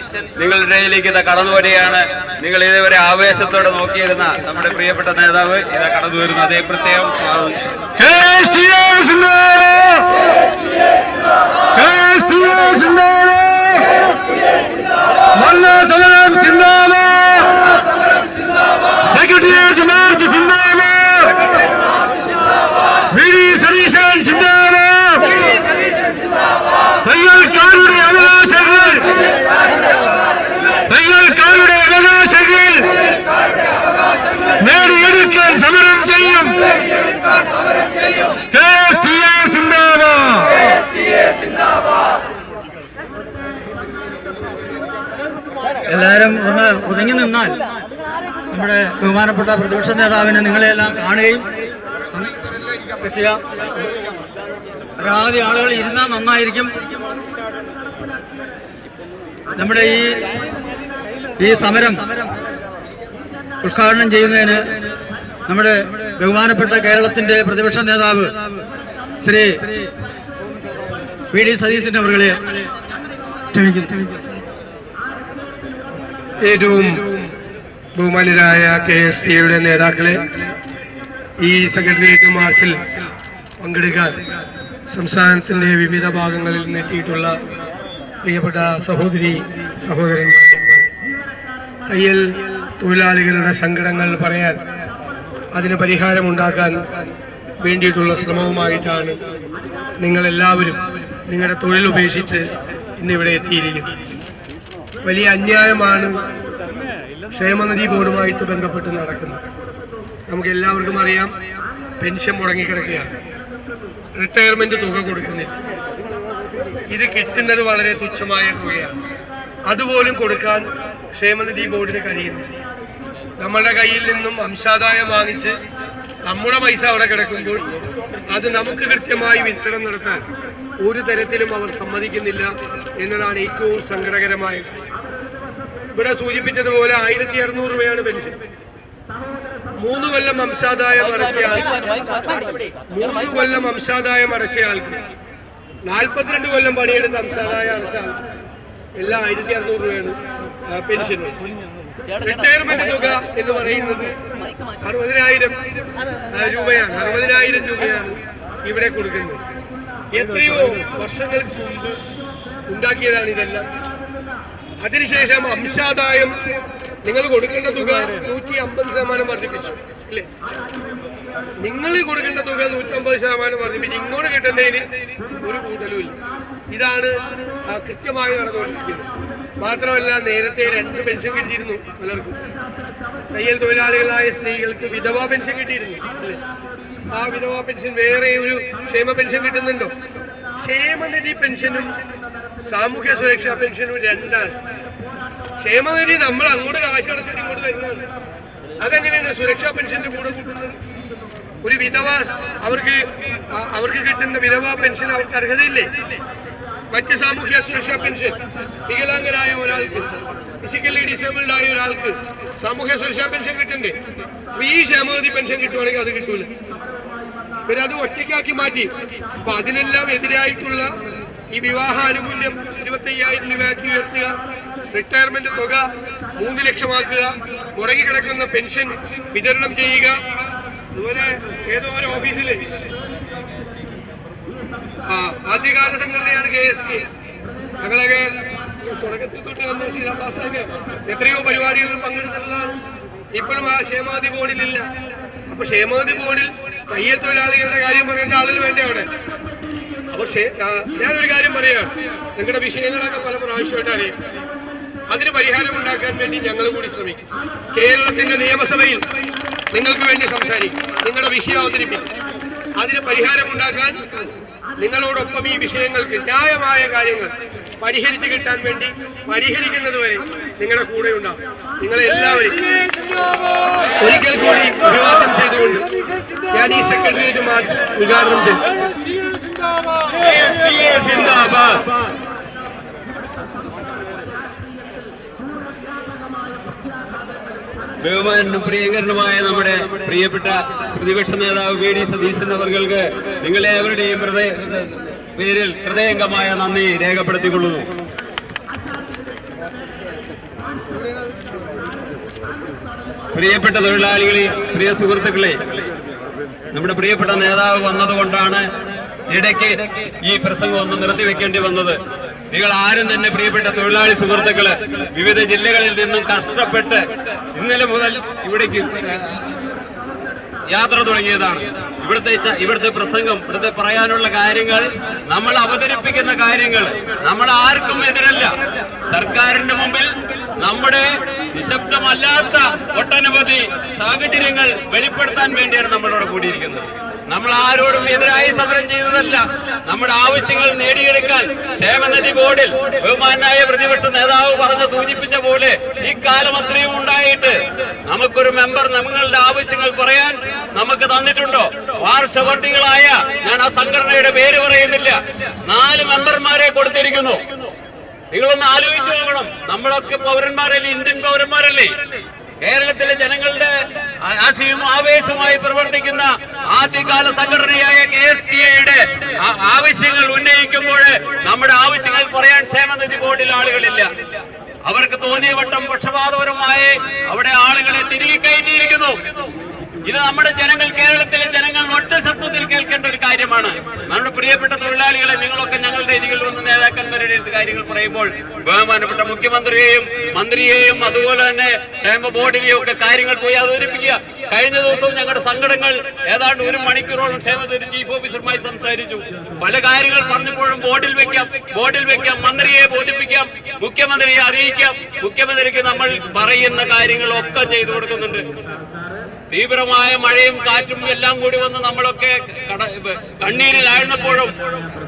നിങ്ങളുടെ ഇടയിലേക്ക് ഇതാ കടന്നു വരികയാണ്. നിങ്ങൾ ഇതുവരെ ആവേശത്തോടെ നോക്കിയിരുന്ന നമ്മുടെ പ്രിയപ്പെട്ട നേതാവ് ഇതാ കടന്നു വരുന്നു. അതേ പ്രത്യേകം സ്വാഗതം. സെക്രട്ടേറിയറ്റ് മാർച്ച് സിന്ദാബാദ്, VD സതീശൻ സിന്ദാബാദ്. തയ്യൽക്കാരുടെ അവകാശങ്ങൾ, തയ്യൽക്കാരുടെ അവകാശങ്ങൾ നേടിയെടുക്കാൻ സമരം ചെയ്യും. KSTA സിന്ദാബാദ്. എല്ലാവരും ഒന്ന് ഒതുങ്ങി നിന്നാൽ നമ്മുടെ ബഹുമാനപ്പെട്ട പ്രതിപക്ഷ നേതാവിനെ നിങ്ങളെല്ലാം കാണുകയും ചെയ്യാം. പരമാവധി ആളുകൾ ഇരുന്നാൽ നന്നായിരിക്കും. നമ്മുടെ ഈ സമരം ഉദ്ഘാടനം ചെയ്യുന്നതിന് നമ്മുടെ ബഹുമാനപ്പെട്ട കേരളത്തിന്റെ പ്രതിപക്ഷ നേതാവ് ശ്രീ VD സതീശൻ അവர்களെ ക്ഷണിക്കുന്നു. ഏറ്റവും ബഹുമാന്യരായ KSTയുടെ നേതാക്കളെ, ഈ സെക്രട്ടേറിയറ്റ് മാർച്ചിൽ പങ്കെടുക്കാൻ സംസ്ഥാനത്തിൻ്റെ വിവിധ ഭാഗങ്ങളിൽ നിന്നെത്തിയിട്ടുള്ള പ്രിയപ്പെട്ട സഹോദരി സഹോദരന്മാർ, തയ്യൽ തൊഴിലാളികളുടെ സങ്കടങ്ങൾ പറയാൻ, അതിന് പരിഹാരമുണ്ടാക്കാൻ വേണ്ടിയിട്ടുള്ള ശ്രമവുമായിട്ടാണ് നിങ്ങളെല്ലാവരും നിങ്ങളുടെ തൊഴിൽ ഉപേക്ഷിച്ച് ഇന്നിവിടെ എത്തിയിരിക്കുന്നത്. വലിയ അന്യായമാണ് ക്ഷേമനിധി ബോർഡുമായിട്ട് ബന്ധപ്പെട്ട് നടക്കുന്നത്. നമുക്ക് എല്ലാവർക്കും അറിയാം, പെൻഷൻ മുടങ്ങിക്കിടക്കുകയാണ്, റിട്ടയർമെന്റ് തുക കൊടുക്കുന്നില്ല. ഇത് കിട്ടുന്നത് വളരെ തുച്ഛമായ തുകയാണ്. അതുപോലും കൊടുക്കാൻ ക്ഷേമനിധി ബോർഡിന് കഴിയുന്നില്ല. നമ്മളുടെ കയ്യിൽ നിന്നും അംശാദായം വാങ്ങിച്ച് നമ്മുടെ പൈസ അവിടെ കിടക്കുമ്പോൾ അത് നമുക്ക് കൃത്യമായി വിതരണം നടത്താൻ ഒരു തരത്തിലും അവർ സമ്മതിക്കുന്നില്ല എന്നതാണ് ഏറ്റവും സങ്കടകരമായ കാര്യം. ഇവിടെ സൂചിപ്പിച്ചതുപോലെ 1600 രൂപയാണ് പെൻഷൻ. 3 കൊല്ലം അംശാദായം അടച്ചയാൾക്ക് 42 കൊല്ലം പണിയെടുത്ത് അംശാദായം അടച്ച ആൾക്ക് എല്ലാം 1600 രൂപയാണ് പെൻഷൻ. റിട്ടയർമെന്റ് തുക എന്ന് പറയുന്നത് 60,000 രൂപയാണ്. 60,000 രൂപയാണ് ഇവിടെ കൊടുക്കുന്നത്. എത്രയോ വർഷങ്ങൾക്ക് മുമ്പ് ഉണ്ടാക്കിയതാണ് ഇതെല്ലാം. അതിനുശേഷം അംശാദായം നിങ്ങൾ കൊടുക്കേണ്ട തുക 150% വർദ്ധിപ്പിച്ചു, അല്ലേ? നിങ്ങൾ കൊടുക്കേണ്ട തുക 150% വർദ്ധിപ്പിച്ചു. ഇങ്ങോട്ട് കിട്ടേണ്ടതിന് ഒരു കൂട്ടലുമില്ല. ഇതാണ് കൃത്യമായി നടന്നുകൊണ്ടിരിക്കുന്നത്. മാത്രമല്ല, നേരത്തെ 2 പെൻഷൻ കിട്ടിയിരുന്നു പലർക്കും. തയ്യൽ തൊഴിലാളികളായ സ്ത്രീകൾക്ക് വിധവാ പെൻഷൻ കിട്ടിയിരുന്നു, അല്ലേ? ആ വിധവാ പെൻഷൻ വേറെ ഒരു ക്ഷേമ പെൻഷൻ കിട്ടുന്നുണ്ടോ? ക്ഷേമനിധി പെൻഷനും സാമൂഹ്യ സുരക്ഷാ പെൻഷനും 2ആണ്. ക്ഷേമനിധി നമ്മൾ അങ്ങോട്ട് കാശ് അടച്ചിട്ട് ഇങ്ങോട്ട് തരുന്നതാണ്. അതെങ്ങനെയാണ് സുരക്ഷാ പെൻഷന്റെ കൂടെ കൂട്ടുന്നത്? ഒരു വിധവ അവർക്ക് കിട്ടുന്ന വിധവാ പെൻഷൻ അവർക്ക് അർഹതയില്ലേ? മറ്റ് സാമൂഹ്യ സുരക്ഷാ പെൻഷൻ വികലാംഗരായ ഒരാൾക്ക്, ഫിസിക്കലി ഡിസേബിൾഡ് ആയ ഒരാൾക്ക് സാമൂഹ്യ സുരക്ഷാ പെൻഷൻ കിട്ടണ്ടേ? ഈ ക്ഷേമനിധി പെൻഷൻ കിട്ടുവാണെങ്കിൽ അത് കിട്ടൂല. ഇവരത് ഒറ്റയ്ക്കാക്കി മാറ്റി. അപ്പൊ അതിനെല്ലാം എതിരായിട്ടുള്ള ഈ വിവാഹാനുകൂല്യം 25,000 രൂപയാക്കി ഉയർത്തുക, റിട്ടയർമെന്റ് തുക 3 ലക്ഷമാക്കുക, മുടങ്ങിക്കിടക്കുന്ന പെൻഷൻ വിതരണം ചെയ്യുക. അതുപോലെ ഏതോ ഒരു ഓഫീസില് ആദ്യകാല സംഘടനയാണ് KST. ഞങ്ങളൊക്കെ തുടക്കത്തിൽ തൊട്ട് വന്ന ശ്രീരാംദാസൊക്കെ എത്രയോ പരിപാടികളിൽ പങ്കെടുത്തിട്ടുള്ളതാണ്. ഇപ്പോഴും ആ ക്ഷേമനിധി ബോർഡിലില്ല. അപ്പൊ ക്ഷേമനിധി ബോർഡിൽ തയ്യൽ തൊഴിലാളികളുടെ കാര്യം പറയേണ്ട ആളുകൾ വേണ്ടേ അവിടെ? അപ്പൊ ഞാനൊരു കാര്യം പറയാം, നിങ്ങളുടെ വിഷയങ്ങളൊക്കെ പല പ്രാവശ്യമായിട്ട് അറിയാം. അതിന് പരിഹാരം ഉണ്ടാക്കാൻ വേണ്ടി ഞങ്ങൾ കൂടി ശ്രമിക്കും. കേരളത്തിന്റെ നിയമസഭയിൽ നിങ്ങൾക്ക് വേണ്ടി സംസാരിക്കും, നിങ്ങളുടെ വിഷയം അവതരിപ്പിക്കും. അതിന് പരിഹാരം ഉണ്ടാക്കാൻ നിങ്ങളോടൊപ്പം ഈ വിഷയങ്ങൾക്ക് ന്യായമായ കാര്യങ്ങൾ പരിഹരിച്ച് കിട്ടാൻ വേണ്ടി പരിഹരിക്കുന്നത് വരെ നിങ്ങളുടെ കൂടെ ഉണ്ടാവും. നിങ്ങളെല്ലാവരും ഒരിക്കൽ കൂടി അഭിവാദ്യം ചെയ്തുകൊണ്ട് ഞാൻ ഈ സെക്രട്ടേറിയറ്റ് മാർച്ച് ഉദ്ഘാടനം ചെയ്തു. ബഹുമാനും പ്രിയങ്കരനുമായ നമ്മുടെ പ്രിയപ്പെട്ട പ്രതിപക്ഷ നേതാവ് VD സതീശൻ അവർക്ക് നിങ്ങളെവരുടെയും പേരിൽ ഹൃദയംഗമായ നന്ദി രേഖപ്പെടുത്തിക്കൊള്ളുന്നു. പ്രിയപ്പെട്ട തൊഴിലാളികളെ, പ്രിയ സുഹൃത്തുക്കളെ, നമ്മുടെ പ്രിയപ്പെട്ട നേതാവ് വന്നതുകൊണ്ടാണ് ഇടയ്ക്ക് ഈ പ്രസംഗം ഒന്ന് നിർത്തിവെക്കേണ്ടി വന്നത്. നിങ്ങൾ ആരും തന്നെ പ്രിയപ്പെട്ട തൊഴിലാളി സുഹൃത്തുക്കള് വിവിധ ജില്ലകളിൽ നിന്നും കഷ്ടപ്പെട്ട് ഇന്നലെ മുതൽ ഇവിടേക്ക് യാത്ര തുടങ്ങിയതാണ്. ഇവിടുത്തെ പ്രസംഗം, ഇവിടുത്തെ പറയാനുള്ള കാര്യങ്ങൾ, നമ്മൾ അവതരിപ്പിക്കുന്ന കാര്യങ്ങൾ നമ്മൾ ആർക്കും എതിരല്ല. സർക്കാരിന്റെ മുമ്പിൽ നമ്മുടെ നിശബ്ദമല്ലാത്ത ഒട്ടനവധി സാഹചര്യങ്ങൾ വെളിപ്പെടുത്താൻ വേണ്ടിയാണ് നമ്മളിവിടെ കൂടിയിരിക്കുന്നത്. നമ്മൾ ആരോടും എതിരായി സമരം ചെയ്തതല്ല. നമ്മുടെ ആവശ്യങ്ങൾ നേടിയെടുക്കാൻ ക്ഷേമനിധി ബോർഡിൽ ബഹുമാനായ പ്രതിപക്ഷ നേതാവ് സൂചിപ്പിച്ച പോലെ ഈ കാലം അത്രയും ഉണ്ടായിട്ട് നമുക്കൊരു മെമ്പർ നമ്മളുടെ ആവശ്യങ്ങൾ പറയാൻ നമുക്ക് തന്നിട്ടുണ്ടോ? പാർശ്വവർത്തികളായ, ഞാൻ ആ സംഘടനയുടെ പേര് പറയുന്നില്ല, 4 മെമ്പർമാരെ കൊടുത്തിരിക്കുന്നു. നിങ്ങളൊന്ന് ആലോചിച്ചു നോക്കണം. നമ്മളൊക്കെ പൗരന്മാരല്ലേ, ഇന്ത്യൻ പൗരന്മാരല്ലേ? കേരളത്തിലെ ജനങ്ങളുടെ ആവേശമായി പ്രവർത്തിക്കുന്ന ആദ്യകാല സംഘടനയായ KSTAയുടെ ആവശ്യങ്ങൾ ഉന്നയിക്കുമ്പോൾ നമ്മുടെ ആവശ്യങ്ങൾ പറയാൻ ക്ഷേമനിധി ബോർഡിൽ ആളുകളില്ല. അവർക്ക് തോന്നിയ വട്ടം പക്ഷപാതപരമായി അവിടെ ആളുകളെ തിരികെ കയറ്റിയിരിക്കുന്നു. ഇത് നമ്മുടെ ജനങ്ങൾ, കേരളത്തിലെ ജനങ്ങൾ ഒറ്റ ശബ്ദത്തിൽ കേൾക്കേണ്ട ഒരു കാര്യമാണ്. നമ്മുടെ പ്രിയപ്പെട്ട തൊഴിലാളികളെ, നിങ്ങളൊക്കെ ഞങ്ങളുടെ അരികിൽ വന്ന് നേതാക്കന്മാരുടെ അടുത്ത് കാര്യങ്ങൾ പറയുമ്പോൾ ബഹുമാനപ്പെട്ട മുഖ്യമന്ത്രിയെയും മന്ത്രിയെയും അതുപോലെ തന്നെ ക്ഷേമ ബോർഡിനെയും ഒക്കെ കാര്യങ്ങൾ പോയി അവതരിപ്പിക്കുക. കഴിഞ്ഞ ദിവസവും ഞങ്ങളുടെ സംഘടനകൾ ഏതാണ്ട് 1 മണിക്കൂറോളം ക്ഷേമത്തിന് ചീഫ് ഓഫീസറുമായി സംസാരിച്ചു. പല കാര്യങ്ങൾ പറഞ്ഞപ്പോഴും ബോർഡിൽ വെക്കാം, മന്ത്രിയെ ബോധിപ്പിക്കാം, മുഖ്യമന്ത്രിയെ അറിയിക്കാം. മുഖ്യമന്ത്രിക്ക് നമ്മൾ പറയുന്ന കാര്യങ്ങളൊക്കെ ചെയ്തു കൊടുക്കുന്നുണ്ട്. തീവ്രമായ മഴയും കാറ്റും എല്ലാം കൂടി വന്ന് നമ്മളൊക്കെ കണ്ണീരിലായിരുന്നപ്പോഴും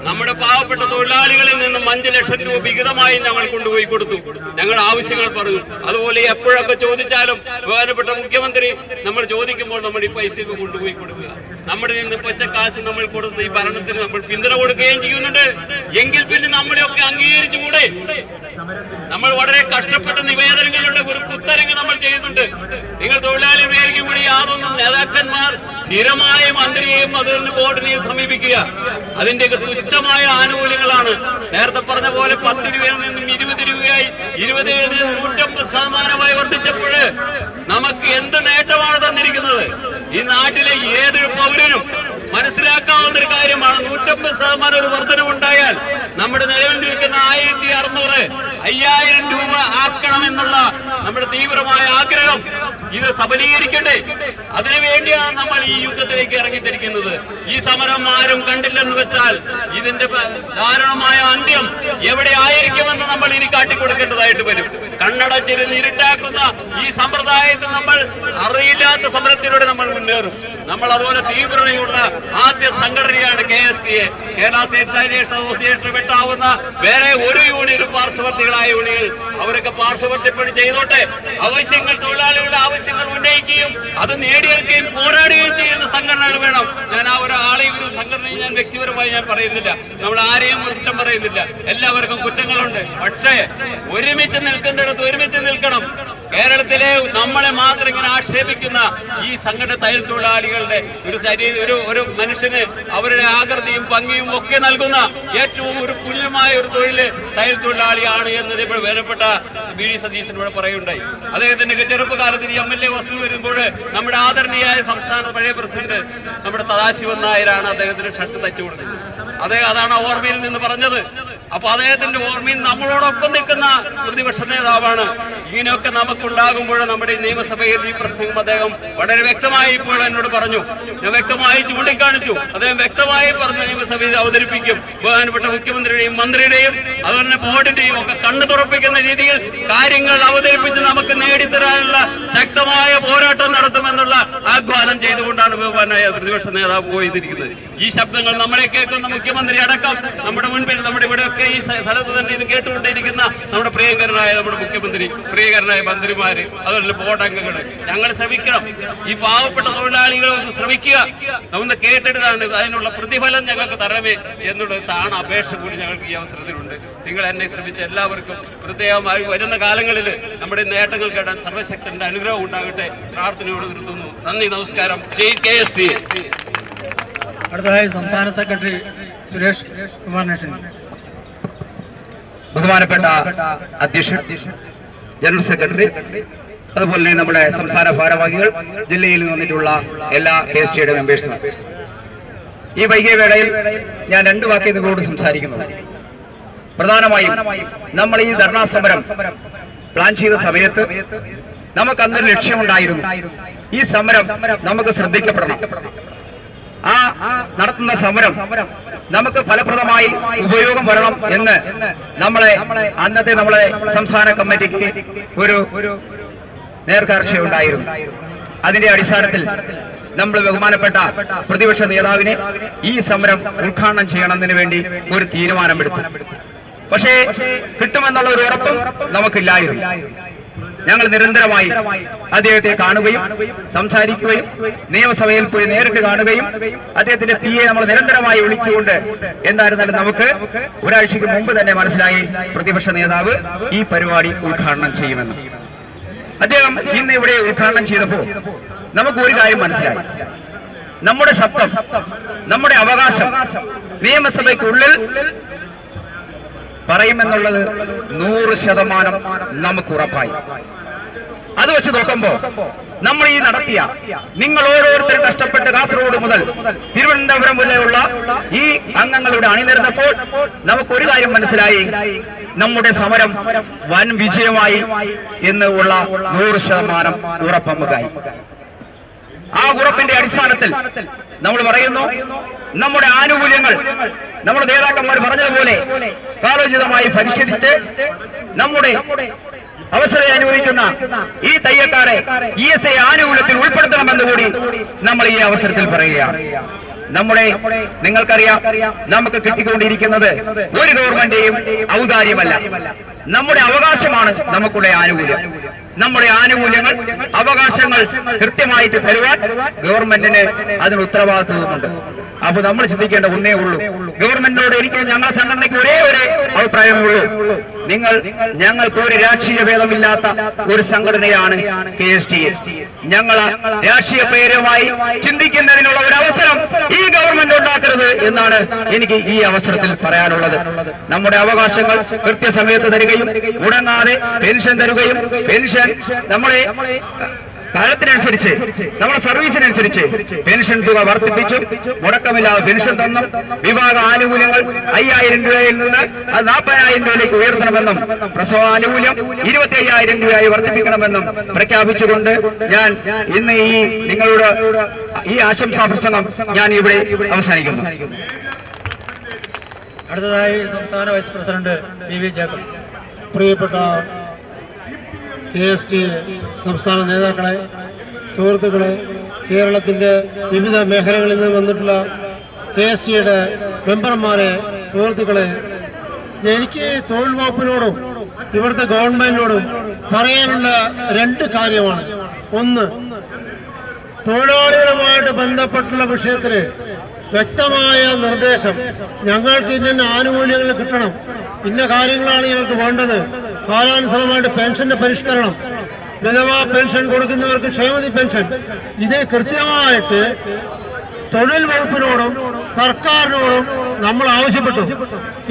നമ്മുടെ പാവപ്പെട്ട തൊഴിലാളികളിൽ നിന്നും 5 ലക്ഷം രൂപ വിഹിതമായി ഞങ്ങൾ കൊണ്ടുപോയി കൊടുത്തു. ഞങ്ങൾ ആവശ്യങ്ങൾ പറഞ്ഞു. അതുപോലെ എപ്പോഴൊക്കെ ചോദിച്ചാലും ബഹുമാനപ്പെട്ട മുഖ്യമന്ത്രി നമ്മൾ ചോദിക്കുമ്പോൾ നമ്മൾ ഈ പൈസയൊക്കെ കൊണ്ടുപോയി കൊടുക്കുക. നമ്മുടെ നിന്ന് പച്ചക്കാശ് നമ്മൾ കൊടുത്ത് ഈ ഭരണത്തിന് നമ്മൾ പിന്തുണ കൊടുക്കുകയും ചെയ്യുന്നുണ്ട്. എങ്കിൽ പിന്നെ നമ്മളെയൊക്കെ അംഗീകരിച്ചുകൂടെ? നമ്മൾ വളരെ കഷ്ടപ്പെട്ട നിവേദനങ്ങളുടെ ഒരു പുത്തരങ്ങ് നമ്മൾ ചെയ്യുന്നുണ്ട്. നിങ്ങൾ തൊഴിലാളി വിചാരിക്കും കൂടി യാതൊന്നും നേതാക്കന്മാർ സ്ഥിരമായ മന്ത്രിയെയും അതുപോലെ ബോർഡിനെയും സമീപിക്കുക. അതിന്റെയൊക്കെ തുച്ഛമായ ആനുകൂല്യങ്ങളാണ്. നേരത്തെ പറഞ്ഞ പോലെ 10 രൂപയിൽ നിന്നും 20 രൂപയായി, 20 നിന്ന് 150% വർദ്ധിച്ചപ്പോൾ നമുക്ക് എന്ത് നേട്ടമാണ് തന്നിരിക്കുന്നത്? ഈ നാട്ടിലെ ഏതൊരു പൗരനും മനസ്സിലാക്കാവുന്ന ഒരു കാര്യമാണ്. 150% ഒരു വർധനവുണ്ടായാൽ നമ്മുടെ നിലവിൽ നിൽക്കുന്ന 1600, 5000 രൂപ ആക്കണമെന്നുള്ള നമ്മുടെ തീവ്രമായ ആഗ്രഹം ഇത് സബലീകരിക്കണ്ടേ? അതിനുവേണ്ടിയാണ് നമ്മൾ ഈ യുദ്ധത്തിലേക്ക് ഇറങ്ങിത്തിരിക്കുന്നത്. ഈ സമരം ആരും കണ്ടില്ലെന്ന് വെച്ചാൽ ഇതിന്റെ ദാരുണമായ അന്ത്യം എവിടെ ആയിരിക്കുമെന്ന് നമ്മൾ ഇനി കാട്ടിക്കൊടുക്കേണ്ടതായിട്ട് വരും. കണ്ണടച്ചിരുന്ന് ഇരുട്ടാക്കുന്ന ഈ സമ്പ്രദായത്തിൽ നമ്മൾ അറിയില്ലാത്ത സമരത്തിലൂടെ നമ്മൾ മുന്നേറും. നമ്മൾ അതുപോലെ തീവ്രതയുള്ള ആദ്യ സംഘടനയാണ് KSTA, Kerala state tailors association. വെട്ടാവുന്ന വേറെ ഒരു യൂണിയനും പാർശ്വവർത്തികളായ യൂണിയൻ അവരൊക്കെ പാർശ്വവർത്തിപ്പണി ചെയ്തോട്ടെ. ആവശ്യങ്ങൾ, തൊഴിലാളികളുടെ ആവശ്യങ്ങൾ ഉന്നയിക്കുകയും അത് നേടിയെടുക്കുകയും പോരാടുകയും ചെയ്യുന്ന സംഘടനകൾ വേണം. ഞാൻ ആ ഒരാളെയും ഒരു സംഘടനയും ഞാൻ വ്യക്തിപരമായി ഞാൻ പറയുന്നില്ല. നമ്മൾ ആരെയും കുറ്റം പറയുന്നില്ല. എല്ലാവർക്കും കുറ്റങ്ങളുണ്ട്. പക്ഷേ ഒരുമിച്ച് നിൽക്കേണ്ടിടത്ത് ഒരുമിച്ച് നിൽക്കണം. കേരളത്തിലെ നമ്മളെ മാത്രം ഇങ്ങനെ ആക്ഷേപിക്കുന്ന ഈ സംഘടന തയ്യൽ തൊഴിലാളികളുടെ ഒരു മനുഷ്യന് അവരുടെ ആകൃതിയും ഭംഗിയും ഒക്കെ നൽകുന്ന ഏറ്റവും ഒരു പുല്യമായ ഒരു തൊഴില് തയ്യൽ തൊഴിലാളിയാണ് എന്നത് ഇപ്പോൾ വേണ്ടപ്പെട്ട VD സതീശൻ ഇവിടെ പറയുണ്ടായി. അദ്ദേഹത്തിന്റെ ചെറുപ്പകാലത്ത് MLA ഹോസ്റ്റലിൽ വരുമ്പോൾ നമ്മുടെ ആദരണീയായ സംസ്ഥാന പഴയ പ്രസിഡന്റ് നമ്മുടെ സദാശിവൻ നായരാണ് അദ്ദേഹത്തിന് ഷർട്ട് തച്ചു കൊടുത്തത്. അതാണ് ഓർമ്മയിൽ നിന്ന് പറഞ്ഞത്. അപ്പൊ അദ്ദേഹത്തിന്റെ ഓർമ്മയിൽ നമ്മളോടൊപ്പം നിൽക്കുന്ന പ്രതിപക്ഷ നേതാവാണ്. ഇങ്ങനെയൊക്കെ നമുക്കുണ്ടാകുമ്പോൾ നമ്മുടെ ഈ നിയമസഭയിൽ ഈ പ്രശ്നം അദ്ദേഹം വളരെ വ്യക്തമായി ഇപ്പോൾ എന്നോട് പറഞ്ഞു. ഞാൻ വ്യക്തമായി ചൂണ്ടിക്കാണിച്ചു. അദ്ദേഹം വ്യക്തമായി പറഞ്ഞ നിയമസഭയിൽ അവതരിപ്പിക്കും. ബഹുമാനപ്പെട്ട മുഖ്യമന്ത്രിയുടെയും മന്ത്രിയുടെയും അതുപോലെ ബോർഡിന്റെയും ഒക്കെ കണ്ണു തുറപ്പിക്കുന്ന രീതിയിൽ കാര്യങ്ങൾ അവതരിപ്പിച്ച് നമുക്ക് നേടിത്തരാനുള്ള ശക്തമായ പോരാട്ടം നടത്തുമെന്നുള്ള ആഹ്വാനം ചെയ്തുകൊണ്ടാണ് ബഹുമാനായ പ്രതിപക്ഷ നേതാവ് പോയിരിക്കുന്നത്. ഈ ശബ്ദങ്ങൾ നമ്മളെ കേൾക്കുന്ന മുഖ്യമന്ത്രി അടക്കം നമ്മുടെ മുൻപിൽ, നമ്മുടെ ഇവിടെയൊക്കെ ഈ സ്ഥലത്ത് തന്നെ ഇത് കേട്ടുകൊണ്ടിരിക്കുന്ന നമ്മുടെ പ്രിയങ്കരനായ നമ്മുടെ മുഖ്യമന്ത്രി, പ്രിയങ്കരനായ മന്ത്രിമാര്, അതുപോലെ ബോർഡ് അംഗങ്ങൾ, ഞങ്ങൾ ശ്രമിക്കണം. ഈ പാവപ്പെട്ട തൊഴിലാളികൾ ഒന്ന് ശ്രമിക്കുക. ഒന്ന് കേട്ടിട്ടാണ് അതിനുള്ള പ്രതിഫലം ഞങ്ങൾക്ക് തരണമേ എന്നുള്ള അപേക്ഷ കൂടി ഞങ്ങൾക്ക് ഈ അവസരത്തിലുണ്ട്. നിങ്ങൾ എന്നെ ശ്രമിച്ച എല്ലാവർക്കും പ്രത്യേകമായി വരുന്ന കാലങ്ങളിൽ നമ്മുടെ നേട്ടങ്ങൾ കേട്ടാൻ സർവശക്തന്റെ അനുഗ്രഹം ഉണ്ടാകട്ടെ. പ്രാർത്ഥനയോട് നിർത്തുന്നു. നന്ദി, നമസ്കാരം. KSTA. അടുത്തതായി സംസ്ഥാന സെക്രട്ടറി സുരേഷ് കുമാറിനെ ബഹുമാനപ്പെട്ട അധ്യക്ഷൻ, ജനറൽ സെക്രട്ടറി, അതുപോലെ തന്നെ നമ്മുടെ സംസ്ഥാന ഭാരവാഹികൾ, ജില്ലയിൽ നിന്നിട്ടുള്ള എല്ലാ KSTA മെമ്പേഴ്സും, ഈ വൈകിയ വേളയിൽ ഞാൻ 2 വാക്ക് നിങ്ങളോട് സംസാരിക്കുന്നത്. പ്രധാനമായും നമ്മൾ ഈ ധർണാ സമരം പ്ലാൻ ചെയ്ത സമയത്ത് നമുക്ക് അന്നൊരു ലക്ഷ്യമുണ്ടായിരുന്നു. ഈ സമരം നമുക്ക് ശ്രദ്ധിക്കപ്പെടണം. ആ നടത്തുന്ന സമരം നമുക്ക് ഫലപ്രദമായി ഉപയോഗം വരണം എന്ന് അന്നത്തെ നമ്മളെ സംസ്ഥാന കമ്മിറ്റിക്ക് ഒരു നേർക്കാഴ്ചയുണ്ടായിരുന്നു. അതിന്റെ അടിസ്ഥാനത്തിൽ നമ്മൾ ബഹുമാനപ്പെട്ട പ്രതിപക്ഷ നേതാവിനെ ഈ സമരം ഉദ്ഘാടനം ചെയ്യണമെന്നതിന് വേണ്ടി ഒരു തീരുമാനമെടുത്തു. പക്ഷേ കിട്ടുമെന്നുള്ള ഒരു ഉറപ്പും നമുക്കില്ലായിരുന്നു. ഞങ്ങൾ നിരന്തരമായി അദ്ദേഹത്തെ കാണുകയും സംസാരിക്കുകയും നിയമസഭയിൽ പോയി നേരിട്ട് കാണുകയും അദ്ദേഹത്തിന്റെ PA നമ്മൾ നിരന്തരമായി വിളിച്ചുകൊണ്ട് എന്തായിരുന്നാലും നമുക്ക് ഒരാഴ്ചയ്ക്ക് മുമ്പ് തന്നെ മനസ്സിലായി പ്രതിപക്ഷ നേതാവ് ഈ പരിപാടി ഉദ്ഘാടനം ചെയ്യുമെന്ന്. അദ്ദേഹം ഇന്ന് ഇവിടെ ഉദ്ഘാടനം ചെയ്തപ്പോൾ നമുക്ക് ഒരു കാര്യം മനസ്സിലായി. നമ്മുടെ ശബ്ദം, നമ്മുടെ അവകാശം നിയമസഭയ്ക്കുള്ളിൽ പറയുമെന്നുള്ളത് 100% നമുക്ക് ഉറപ്പായി. അത് വെച്ച് നോക്കുമ്പോ നമ്മൾ ഈ നടത്തിയ, നിങ്ങൾ ഓരോരുത്തരും കഷ്ടപ്പെട്ട് കാസർഗോഡ് മുതൽ തിരുവനന്തപുരം വരെയുള്ള ഈ അംഗങ്ങളുടെ അണിനിരന്നപ്പോൾ നമുക്കൊരു കാര്യം മനസ്സിലായി, നമ്മുടെ സമരം വൻ വിജയമായി എന്നുള്ള 100% ഉറപ്പ് നമുക്കായി. ആ ഉറപ്പിന്റെ അടിസ്ഥാനത്തിൽ നമ്മൾ പറയുന്നു, നമ്മുടെ ആനുകൂല്യങ്ങൾ നമ്മുടെ നേതാക്കന്മാർ പറഞ്ഞതുപോലെ കാലോചിതമായി പരിഷ്കരിച്ച് നമ്മുടെ അവസരം അനുവദിക്കുന്ന ഈ തയ്യക്കാരെ ESI ആനുകൂല്യത്തിൽ ഉൾപ്പെടുത്തണമെന്ന് കൂടി നമ്മൾ ഈ അവസരത്തിൽ പറയുകയാണ്. നമ്മുടെ നിങ്ങൾക്കറിയാം, നമുക്ക് കിട്ടിക്കൊണ്ടിരിക്കുന്നത് ഒരു ഗവൺമെന്റിന്റെയും ഔദാര്യമല്ല, നമ്മുടെ അവകാശമാണ് നമുക്കുള്ള ആനുകൂല്യം. നമ്മുടെ ആനുകൂല്യങ്ങൾ, അവകാശങ്ങൾ കൃത്യമായിട്ട് തരുവാൻ ഗവൺമെന്റിന് അതിന് ഉത്തരവാദിത്വമുണ്ട്. അപ്പൊ നമ്മൾ ചിന്തിക്കേണ്ട ഒന്നേ ഉള്ളൂ, ഗവൺമെന്റിനോട് എനിക്ക് ഞങ്ങളുടെ സംഘടനയ്ക്ക് ഒരേ ഒരു അഭിപ്രായമേ ഉള്ളൂ, ഞങ്ങൾക്ക് ഒരു രാഷ്ട്രീയ ഭേദമില്ലാത്ത ഒരു സംഘടനയാണ് KSTA. ഞങ്ങൾ രാഷ്ട്രീയപരമായി ചിന്തിക്കുന്നതിനുള്ള ഒരു അവസരം ഈ ഗവൺമെന്റ് ഉണ്ടാക്കരുത് എന്നാണ് എനിക്ക് ഈ അവസരത്തിൽ പറയാനുള്ളത്. നമ്മുടെ അവകാശങ്ങൾ കൃത്യസമയത്ത് തരികയും മുടങ്ങാതെ പെൻഷൻ തരുകയും, പെൻഷൻ നമ്മളെ കാലത്തിനനുസരിച്ച് നമ്മുടെ സർവീസിനനുസരിച്ച് പെൻഷൻ തുക വർദ്ധിപ്പിച്ചു, മുടക്കമില്ലാതെ പെൻഷൻ തന്നും, വിഭാഗ ആനുകൂല്യങ്ങൾ 5000 രൂപയിൽ നിന്ന് അത് 40,000 രൂപയിലേക്ക് ഉയർത്തണമെന്നും, പ്രസവാനുകൂല്യം 25,000 രൂപയായി വർദ്ധിപ്പിക്കണമെന്നും പ്രഖ്യാപിച്ചുകൊണ്ട് ഞാൻ ഇന്ന് ഈ നിങ്ങളുടെ ഈ ആശംസാ പ്രസംഗം ഞാൻ ഇവിടെ അവസാനിക്കുന്നു. അടുത്തതായി സംസ്ഥാന വൈസ് പ്രസിഡന്റ് PV ജേക്കബ്. പ്രിയപ്പെട്ട KSTA സംസ്ഥാന നേതാക്കളെ, സുഹൃത്തുക്കളെ, കേരളത്തിൻ്റെ വിവിധ മേഖലകളിൽ നിന്ന് വന്നിട്ടുള്ള KSTയുടെ മെമ്പർമാരെ, സുഹൃത്തുക്കളെ, എനിക്ക് തൊഴിൽ വകുപ്പിനോടും ഇവിടുത്തെ ഗവൺമെന്റിനോടും പറയാനുള്ള 2 കാര്യമാണ്. ഒന്ന്, തൊഴിലാളികളുമായിട്ട് ബന്ധപ്പെട്ടുള്ള വിഷയത്തിൽ വ്യക്തമായ നിർദ്ദേശം, ഞങ്ങൾക്ക് ഇന്ന ആനുകൂല്യങ്ങൾ കിട്ടണം, ഇന്ന കാര്യങ്ങളാണ് ഞങ്ങൾക്ക് വേണ്ടത്, കാലാനുസൃതമായിട്ട് പെൻഷന്റെ പരിഷ്കരണം, വിധവാ പെൻഷൻ കൊടുക്കുന്നവർക്ക് ക്ഷേമനിധി പെൻഷൻ, ഇത് കൃത്യമായിട്ട് തൊഴിൽ വകുപ്പിനോടും സർക്കാരിനോടും നമ്മൾ ആവശ്യപ്പെട്ടു.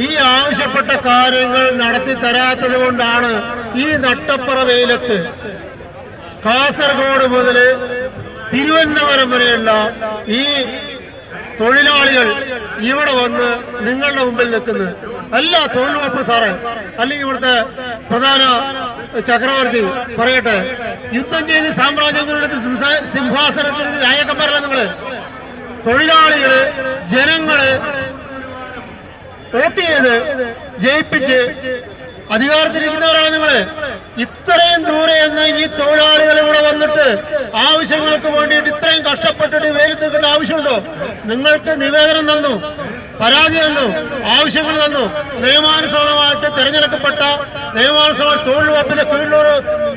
ഈ ആവശ്യപ്പെട്ട കാര്യങ്ങൾ നടത്തി തരാത്തത് കൊണ്ടാണ് ഈ നട്ടപ്പുറ വെയിലത്ത് കാസർഗോഡ് മുതൽ തിരുവനന്തപുരം വരെയുള്ള ഈ തൊഴിലാളികൾ ഇവിടെ വന്ന് നിങ്ങളുടെ മുമ്പിൽ നിൽക്കുന്നത്. അല്ല തൊഴിൽ വകുപ്പ് സാറേ, അല്ലെങ്കിൽ ഇവിടുത്തെ പ്രധാന ചക്രവർത്തി പറയട്ടെ, യുദ്ധം ചെയ്ത് സാമ്രാജ്യങ്ങളുടെ സിംഹാസനത്തിൽ രാജക്കന്മാരല്ല നിങ്ങള്. തൊഴിലാളികള്, ജനങ്ങള് വോട്ട് ചെയ്ത് ജയിപ്പിച്ച് അധികാരത്തിലിരിക്കുന്നവരാണ് നിങ്ങള്. ഇത്രയും ദൂരെ നിന്ന് ഈ തൊഴിലാളികൾ ഇവിടെ വന്നിട്ട് ആവശ്യങ്ങൾക്ക് വേണ്ടിയിട്ട് ഇത്രയും കഷ്ടപ്പെട്ടിട്ട് വെയിലത്ത് നിൽക്കേണ്ട ആവശ്യമുണ്ടോ? നിങ്ങൾക്ക് നിവേദനം തന്നു, പരാതി തന്നു, ആവശ്യങ്ങൾ തന്നു. നിയമാനുസൃതമായിട്ട് തെരഞ്ഞെടുക്കപ്പെട്ട നിയമാനുസൃതമായ തൊഴിൽ വകുപ്പിന്റെ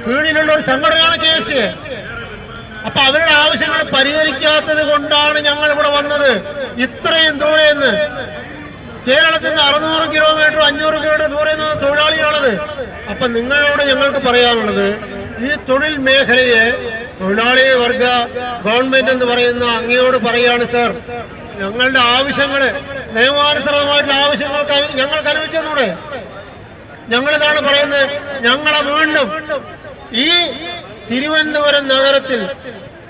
കീഴിലുള്ള ഒരു സംഘടനയാണ് KSTA. അപ്പൊ അവരുടെ ആവശ്യങ്ങൾ പരിഹരിക്കാത്തത് കൊണ്ടാണ് ഞങ്ങൾ ഇവിടെ വന്നത്. ഇത്രയും ദൂരെ നിന്ന്, കേരളത്തിൽ നിന്ന് 600 കിലോമീറ്റർ 500 കിലോമീറ്റർ ദൂരെ നിന്ന് തൊഴിലാളികളാണത്. അപ്പൊ നിങ്ങളോട് ഞങ്ങൾക്ക് പറയാനുള്ളത്, ഈ തൊഴിൽ മേഖലയെ തൊഴിലാളി വർഗ ഗവൺമെന്റ് എന്ന് പറയുന്ന അങ്ങയോട് പറയാണ്, സർ, ഞങ്ങളുടെ ആവശ്യങ്ങള്, നിയമാനുസൃതമായിട്ടുള്ള ആവശ്യങ്ങൾക്ക് ഞങ്ങൾക്ക് അനുവദിച്ചു തന്നൂടെ? ഞങ്ങളിതാണ് പറയുന്നത്. ഞങ്ങളെ വീണ്ടും ഈ തിരുവനന്തപുരം നഗരത്തിൽ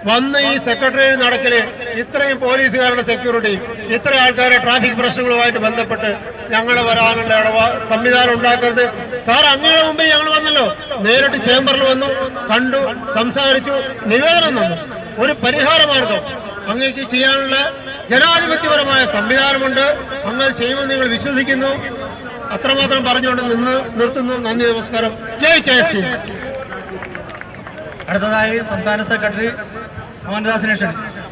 വന്ന് ഈ സെക്രട്ടേറിയറ്റ് നടക്കല് ഇത്രയും പോലീസുകാരുടെ സെക്യൂരിറ്റി, ഇത്ര ആൾക്കാരെ ട്രാഫിക് പ്രശ്നങ്ങളുമായിട്ട് ബന്ധപ്പെട്ട് ഞങ്ങൾ വരാനുള്ള സംവിധാനം ഉണ്ടാക്കരുത്. സാർ, അങ്ങയുടെ മുമ്പിൽ ഞങ്ങൾ വന്നല്ലോ, നേരിട്ട് ചേംബറിൽ വന്നു, കണ്ടു, സംസാരിച്ചു, നിവേദനം തന്നു. ഒരു പരിഹാര മാർഗം അങ്ങേക്ക് ചെയ്യാനുള്ള ജനാധിപത്യപരമായ സംവിധാനമുണ്ട്. അങ്ങ് ചെയ്യുമെന്ന് നിങ്ങൾ വിശ്വസിക്കുന്നു. അത്രമാത്രം പറഞ്ഞുകൊണ്ട് നിർത്തുന്നു. നന്ദി, നമസ്കാരം. ജയ് KSTA. അടുത്തതായി സംസ്ഥാന സെക്രട്ടറി മോഹൻദാസിനെ ക്ഷണിക്കുന്നു.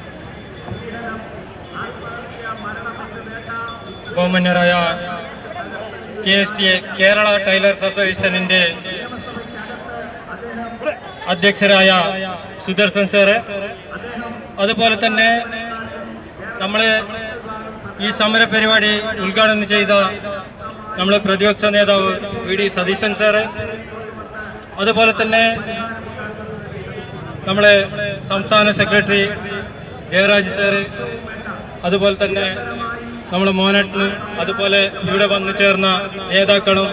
ബഹുമാന്യരായ KSTA കേരള ടൈലർസ് അസോസിയേഷനിന്റെ അധ്യക്ഷരായ സുദർശൻ സാറ്, അതുപോലെ തന്നെ നമ്മൾ ഈ സമര പരിപാടി ഉദ്ഘാടനം ചെയ്ത നമ്മൾ പ്രതിപക്ഷ നേതാവ് VD സതീശൻ സാറ്, അതുപോലെ തന്നെ നമ്മളെ സംസ്ഥാന സെക്രട്ടറി ജയരാജ് സാറ്, അതുപോലെ തന്നെ നമ്മളെ മോനട്ടനും, അതുപോലെ ഇവിടെ വന്നു ചേർന്ന നേതാക്കളും,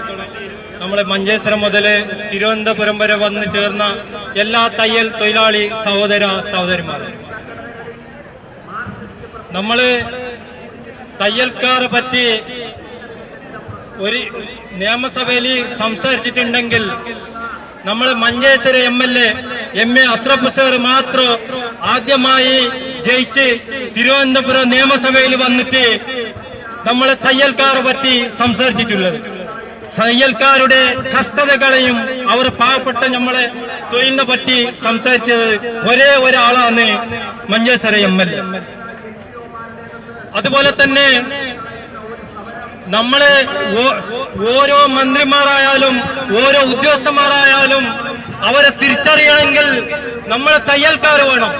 നമ്മളെ മഞ്ചേശ്വരം മുതൽ തിരുവനന്തപുരം വരെ വന്നു ചേർന്ന എല്ലാ തയ്യൽ തൊഴിലാളി സഹോദര സഹോദരിമാർ, നമ്മൾ തയ്യൽക്കാരെ പറ്റി ഒരു നിയമസഭയിൽ സംസാരിച്ചിട്ടുണ്ടെങ്കിൽ നമ്മൾ മഞ്ചേശ്വര എം.എ. അഷ്റഫ് സാർ മാത്രം ആദ്യമായി ജയിച്ച് തിരുവനന്തപുരം നിയമസഭയിൽ വന്നിട്ട് നമ്മളെ തയ്യൽക്കാരെ പറ്റി സംസാരിച്ചിട്ടുള്ളത്. തയ്യൽക്കാരുടെ കഷ്ടതകളെയും അവർ പാവപ്പെട്ട നമ്മളെ തൊഴിലിനെ പറ്റി സംസാരിച്ചത് ഒരേ ഒരാളാണ് മഞ്ചേശ്വര എം.എൽ.എ. അതുപോലെ തന്നെ നമ്മളെ ഓരോ മന്ത്രിമാരായാലും ഓരോ ഉദ്യോഗസ്ഥന്മാരായാലും അവരെ തിരിച്ചറിയണമെങ്കിൽ നമ്മളെ തയ്യൽക്കാർ വേണം.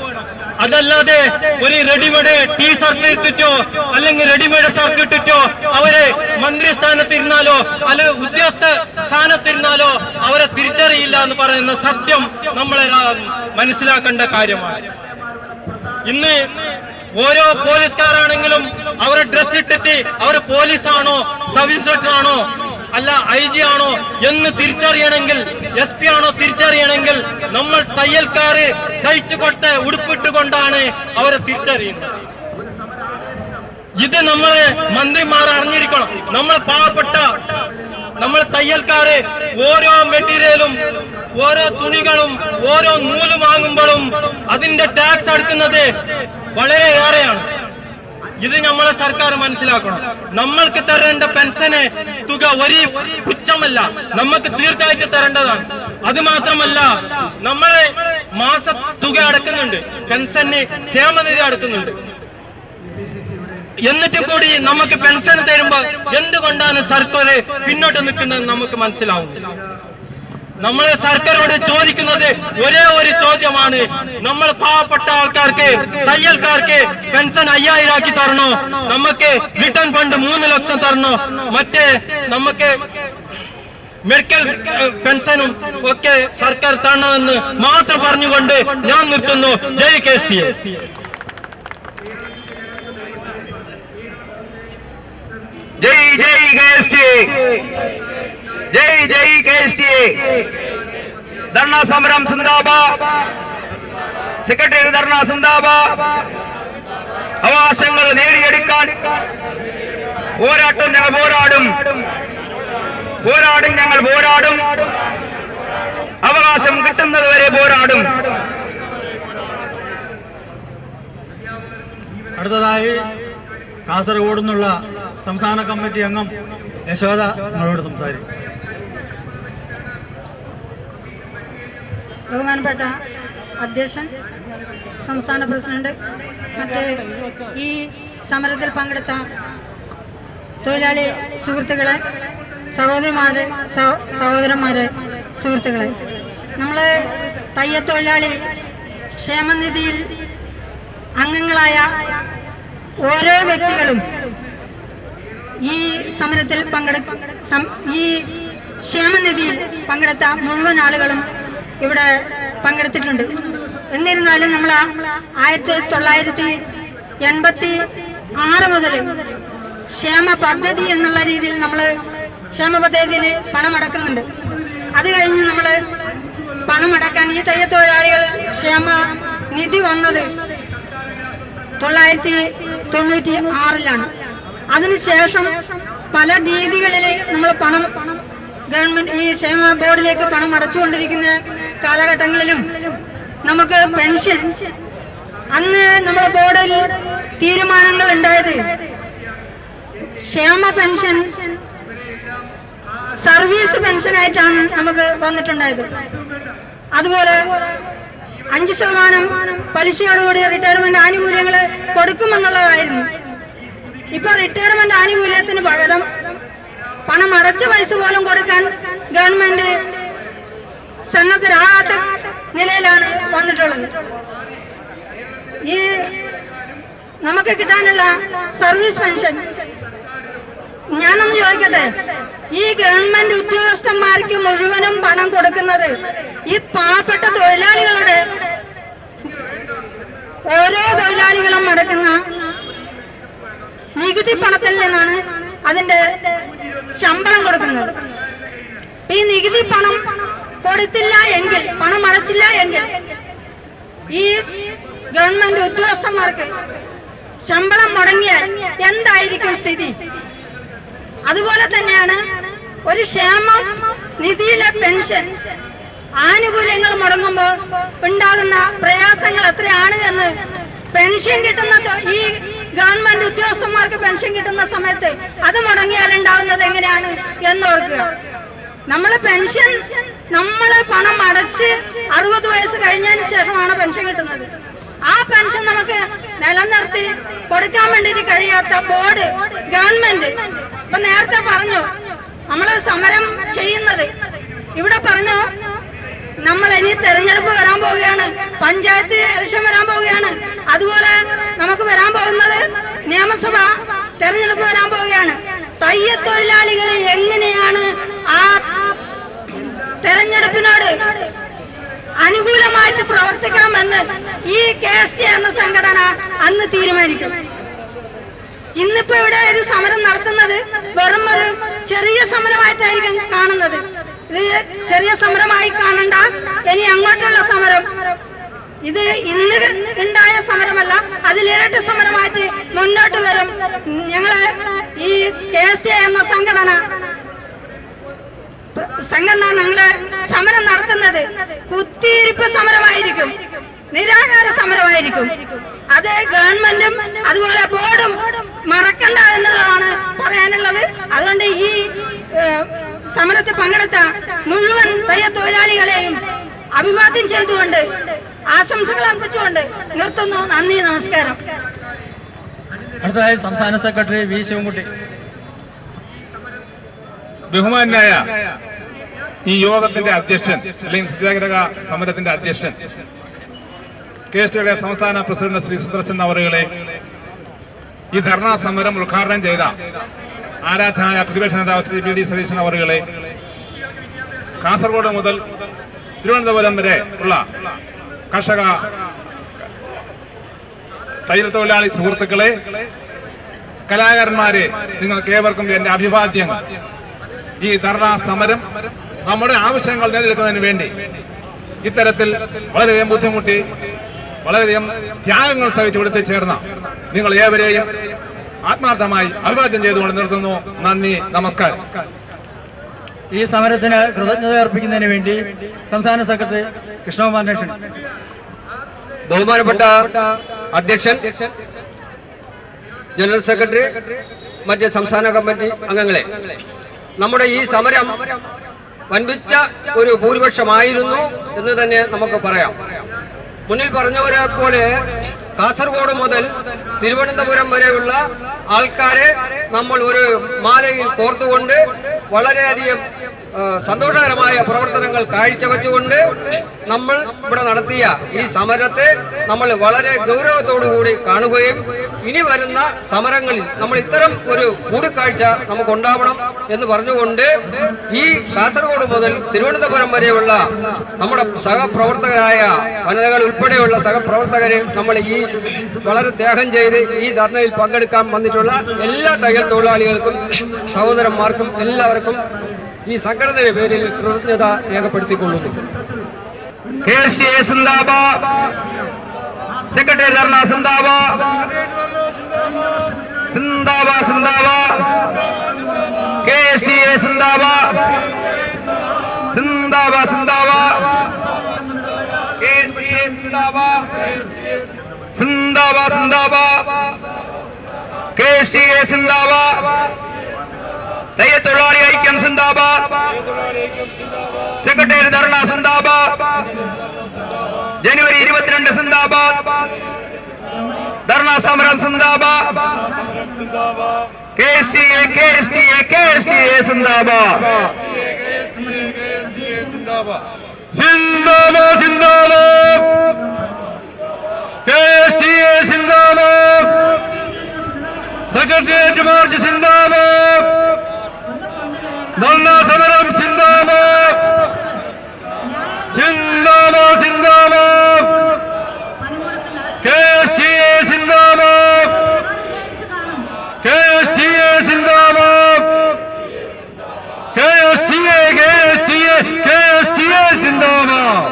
അതല്ലാതെ ഒരു റെഡിമെയ്ഡ് ടീ ഷർട്ട് ഇട്ടിട്ടോ അല്ലെങ്കിൽ റെഡിമെയ്ഡ് ഷർട്ട് ഇട്ടിട്ടോ അവരെ മന്ത്രി സ്ഥാനത്തിരുന്നാലോ അല്ലെ ഉദ്യോഗസ്ഥ സ്ഥാനത്തിരുന്നാലോ അവരെ തിരിച്ചറിയില്ല എന്ന് പറയുന്ന സത്യം നമ്മളെ മനസ്സിലാക്കേണ്ട കാര്യമാണ്. ഇന്ന് ഓരോ പോലീസുകാരാണെങ്കിലും അവരെ ഡ്രസ് ഇട്ടിട്ട് അവർ പോലീസാണോ സബ് ഇൻസ്പെക്ടർ ആണോ അല്ല IG ആണോ എന്ന് തിരിച്ചറിയണമെങ്കിൽ, SP ആണോ തിരിച്ചറിയണമെങ്കിൽ നമ്മൾ തയ്യൽക്കാര് തയ്ച്ചു കൊടുത്ത ഉടുപ്പിട്ടുകൊണ്ടാണ് അവരെ തിരിച്ചറിയുന്നത്. ഇത് നമ്മളെ മന്ത്രിമാർ അറിഞ്ഞിരിക്കണം. നമ്മൾ പാവപ്പെട്ട നമ്മൾ തയ്യൽക്കാര് ഓരോ മെറ്റീരിയലും ഓരോ തുണികളും ഓരോ നൂല് വാങ്ങുമ്പോഴും അതിന്റെ ടാക്സ് അടക്കുന്നത് വളരെ ഏറെയാണ്. ഇത് നമ്മളെ സർക്കാർ മനസ്സിലാക്കണം. നമ്മൾക്ക് തരേണ്ട പെൻഷന് തുക ഒരു പുച്ഛമല്ല, നമുക്ക് തീർച്ചയായിട്ടും തരേണ്ടതാണ്. അത് മാത്രമല്ല നമ്മളെ മാസ തുക അടക്കുന്നുണ്ട്, പെൻഷന് ക്ഷേമനിധി അടക്കുന്നുണ്ട്. എന്നിട്ട് കൂടി നമുക്ക് പെൻഷൻ തരുമ്പോ എന്തുകൊണ്ടാണ് സർക്കാർ പിന്നോട്ട് നിൽക്കുന്നത് നമുക്ക് മനസ്സിലാവും. നമ്മളെ സർക്കാരോട് ചോദിക്കുന്നത് ഒരേ ഒരു ചോദ്യമാണ്, നമ്മൾ പാവപ്പെട്ട ആൾക്കാർക്ക് തയ്യൽക്കാർക്ക് പെൻഷൻ 5000 ആക്കി തരണോ, നമുക്ക് റിട്ടേൺ ഫണ്ട് 3 ലക്ഷം തരണോ, മറ്റേ നമുക്ക് മെഡിക്കൽ പെൻഷനും ഒക്കെ സർക്കാർ തരണമെന്ന് മാത്രം പറഞ്ഞുകൊണ്ട് ഞാൻ നിർത്തുന്നു. ജയ് KSTA. ജയ് ജയ് KSTA. ജയ് ജയ് KSTA. ധർണ സമരം സിന്ദാബാദ്. സെക്രട്ടറി ധർണ സിന്ദാബാദ്. അവകാശങ്ങൾ നേടിയെടുക്കാൻ പോരാട്ടം ഞങ്ങൾ പോരാടും, പോരാടും ഞങ്ങൾ പോരാടും, അവകാശം കിട്ടുന്നത് വരെ പോരാടും. അടുത്തതായി കാസർഗോഡ് നിന്നുള്ള സംസ്ഥാന കമ്മിറ്റി അംഗം യശോദ നിങ്ങളോട് സംസാരിക്കും. ബഹുമാനപ്പെട്ട അധ്യക്ഷൻ, സംസ്ഥാന പ്രസിഡന്റ്, മറ്റ് ഈ സമരത്തിൽ പങ്കെടുത്ത തൊഴിലാളി സുഹൃത്തുക്കളെ, സഹോദരന്മാരെ, സുഹൃത്തുക്കളെ, നമ്മൾ തയ്യത്തൊഴിലാളി ക്ഷേമനിധിയിൽ അംഗങ്ങളായ ഓരോ വ്യക്തികളും ഈ സമരത്തിൽ ഈ ക്ഷേമനിധിയിൽ പങ്കെടുത്ത മുഴുവൻ ആളുകളും ഇവിടെ പങ്കെടുത്തിട്ടുണ്ട്. എന്നിരുന്നാലും നമ്മൾ 1986 മുതൽ ക്ഷേമ പദ്ധതി എന്നുള്ള രീതിയിൽ നമ്മൾ ക്ഷേമ പദ്ധതിയിൽ പണം അടക്കുന്നുണ്ട്. അത് കഴിഞ്ഞ് നമ്മൾ പണം അടക്കാൻ ഈ തയ്യത്തൊഴിലാളികൾ ക്ഷേമ നിധി വന്നത് 1996 അതിനുശേഷം പല രീതികളിൽ നമ്മൾ പണം ഗവൺമെന്റ് ഈ ക്ഷേമ ബോർഡിലേക്ക് പണം അടച്ചുകൊണ്ടിരിക്കുന്ന കാലഘട്ടങ്ങളിലും നമുക്ക് പെൻഷൻ, അന്ന് നമ്മുടെ ബോർഡിൽ തീരുമാനങ്ങൾ ഉണ്ടായത് ക്ഷേമ പെൻഷൻ സർവീസ് പെൻഷനായിട്ടാണ് നമുക്ക് വന്നിട്ടുണ്ടായത്. അതുപോലെ 5% പലിശയോടുകൂടി റിട്ടയർമെന്റ് ആനുകൂല്യങ്ങൾ കൊടുക്കുമെന്നുള്ളതായിരുന്നു. ഇപ്പൊ റിട്ടയർമെന്റ് ആനുകൂല്യത്തിന് പകരം പണം അടച്ച പൈസ പോലും കൊടുക്കാൻ ഗവൺമെന്റ് സന്നദ്ധരാകാത്ത നിലയിലാണ് വന്നിട്ടുള്ളത്. ഈ നമുക്ക് കിട്ടാനുള്ള സർവീസ് പെൻഷൻ, ഞാനൊന്ന് ചോദിക്കട്ടെ, ഈ ഗവൺമെന്റ് ഉദ്യോഗസ്ഥന്മാർക്ക് മുഴുവനും പണം കൊടുക്കുന്നത് ഈ പാവപ്പെട്ട തൊഴിലാളികളുടെ ഓരോ തൊഴിലാളികളും അടക്കുന്ന നികുതി പണത്തിൽ നിന്നാണ് അതിന്റെ ശമ്പളം കൊടുക്കുന്നത്. ഈ നികുതി പണം കൊടുത്തില്ല എങ്കിൽ, പണം അടച്ചില്ല എങ്കിൽ ഈ ഗവൺമെന്റ് ഉദ്യോഗസ്ഥന്മാർക്ക് ശമ്പളം മുടങ്ങിയാൽ എന്തായിരിക്കും സ്ഥിതി? അതുപോലെ തന്നെയാണ് ഒരു ക്ഷേമ നിധിയിലെ പെൻഷൻ ആനുകൂല്യങ്ങൾ മുടങ്ങുമ്പോൾ ഉണ്ടാകുന്ന പ്രയാസങ്ങൾ എത്രയാണ് എന്ന് പെൻഷൻ കിട്ടുന്ന ഈ ഗവൺമെന്റ് ഉദ്യോഗസ്ഥന്മാർക്ക് പെൻഷൻ കിട്ടുന്ന സമയത്ത് അത് മുടങ്ങിയാൽ ഉണ്ടാകുന്നത് എങ്ങനെയാണ് എന്നോർക്കുക. നമ്മളെ പെൻഷൻ നമ്മളെ പണം അടച്ച് 60 വയസ്സ് കഴിഞ്ഞതിന് ശേഷമാണ് പെൻഷൻ കിട്ടുന്നത്. ആ പെൻഷൻ നമുക്ക് നിലനിർത്തി കൊടുക്കാൻ വേണ്ടിയിട്ട് കഴിയാത്ത ബോർഡ് ഗവൺമെന്റ് ഇപ്പൊ നേരത്തെ പറഞ്ഞു നമ്മള് സമരം ചെയ്യുന്നത്. ഇവിടെ പറഞ്ഞു നമ്മൾ ഇനി തെരഞ്ഞെടുപ്പ് വരാൻ പോവുകയാണ്, പഞ്ചായത്ത് ഇലക്ഷൻ വരാൻ പോവുകയാണ്, അതുപോലെ നമുക്ക് വരാൻ പോകുന്നത് നിയമസഭ തെരഞ്ഞെടുപ്പ് വരാൻ പോവുകയാണ്. തയ്യത്തൊഴിലാളികൾ എങ്ങനെയാണ് ആ തെരഞ്ഞെടുപ്പിനോട് അനുകൂലമായിട്ട് പ്രവർത്തിക്കണമെന്ന് ഈ KST എന്ന സംഘടന അന്ന് തീരുമാനിക്കും. ഇന്നിപ്പോ ഇവിടെ ഒരു സമരം നടത്തുന്നത് വെറും ഒരു ചെറിയ സമരമായിട്ടായിരിക്കും കാണുന്നത്. ഇത് ചെറിയ സമരമായി കാണണ്ട, ഇനി അങ്ങോട്ടുള്ള സമരം ഇത് ഇന്ന് ഉണ്ടായ സമരമല്ല, അതിലിരട്ടി സമരമായിട്ട് മുന്നോട്ട് വരും. ഞങ്ങള് ഈ KST എന്ന സംഘടന ഞങ്ങള് സമരം നടത്തുന്നത് കുത്തിയിരിപ്പ് സമരമായിരിക്കും, നിരാഹാര സമരമായിരിക്കും. അത് ഗവൺമെന്റും അതുപോലെ ബോർഡും മറക്കണ്ട എന്നുള്ളതാണ് പറയാനുള്ളത്. അതുകൊണ്ട് ഈ സമരത്തിൽ പങ്കെടുത്ത മുഴുവൻ തൊഴിലാളികളെയും അഭിവാദ്യം ചെയ്തുകൊണ്ട് ആശംസകൾ അർപ്പിച്ചുകൊണ്ട് നിർത്തുന്നു. നന്ദി, നമസ്കാരം. അടുത്തതായി സംസ്ഥാന സെക്രട്ടറി വി ശിവൻകുട്ടി. ബഹുമാനായ ഈ യോഗത്തിന്റെ അധ്യക്ഷൻ അല്ലെങ്കിൽ സത്യാഗ്രഹ സമരത്തിന്റെ അധ്യക്ഷൻ KSTയുടെ സംസ്ഥാന പ്രസിഡന്റ് ശ്രീ സുദർശൻ അവറുകളെ, ഈ ധർണാ സമരം ഉദ്ഘാടനം ചെയ്ത ആരാധനായ പ്രതിപക്ഷ നേതാവ് ശ്രീ VD സതീശൻ അവറുകളെ, കാസർഗോഡ് മുതൽ തിരുവനന്തപുരം വരെ ഉള്ള കർഷക തയ്യൽ തൊഴിലാളി സുഹൃത്തുക്കളെ, കലാകാരന്മാരെ, നിങ്ങൾക്ക് ഏവർക്കും എന്റെ അഭിവാദ്യങ്ങൾ. ഈ ധർണാ സമരം നമ്മുടെ ആവശ്യങ്ങൾ നേടിയെടുക്കുന്നതിന് വേണ്ടി ഇത്തരത്തിൽ വളരെയധികം ബുദ്ധിമുട്ടി വളരെയധികം ത്യാഗങ്ങൾ സഹിച്ച് ഇവിടുത്തെ ചേർന്ന നിങ്ങൾ ഏവരെയും ആത്മാർത്ഥമായി അഭിവാദ്യം ചെയ്തുകൊണ്ട് നിർത്തുന്നു. നന്ദി, നമസ്കാരം. ഈ സമരത്തിന് കൃതജ്ഞത അർപ്പിക്കുന്നതിന് വേണ്ടി സംസ്ഥാന സെക്രട്ടറി കൃഷ്ണകുമാർ. ബഹുമാനപ്പെട്ട അധ്യക്ഷൻ, ജനറൽ സെക്രട്ടറി, മറ്റ് സംസ്ഥാന കമ്മിറ്റി അംഗങ്ങളെ, നമ്മുടെ ഈ സമരം വൻപിച്ച ഒരു ഭൂരിപക്ഷമായിരുന്നു എന്ന് തന്നെ നമുക്ക് പറയാം. മുന്നിൽ പറഞ്ഞവരെ പോലെ കാസർഗോഡ് മുതൽ തിരുവനന്തപുരം വരെയുള്ള ആൾക്കാരെ നമ്മൾ ഒരു മാലയിൽ കോർത്തുകൊണ്ട് വളരെയധികം സന്തോഷകരമായ പ്രവർത്തനങ്ങൾ കാഴ്ചവെച്ചുകൊണ്ട് നമ്മൾ ഇവിടെ നടത്തിയ ഈ സമരത്തെ നമ്മൾ വളരെ ഗൗരവത്തോടുകൂടി കാണുകയും ഇനി വരുന്ന സമരങ്ങളിൽ നമ്മൾ ഇത്തരം ഒരു കൂടിക്കാഴ്ച നമുക്കുണ്ടാവണം എന്ന് പറഞ്ഞുകൊണ്ട് ഈ കാസർഗോഡ് മുതൽ തിരുവനന്തപുരം വരെയുള്ള നമ്മുടെ സഹപ്രവർത്തകരായ വനിതകൾ ഉൾപ്പെടെയുള്ള സഹപ്രവർത്തകരെ നമ്മൾ ഈ വളരെ ത്യാഗം ചെയ്ത് ഈ ധർണയിൽ പങ്കെടുക്കാൻ വന്നിട്ടുള്ള എല്ലാ തയ്യൽ തൊഴിലാളികൾക്കും സഹോദരന്മാർക്കും എല്ലാവർക്കും ഈ സംഘടനയുടെ പേരിൽ കൃതജ്ഞത രേഖപ്പെടുത്തിക്കൊള്ളുന്നു. KSTA സിന്ദാബാദ്, സെക്രട്ടറി ധർണ സിന്ദാബാദ്, സിന്ദാബാദ് സിന്ദാബാദ്, KSTA സിന്ദാബാദ്, സിന്ദാബാദ് സിന്ദാബാദ്, KSTA സിന്ദാബാദ്, സിന്ദാബാദ് സിന്ദാബാദ്, KSTA സിന്ദാബാദ്, തയ്യത്തൊഴിലാളി ഐക്യം സിന്ദാബാദ്, സെക്രട്ടറി ധർണ സിന്ദാബാദ്, ജനുവരി 22 സിന്ദാബാദ്, ധർണാ സമരം സിന്ദാബാദ്, KSTA സിന്ദാബാദ്, സിന്ദാബാദ് സിന്ദാബാദ്, KSTA സിന്ദാബാദ്, സെക്രട്ടേറിയറ്റ് മാർച്ച് സിന്ദാബാദ്, ധർണാ സമരം സിന്ദാബാദ്, സിന്ദാബാദ് സിന്ദാബാദ്, സിന്ദാബാദ്